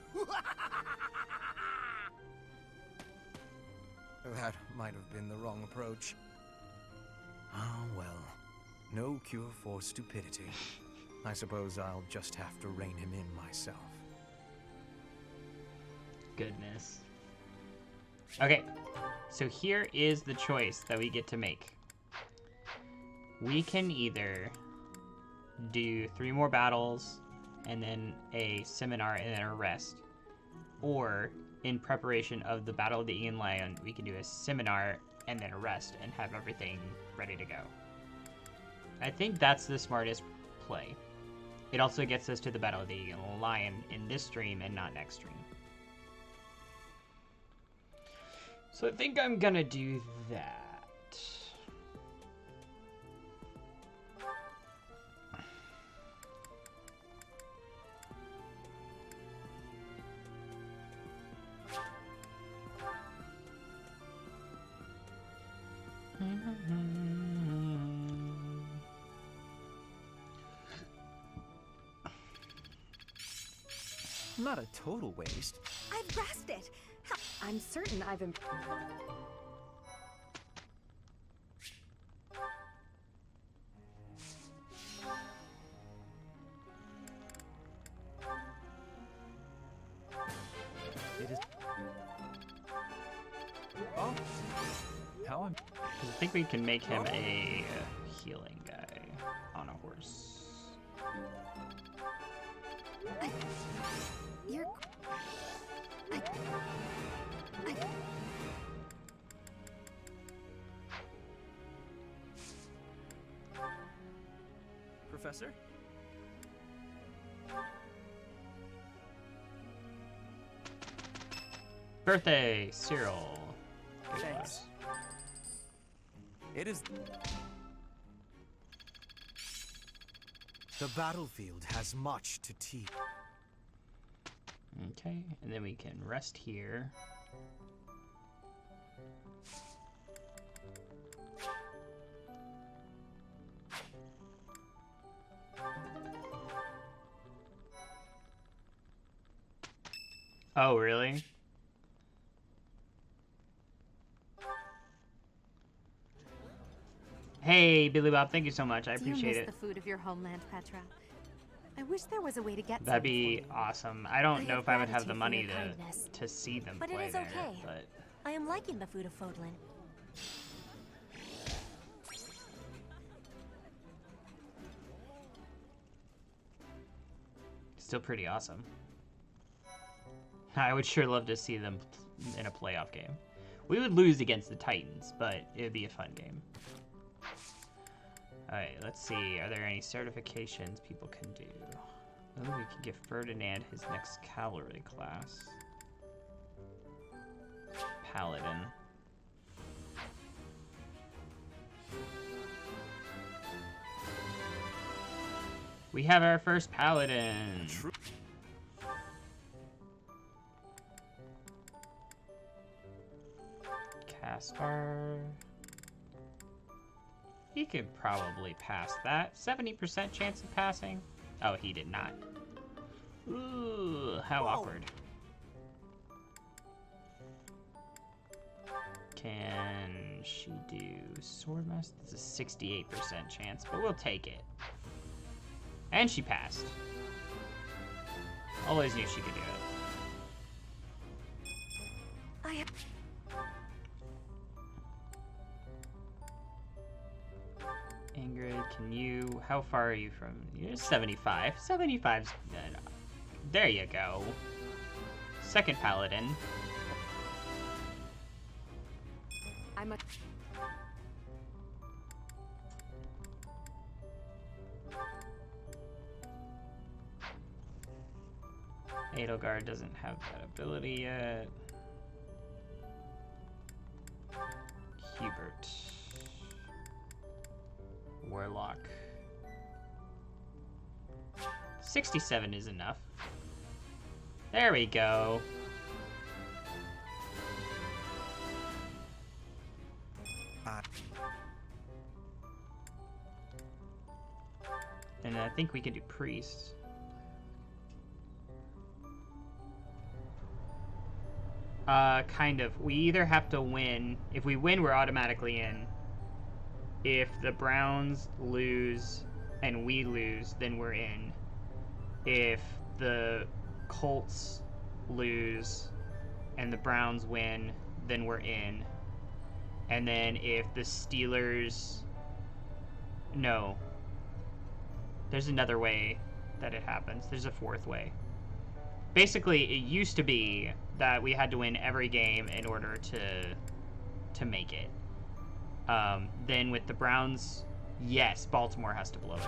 That might have been the wrong approach. Ah, well. No cure for stupidity. I suppose I'll just have to rein him in myself. Goodness. Okay, so here is the choice that we get to make. We can either do 3 more battles and then a seminar and then a rest, or in preparation of the Battle of the Eagle Lion, we can do a seminar and then a rest and have everything ready to go. I think that's the smartest play. It also gets us to the Battle of the Eagle and Lion in this stream and not next stream. So I think I'm gonna do that. Not a total waste. I've grasped it. I'm certain I've improved. It is. Oh, how am? I think we can make him a healing guy on a horse. You're... Professor? Birthday, Cyril. Thanks. It is... The battlefield has much to teach. Okay, and then we can rest here. Oh, really? Hey, Billy Bob, thank you so much. I appreciate Do you it. miss the food of your homeland, Petra? I wish there was a way to get That'd some be for you. awesome. I don't know if I would have the gratitude for money your kindness. to see them But it play is there, okay. but I am liking the food of Fodlan. still pretty awesome. I would sure love to see them in a playoff game. We would lose against the Titans, but it would be a fun game. Alright, let's see. Are there any certifications people can do? Oh, we can give Ferdinand his next cavalry class. Paladin. We have our first Paladin. Caspar. He could probably pass that. 70% chance of passing. Oh, he did not. Ooh, how awkward. Can she do Swordmaster? This is a 68% chance, but we'll take it. And she passed. Always knew she could do it. I have... Ingrid, can you... How far are you from... You're 75. 75's... There you go. Second Paladin. I'm a... Edelgard doesn't have that ability yet. Hubert. Warlock. 67 is enough. There we go. And I think we can do priest. Kind of. We either have to win. If we win, we're automatically in. If the Browns lose and we lose, then we're in. If the Colts lose and the Browns win, then we're in. And then if the Steelers... No. There's another way that it happens. There's a fourth way. Basically, it used to be that we had to win every game in order to make it. Then with the Browns Yes, Baltimore has to blow it.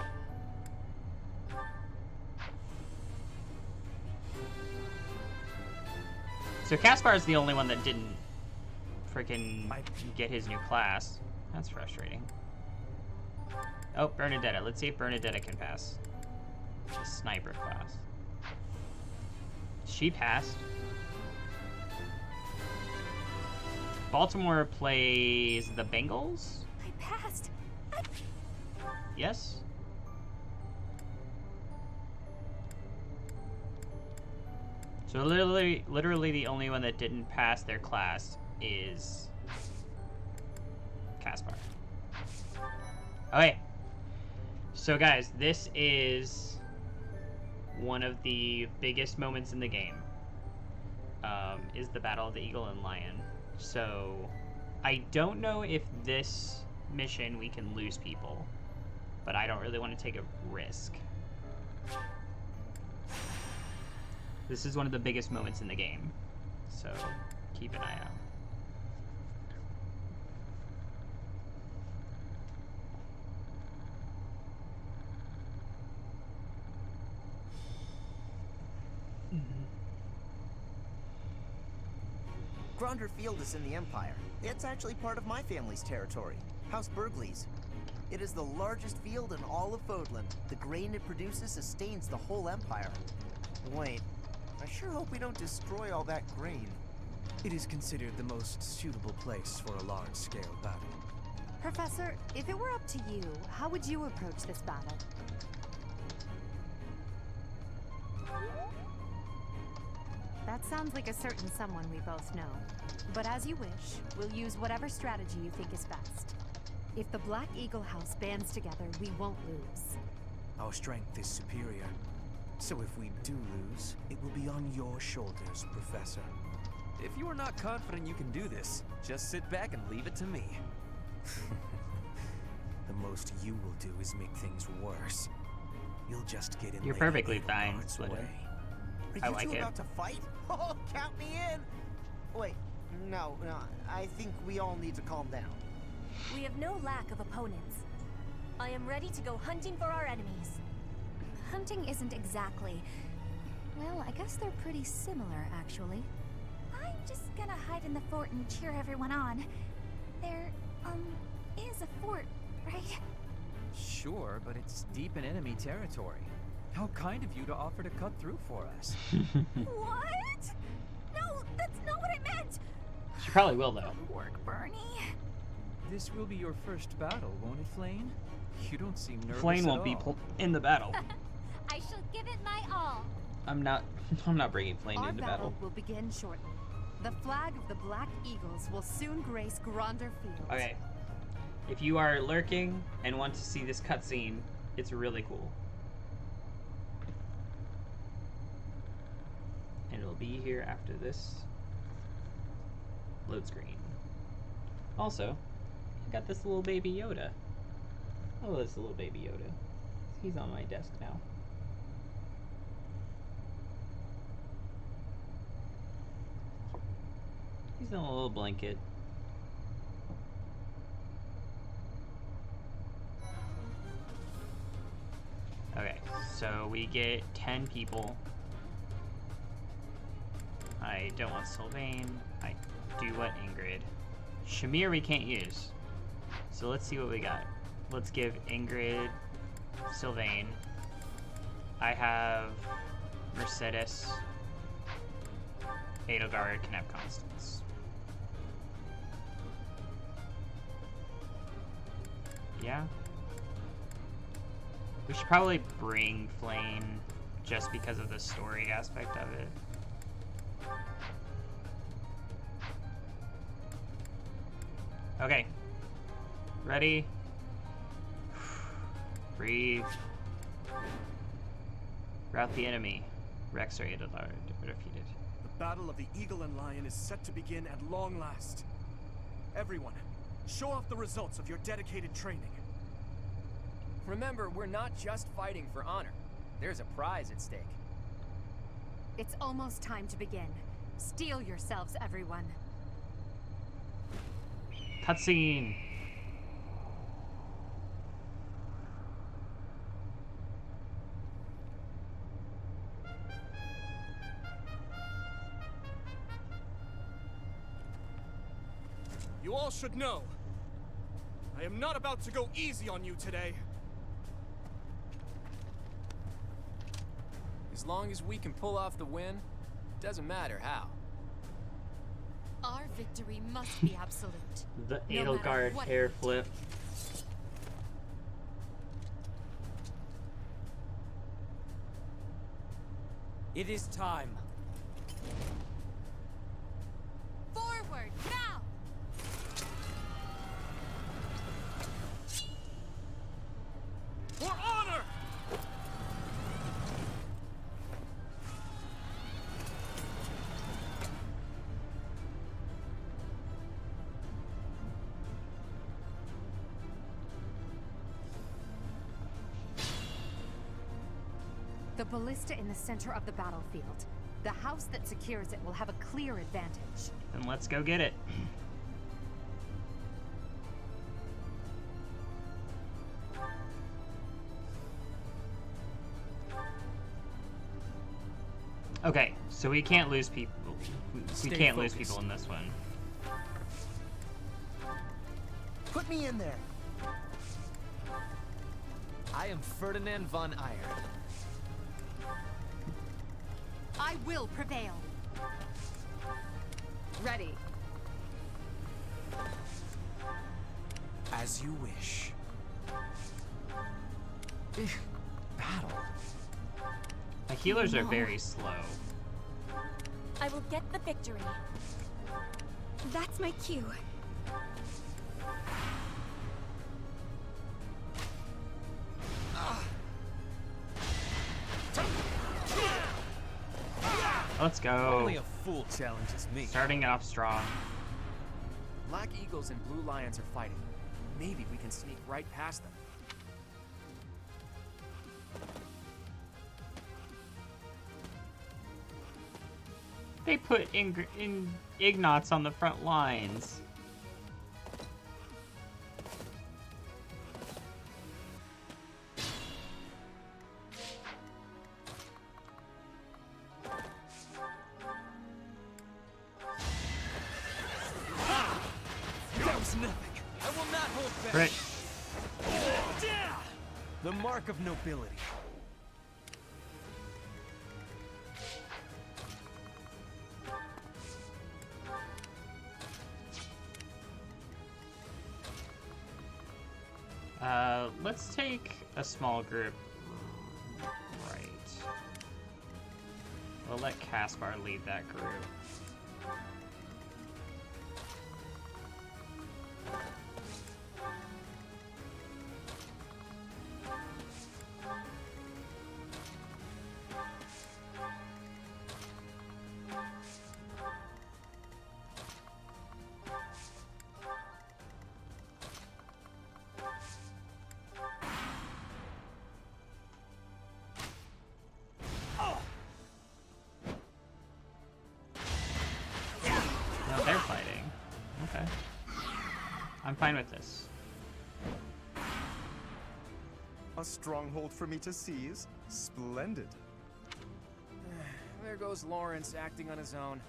So Caspar's the only one that didn't freaking get his new class. That's frustrating. Oh, Bernadetta. Let's see if Bernadetta can pass the sniper class. She passed. Baltimore plays the Bengals? I passed. Yes? So literally the only one that didn't pass their class is Caspar. Okay. So guys, this is one of the biggest moments in the game. Is the Battle of the Eagle and Lion. So I don't know if this mission we can lose people, but I don't really want to take a risk. This is one of the biggest moments in the game, so keep an eye out. Gronder Field is in the Empire. It's actually part of my family's territory, House Burgleys. It is the largest field in all of Fodlan. The grain it produces sustains the whole Empire. Wait, I sure hope we don't destroy all that grain. It is considered the most suitable place for a large-scale battle. Professor, if it were up to you, how would you approach this battle? That sounds like a certain someone we both know. But as you wish, we'll use whatever strategy you think is best. If the Black Eagle House bands together, we won't lose. Our strength is superior. So if we do lose, it will be on your shoulders, Professor. If you are not confident you can do this, just sit back and leave it to me. The most you will do is make things worse. You'll just get in. You're perfectly fine, way. Are I you like two it. about to fight? Oh, count me in! Wait, no, I think we all need to calm down. We have no lack of opponents. I am ready to go hunting for our enemies. Hunting isn't exactly... Well, I guess they're pretty similar, actually. I'm just gonna hide in the fort and cheer everyone on. There, is a fort, right? Sure, but it's deep in enemy territory. How kind of you to offer to cut through for us. What? No, that's not what I meant! She probably will, though. Good work, Bernie. This will be your first battle, won't it, Flane? You don't seem nervous Flane at won't be all. in the battle. I shall give it my all. I'm not bringing Flane Our into battle battle. will begin shortly. The flag of the Black Eagles will soon grace Gronder Field. Okay. If you are lurking and want to see this cutscene, it's really cool. And it'll be here after this load screen. Also, I got this little baby Yoda. Oh, this little baby Yoda. He's on my desk now. He's in a little blanket. Okay, so we get 10 people. I don't want Sylvain. I do want Ingrid. Shamir we can't use. So let's see what we got. Let's give Ingrid Sylvain. I have Mercedes. Edelgard can have Constance. Yeah. We should probably bring Flame just because of the story aspect of it. Okay. Ready? Breathe. Rout the enemy. Rex or Edelgard defeated. The Battle of the Eagle and Lion is set to begin at long last. Everyone, show off the results of your dedicated training. Remember, we're not just fighting for honor. There's a prize at stake. It's almost time to begin. Steel yourselves, everyone. Cutscene. You all should know, I am not about to go easy on you today. As long as we can pull off the win, doesn't matter how. Our victory must be absolute. The No matter Edelgard what hair it flip. It is time. Forward, now! For honor! The ballista in the center of the battlefield. The house that secures it will have a clear advantage. Then let's go get it. Okay, so we can't lose people. We can't lose people in this one. Put me in there. I am Ferdinand von Eyre. I will prevail. Ready. As you wish. Battle. The healers are very slow. I will get the victory. That's my cue. Let's go. Only a fool challenges me. Starting it off strong. Black Eagles and Blue Lions are fighting. Maybe we can sneak right past them. They put Ignots on the front lines. That was nothing. I will not hold back. Crit. The mark of nobility. Let's take a small group. Right. We'll let Caspar lead that group. No, they're fighting. Okay. I'm fine with this. A stronghold for me to seize? Splendid. There goes Lawrence acting on his own.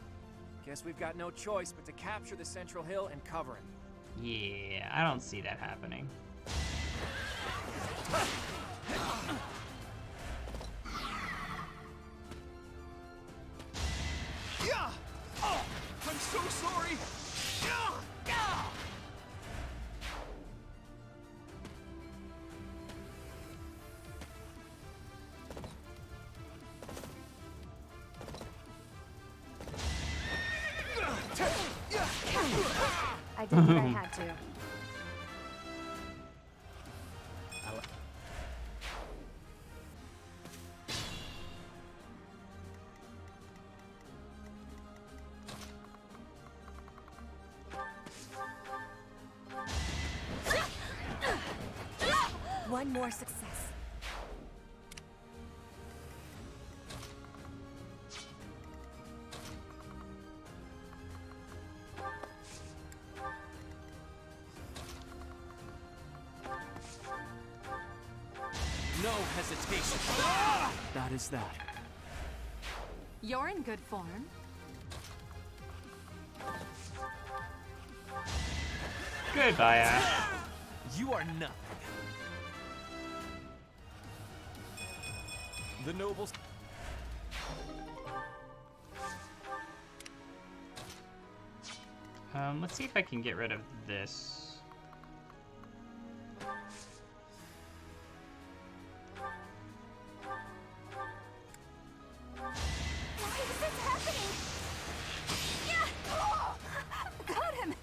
Guess we've got no choice but to capture the central hill and cover him. Yeah, I don't see that happening. Yeah! Oh, I'm so sorry! Yeah! Yeah! I did what I had to. One more success. No hesitation. That is that. You're in good form. Goodbye, Ash. You are nothing. The nobles. Let's see if I can get rid of this. Why is this happening? Yeah! Oh, got him!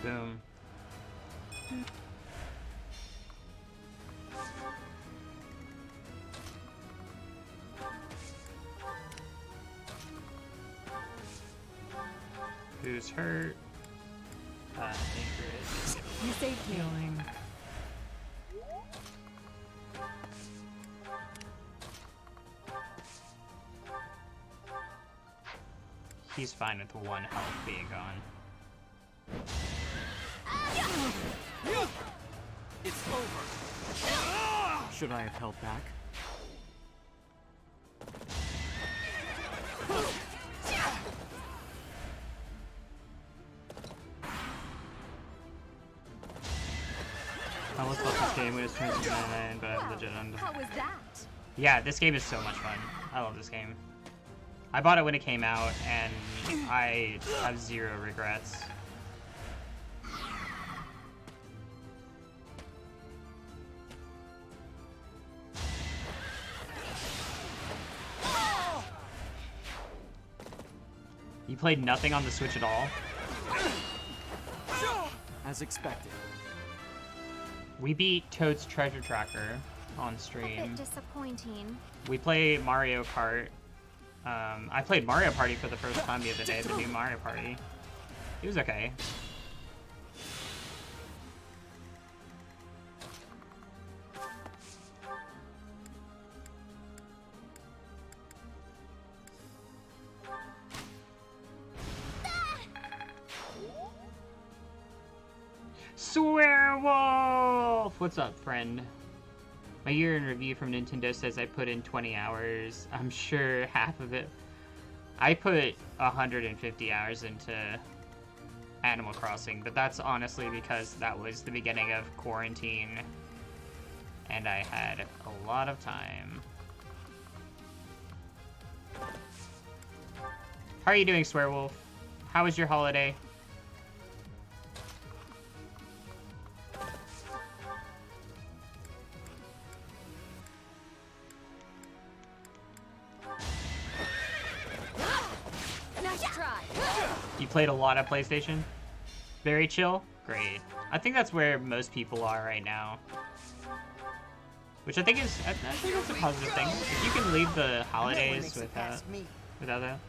Boom. Who's hurt? Ingrid. You saved me. Healing. He's fine with one health being gone. It's over. Should I have held back? I almost love this game when it's 29, but I'm legit on. How was that? Yeah, this game is so much fun. I love this game. I bought it when it came out, and I have zero regrets. You played nothing on the Switch at all? As expected. We beat Toad's Treasure Tracker on A stream. bit disappointing. We play Mario Kart. I played Mario Party for the first time the other day, the new Mario Party. It was okay. Swearwolf! What's up, friend? My year in review from Nintendo says I put in 20 hours. I'm sure half of it. I put 150 hours into Animal Crossing, but that's honestly because that was the beginning of quarantine and I had a lot of time. How are you doing, Swearwolf? How was your holiday? Nice try. You played a lot of PlayStation? Very chill? Great. I think that's where most people are right now. Which I think is, I think that's a positive thing. If you can leave the holidays without that.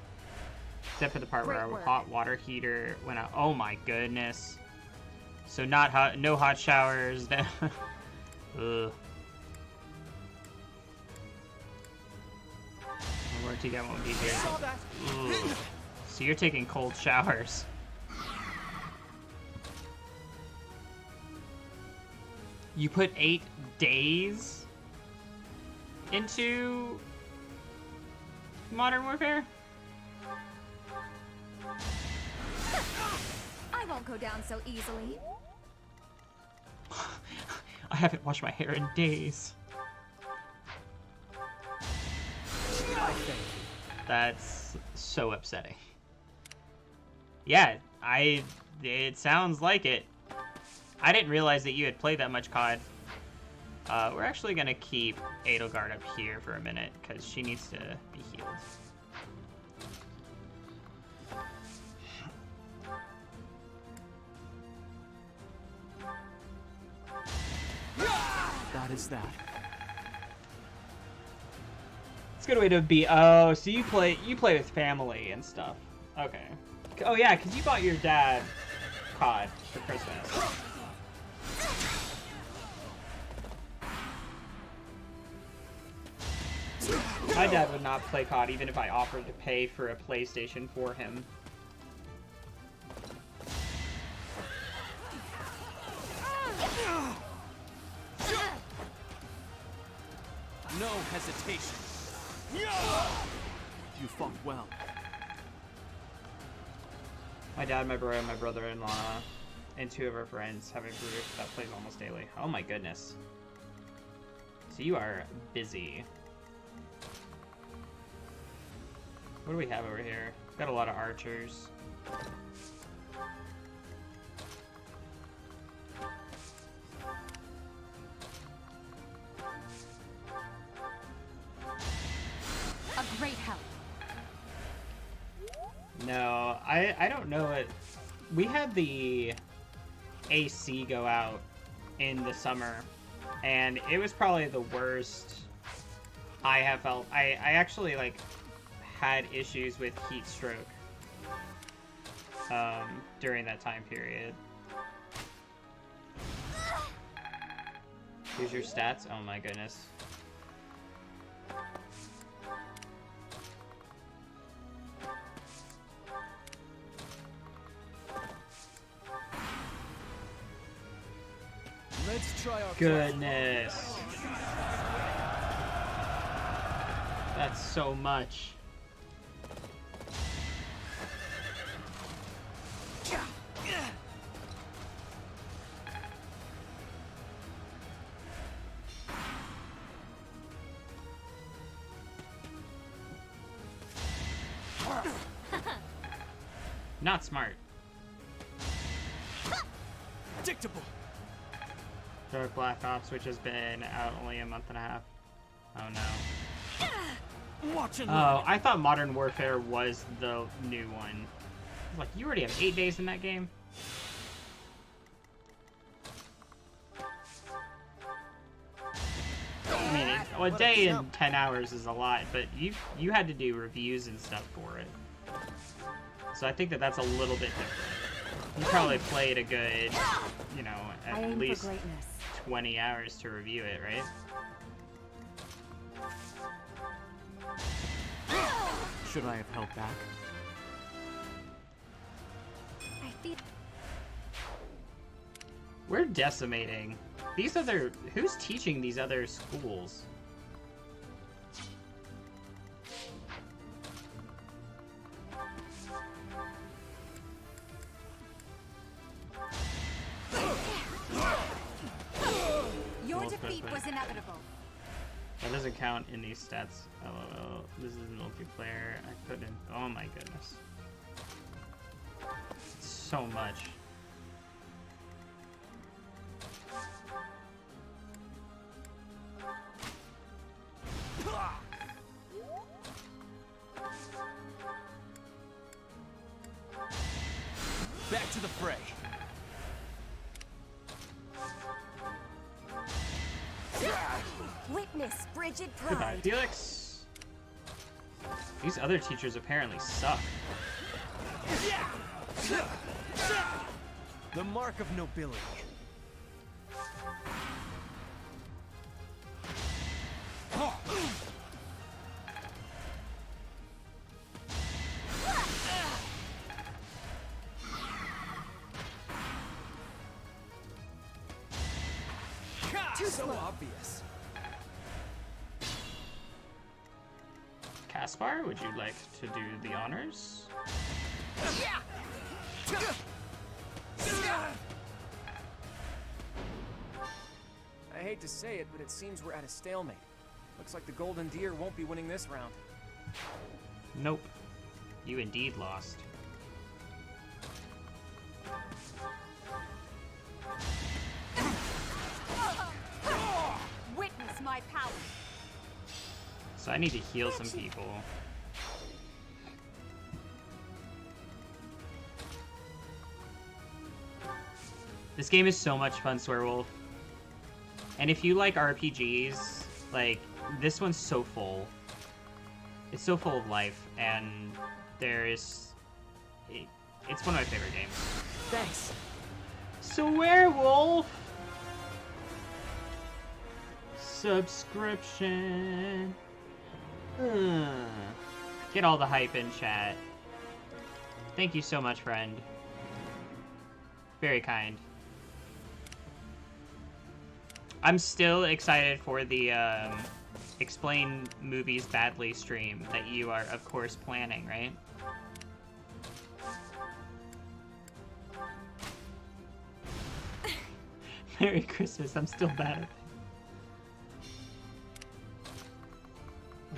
Except for the part where our hot water heater went out. Oh my goodness. So not hot, no hot showers. Ugh. Where to get won't be here. Ugh. So you're taking cold showers. You put 8 days into Modern Warfare? I won't go down so easily. I haven't washed my hair in days. That's so upsetting. Yeah, it sounds like it. I didn't realize that you had played that much COD. We're actually gonna keep Edelgard up here for a minute, because she needs to be healed. That is that. It's a good way to be. Oh, so you play with family and stuff. Okay. Oh yeah, because you bought your dad COD for Christmas. My dad would not play COD even if I offered to pay for a PlayStation for him. no hesitation. You fought well. My dad, my brother, my brother-in-law, and 2 of our friends have a group that plays almost daily. Oh my goodness. So you are busy. What do we have over here? Got a lot of archers. A great help. No, I don't know it. We had the AC go out in the summer, and it was probably the worst I have felt. I actually, like, had issues with heat stroke during that time period. Here's your stats. Oh my goodness. Let's try our Goodness. That's so much. Not smart. Predictable. Dark Black Ops, which has been out only a month and a half. Oh no. Watch and Oh, I thought Modern Warfare was the new one. Like, you already have 8 days in that game? I mean, a day and 10 hours is a lot, but you had to do reviews and stuff for it. So I think that that's a little bit different. You probably played a good, you know, at least 20 hours to review it, right? Should I have held back? I feel... We're decimating. These other... Who's teaching these other schools? Your defeat was inevitable. That doesn't count in these stats. Oh, this is multiplayer. I couldn't... Oh my goodness. It's so much. Back to the fray. Witness frigid Goodbye, pride. Felix. These other teachers apparently suck. The mark of nobility. So obvious. Caspar, would you like to do the honors? I hate to say it, but it seems we're at a stalemate. Looks like the Golden Deer won't be winning this round. Nope. You indeed lost. Witness my power. So I need to heal some people. This game is so much fun, Swearwolf. And if you like RPGs, like, this one's so full. It's so full of life, and it's one of my favorite games. Thanks. Swearwolf! Subscription. Get all the hype in chat. Thank you so much, friend. Very kind. I'm still excited for the explain movies badly stream that you are, of course, planning, right? Merry Christmas, I'm still bad at it.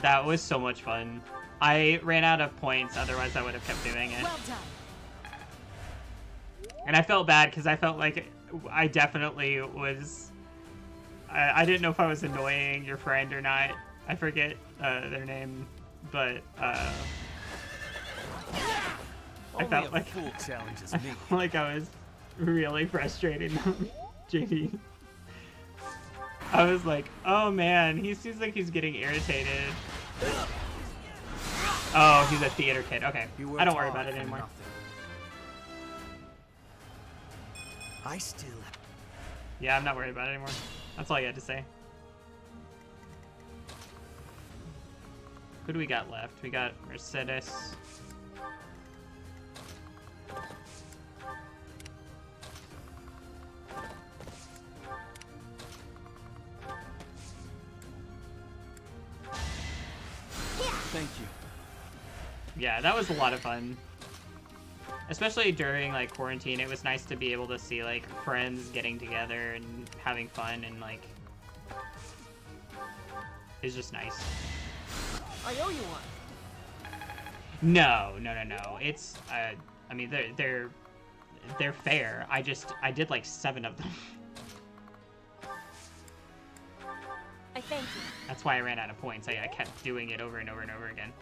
That was so much fun. I ran out of points, otherwise I would have kept doing it. Well done. And I felt bad because I felt like I definitely was... I didn't know if I was annoying your friend or not. I forget their name, but I felt like fool challenges I me. felt like I was really frustrating them, JD. I was like, oh man, he seems like he's getting irritated. Oh, he's a theater kid. Okay, I don't worry about it anymore. I still... Yeah, I'm not worried about it anymore. That's all you had to say. Who do we got left? We got Mercedes. Thank you. Yeah, that was a lot of fun. Especially during like quarantine, it was nice to be able to see like friends getting together and having fun, and like it's just nice. I owe you one. No. It's I mean they're fair. I did like 7 of them. I thank you. That's why I ran out of points. I kept doing it over and over and over again.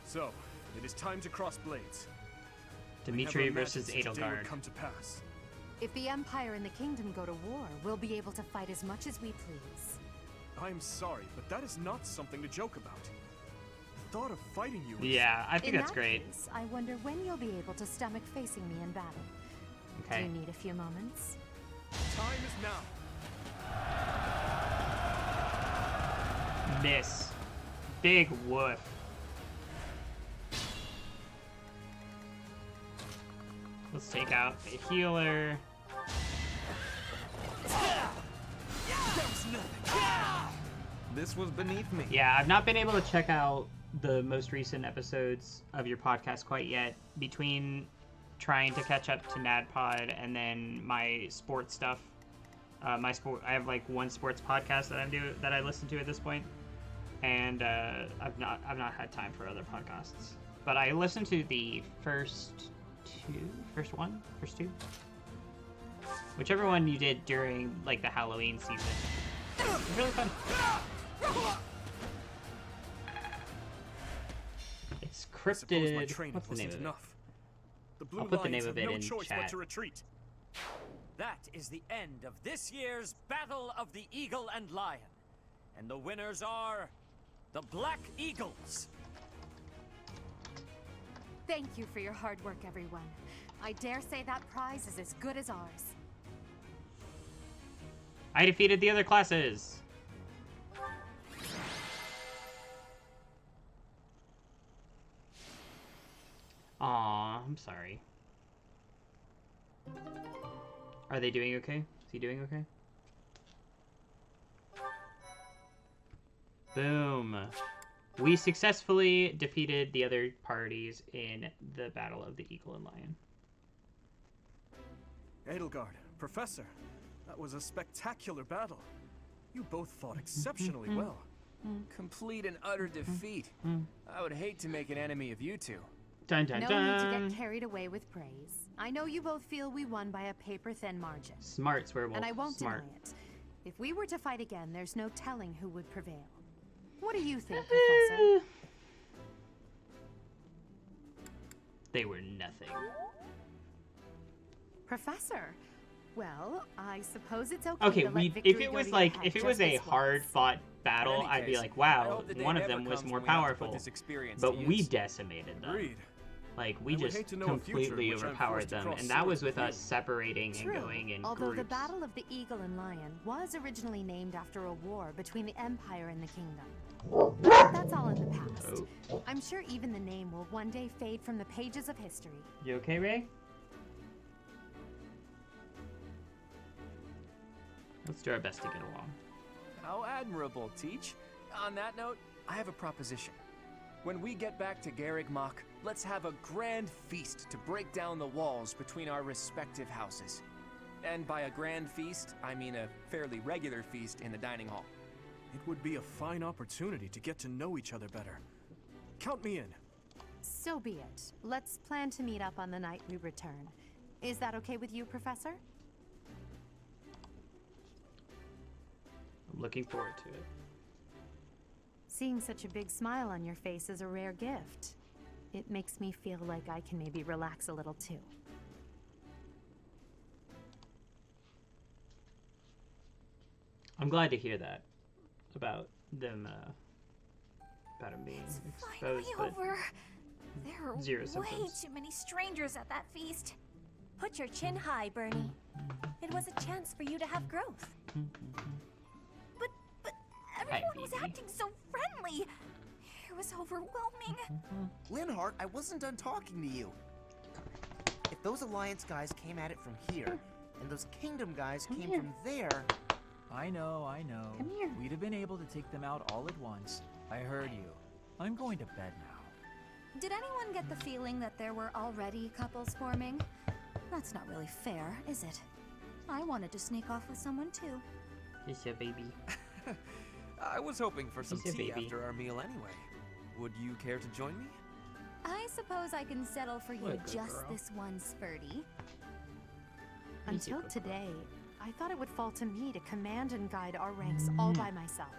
So, it is time to cross blades. Dimitri We never versus imagined such a day would Edelgard. come to pass. If the Empire and the Kingdom go to war, we'll be able to fight as much as we please. I'm sorry, but that is not something to joke about. The thought of fighting you is... Yeah, I think that's great. Case, I wonder when you'll be able to stomach facing me in battle. Okay. Do you need a few moments? Time is now. Miss. Big woof. Let's take out the healer. This was beneath me. Yeah, I've not been able to check out the most recent episodes of your podcast quite yet. Between trying to catch up to NADPOD and then my sports stuff. I have like one sports podcast that I listen to at this point, and I've not had time for other podcasts. But I listened to the first two, whichever one you did during like the Halloween season. It was really fun. It's cryptid. What's the name of it? Enough. The Blue I'll put the Lions name of have it no in choice chat. but to retreat. That is the end of this year's Battle of the Eagle and Lion. And the winners are the Black Eagles. Thank you for your hard work, everyone. I dare say that prize is as good as ours. I defeated the other classes. Aw, I'm sorry. Are they doing okay? Is he doing okay? Boom. We successfully defeated the other parties in the Battle of the Eagle and Lion. Edelgard, Professor, that was a spectacular battle. You both fought exceptionally well. Complete and utter defeat. I would hate to make an enemy of you two. Dun dun No dun. need to get carried away with praise. I know you both feel we won by a paper-thin margin. Smart, Swearwolf. And I won't Smart. deny it. If we were to fight again, there's no telling who would prevail. What do you think, Professor? They were nothing. Professor? Well, I suppose it's okay Okay, to let if victory it go was to like your head if it was just a this hard once. fought battle, In any I'd be case, like, I wow, hope the day one of never them was comes more when we have to put powerful. this experience But to we use. decimated them. Agreed. Like we I would just hate to know a future in completely which I'm overpowered forced to them, cross and that was swords with with us you. separating True, and going in although the groups. Battle of the Eagle and Lion was originally named after a war between the Empire and the Kingdom. But that's all in the past. Oh. I'm sure even the name will one day fade from the pages of history. You okay, Ray? Let's do our best to get along. How admirable, Teach. On that note, I have a proposition. When we get back to Garreg Mach, let's have a grand feast to break down the walls between our respective houses. And by a grand feast, I mean a fairly regular feast in the dining hall. It would be a fine opportunity to get to know each other better. Count me in. So be it. Let's plan to meet up on the night we return. Is that okay with you, Professor? I'm looking forward to it. Seeing such a big smile on your face is a rare gift. It makes me feel like I can maybe relax a little too. I'm glad to hear that about them being exposed, but over. There are zero way symptoms. too many strangers at that feast. Put your chin high, Bernie. It was a chance for you to have growth. But everyone was acting so friendly. It was overwhelming. Linhardt, I wasn't done talking to you. If those Alliance guys came at it from here, and those Kingdom guys came from there... I know. Come here. We'd have been able to take them out all at once. I heard you. I'm going to bed now. Did anyone get the feeling that there were already couples forming? That's not really fair, is it? I wanted to sneak off with someone too. It's your baby. I was hoping for some He's a tea baby. after our meal anyway. Would you care to join me? I suppose I can settle for What a you good just girl. this one, Spurty. Until today, I thought it would fall to me to command and guide our ranks all by myself.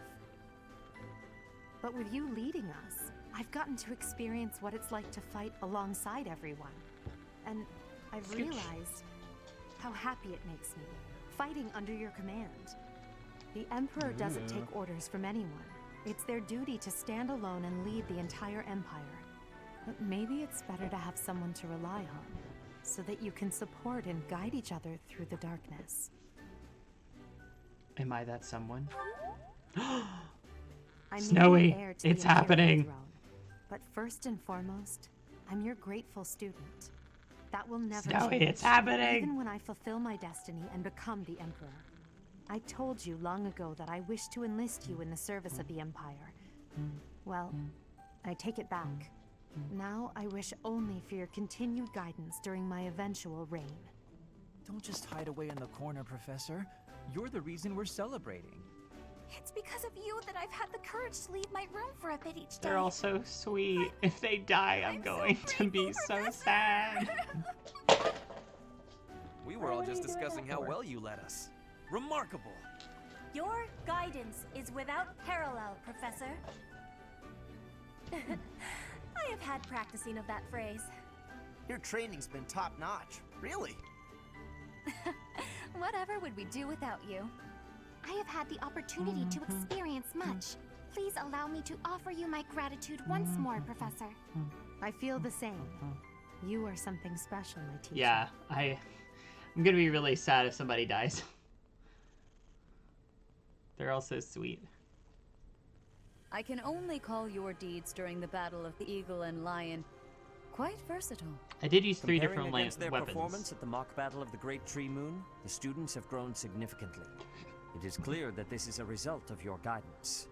But with you leading us, I've gotten to experience what it's like to fight alongside everyone. And I've Scooch. realized how happy it makes me, fighting under your command. The Emperor doesn't take orders from anyone. It's their duty to stand alone and lead the entire Empire. But maybe it's better to have someone to rely on, so that you can support and guide each other through the darkness. Am I that someone? I'm Snowy, the heir to it's the Imperial happening. throne. But first and foremost, I'm your grateful student. That will never Snowy, change. it's happening. Even when I fulfill my destiny and become the Emperor. I told you long ago that I wish to enlist you in the service of the Empire. Well, I take it back. Now I wish only for your continued guidance during my eventual reign. Don't just hide away in the corner, Professor. You're the reason we're celebrating. It's because of you that I've had the courage to leave my room for a bit each day. They're all so sweet. If they die, I'm going to be so sad. We were all just discussing how well you led us. Remarkable! Your guidance is without parallel, Professor. I have had practicing of that phrase. Your training's been top-notch. Really? Whatever would we do without you? I have had the opportunity to experience much. Please allow me to offer you my gratitude once more, Professor. I feel the same. You are something special, my teacher. Yeah, I'm gonna be really sad if somebody dies. They're all so sweet. I can only call your deeds during the Battle of the Eagle and Lion quite versatile. I did use 3 Comparing different against their weapons. performance at the mock battle of the Great Tree Moon, the students have grown significantly. It is clear that this is a result of your guidance.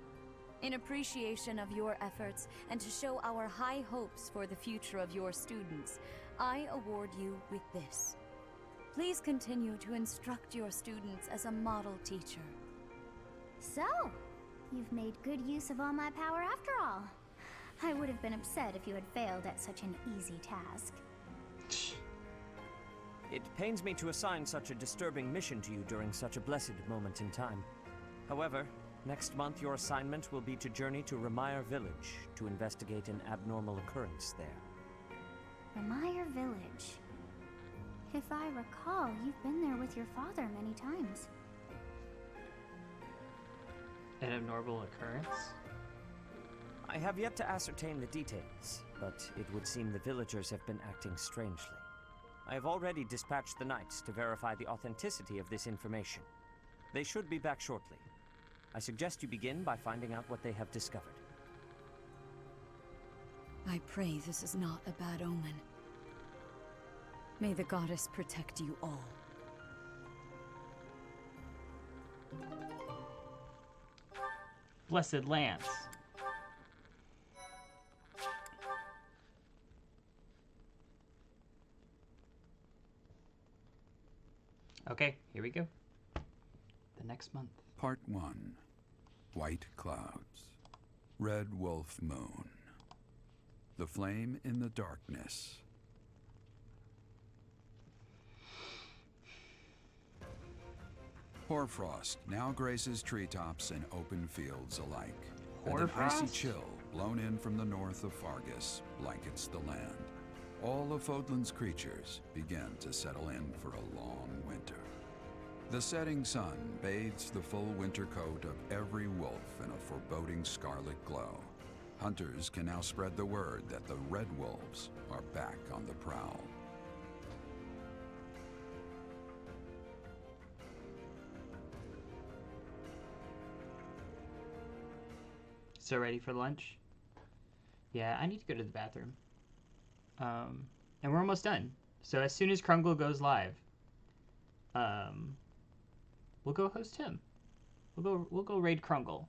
In appreciation of your efforts and to show our high hopes for the future of your students, I award you with this. Please continue to instruct your students as a model teacher. So, you've made good use of all my power after all. I would have been upset if you had failed at such an easy task. It pains me to assign such a disturbing mission to you during such a blessed moment in time. However, next month your assignment will be to journey to Ramire Village to investigate an abnormal occurrence there. Ramire Village. If I recall, you've been there with your father many times. An abnormal occurrence? I have yet to ascertain the details, but it would seem the villagers have been acting strangely. I have already dispatched the knights to verify the authenticity of this information. They should be back shortly. I suggest you begin by finding out what they have discovered. I pray this is not a bad omen. May the goddess protect you all. Blessed Lance. Okay, here we go. The next month. Part 1. White Clouds. Red Wolf Moon. The Flame in the Darkness. Hoarfrost now graces treetops and open fields alike. And an icy Hoarfrost? chill, blown in from the north of Fargus, blankets the land. All of Fodlan's creatures begin to settle in for a long winter. The setting sun bathes the full winter coat of every wolf in a foreboding scarlet glow. Hunters can now spread the word that the Red Wolves are back on the prowl. So ready for lunch? Yeah, I need to go to the bathroom. And we're almost done. So as soon as Krungle goes live, we'll go host him. We'll go raid Krungle.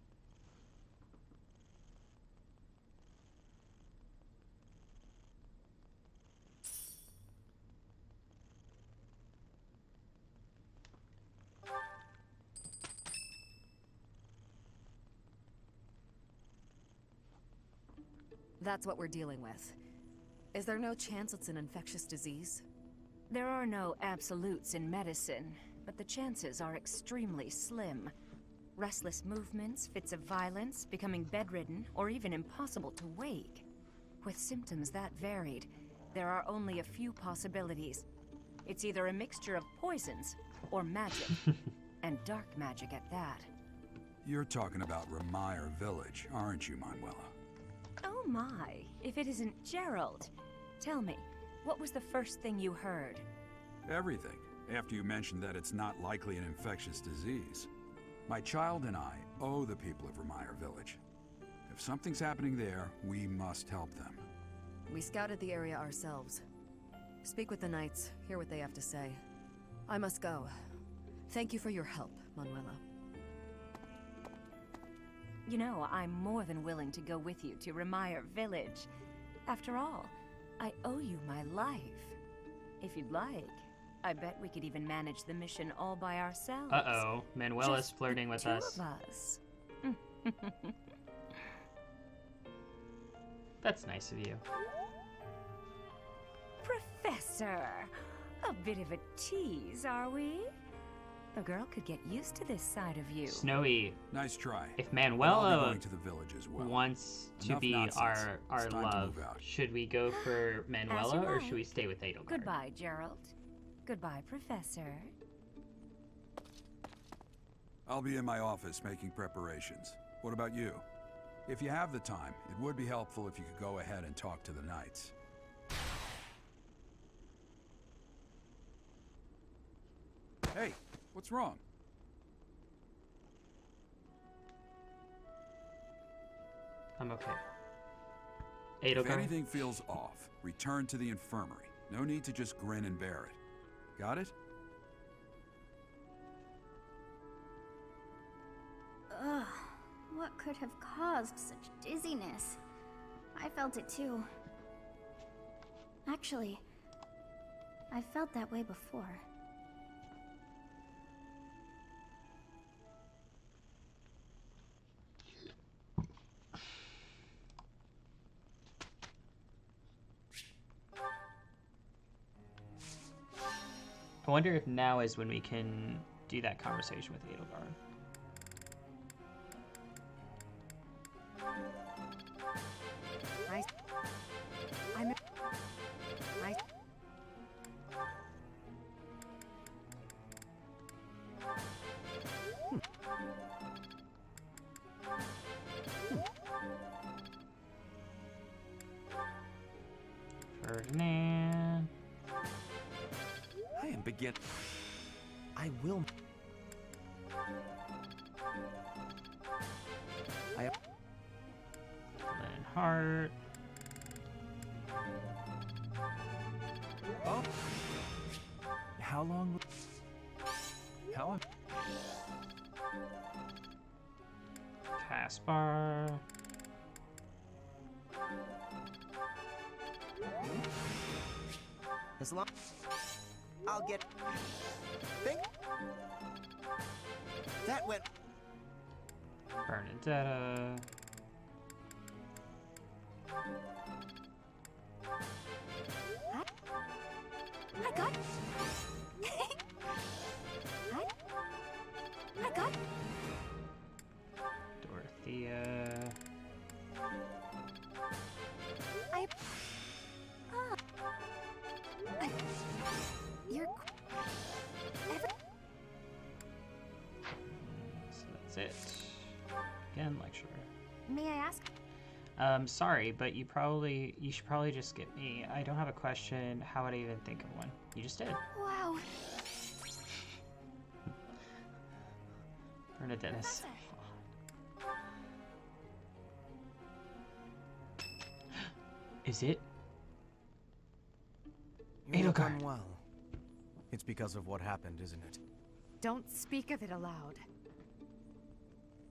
That's what we're dealing with. Is there no chance it's an infectious disease? There are no absolutes in medicine, but the chances are extremely slim. Restless movements, fits of violence, becoming bedridden, or even impossible to wake. With symptoms that varied, there are only a few possibilities. It's either a mixture of poisons or magic, and dark magic at that. You're talking about Remire Village, aren't you, Manuela? Oh my, if it isn't Gerald. Tell me, what was the first thing you heard? Everything, after you mentioned that it's not likely an infectious disease. My child and I owe the people of Remire Village. If something's happening there, we must help them. We scouted the area ourselves. Speak with the knights, hear what they have to say. I must go. Thank you for your help, Manuela. You know, I'm more than willing to go with you to Remire Village. After all, I owe you my life. If you'd like, I bet we could even manage the mission all by ourselves. Uh-oh, Manuela's Just flirting the with two us. of us. That's nice of you. Professor! A bit of a tease, are we? A girl could get used to this side of you. Snowy. Nice try. If I'll be Manuela going to the village as well. wants to Enough be nonsense. our It's time to love, move out. should we go for Manuela or like. should we stay with Edelgard? Goodbye, Gerald. Goodbye, Professor. I'll be in my office making preparations. What about you? If you have the time, it would be helpful if you could go ahead and talk to the knights. Hey, what's wrong? I'm okay. If Edelgard? anything feels off, return to the infirmary. No need to just grin and bear it. Got it? Ugh, what could have caused such dizziness? I felt it too. Actually, I felt that way before. I wonder if now is when we can do that conversation with Edelgard. Ferdinand. I am begin. I will. Heart. Oh. How long? How? Caspar. As long I'll get think that went Bernadetta. I got. I got. Dorothea. You're. So that's it. Again, lecturer. May I ask? Sorry, but you should probably just skip me. I don't have a question. How would I even think of one? You just did. Wow. Bernadetta's. Is it? You look Edelgard. unwell. It's because of what happened, isn't it? Don't speak of it aloud.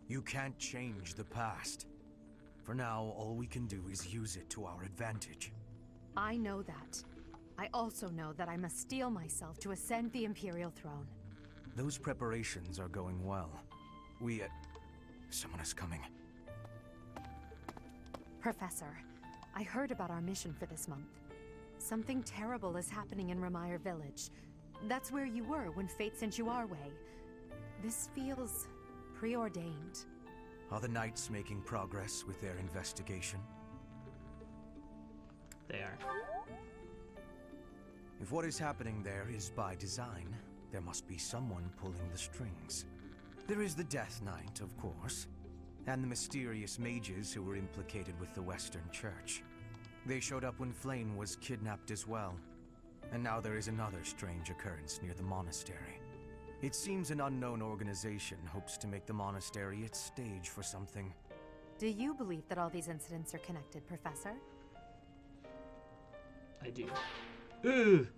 You can't change the past. For now, all we can do is use it to our advantage. I know that. I also know that I must steel myself to ascend the Imperial throne. Those preparations are going well. Someone is coming. Professor, I heard about our mission for this month. Something terrible is happening in Ramire Village. That's where you were when fate sent you our way. This feels preordained. Are the Knights making progress with their investigation? They are. If what is happening there is by design, there must be someone pulling the strings. There is the Death Knight, of course, and the mysterious mages who were implicated with the Western Church. They showed up when Flame was kidnapped as well, and now there is another strange occurrence near the monastery. It seems an unknown organization hopes to make the monastery its stage for something. Do you believe that all these incidents are connected, Professor? I do. Ooh!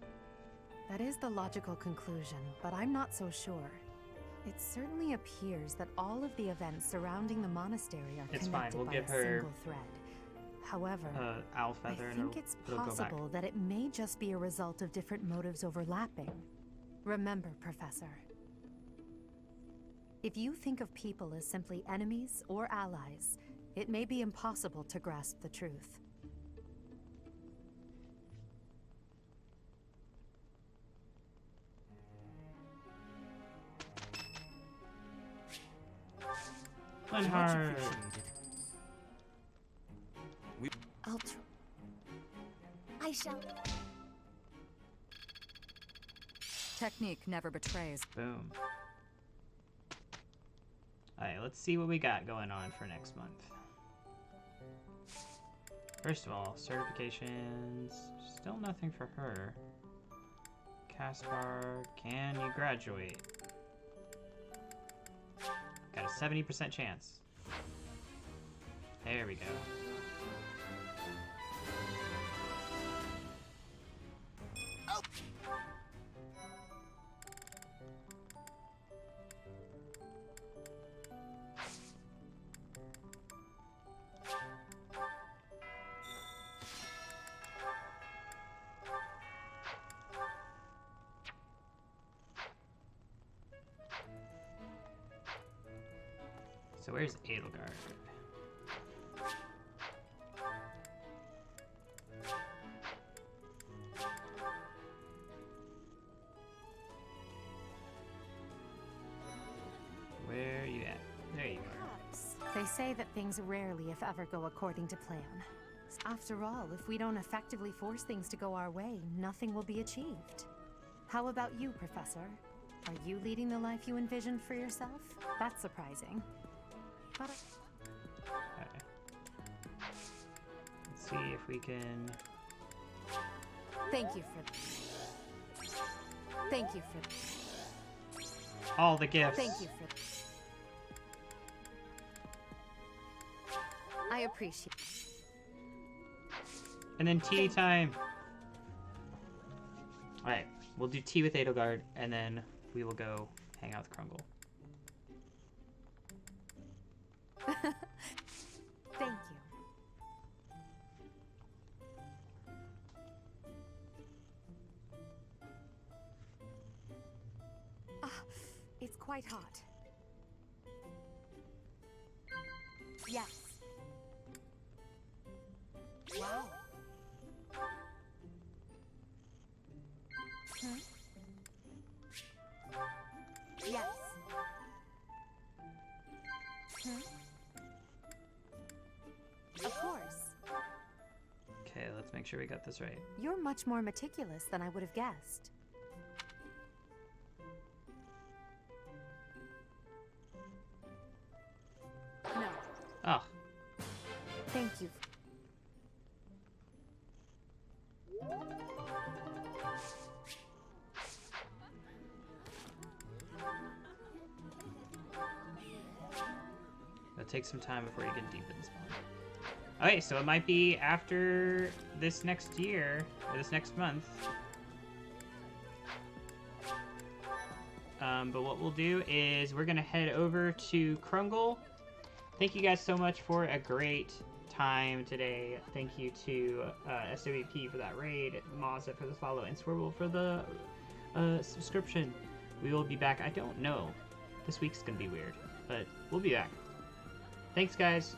That is the logical conclusion, but I'm not so sure. It certainly appears that all of the events surrounding the monastery are It's connected fine, we'll by give a her, single thread. However, owl I feather and think it's it'll go back. possible that it may just be a result of different motives overlapping. Remember, Professor, if you think of people as simply enemies or allies, it may be impossible to grasp the truth. Lenhard. I shall. Technique never betrays. Boom. Alright, let's see what we got going on for next month. First of all, certifications. Still nothing for her. Caspar, can you graduate? Got a 70% chance. There we go. So where's Edelgard? Where are you at? There you are. They say that things rarely, if ever, go according to plan. After all, if we don't effectively force things to go our way, nothing will be achieved. How about you, Professor? Are you leading the life you envisioned for yourself? That's surprising. But Okay. Let's see if we can... thank you for... Thank you for... all the gifts. Thank you for... I appreciate... And then tea time. Alright, we'll do tea with Edelgard, and then we will go hang out with Krungle. Thank you. Ah, it's quite hot. Yes. Wow. Hmm? Yes. Hmm? Of course. Okay, let's make sure we got this right. You're much more meticulous than I would have guessed. No. Oh. Thank you. It'll take some time before you get deep in the spawn. Okay, so it might be after this next year, or this next month. But what we'll do is we're gonna head over to Krungle. Thank you guys so much for a great time today. Thank you to SWP for that raid, Mazza for the follow, and Swerble for the subscription. We will be back. I don't know. This week's gonna be weird, but we'll be back. Thanks, guys.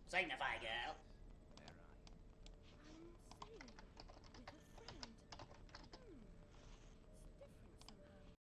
Signify, girl.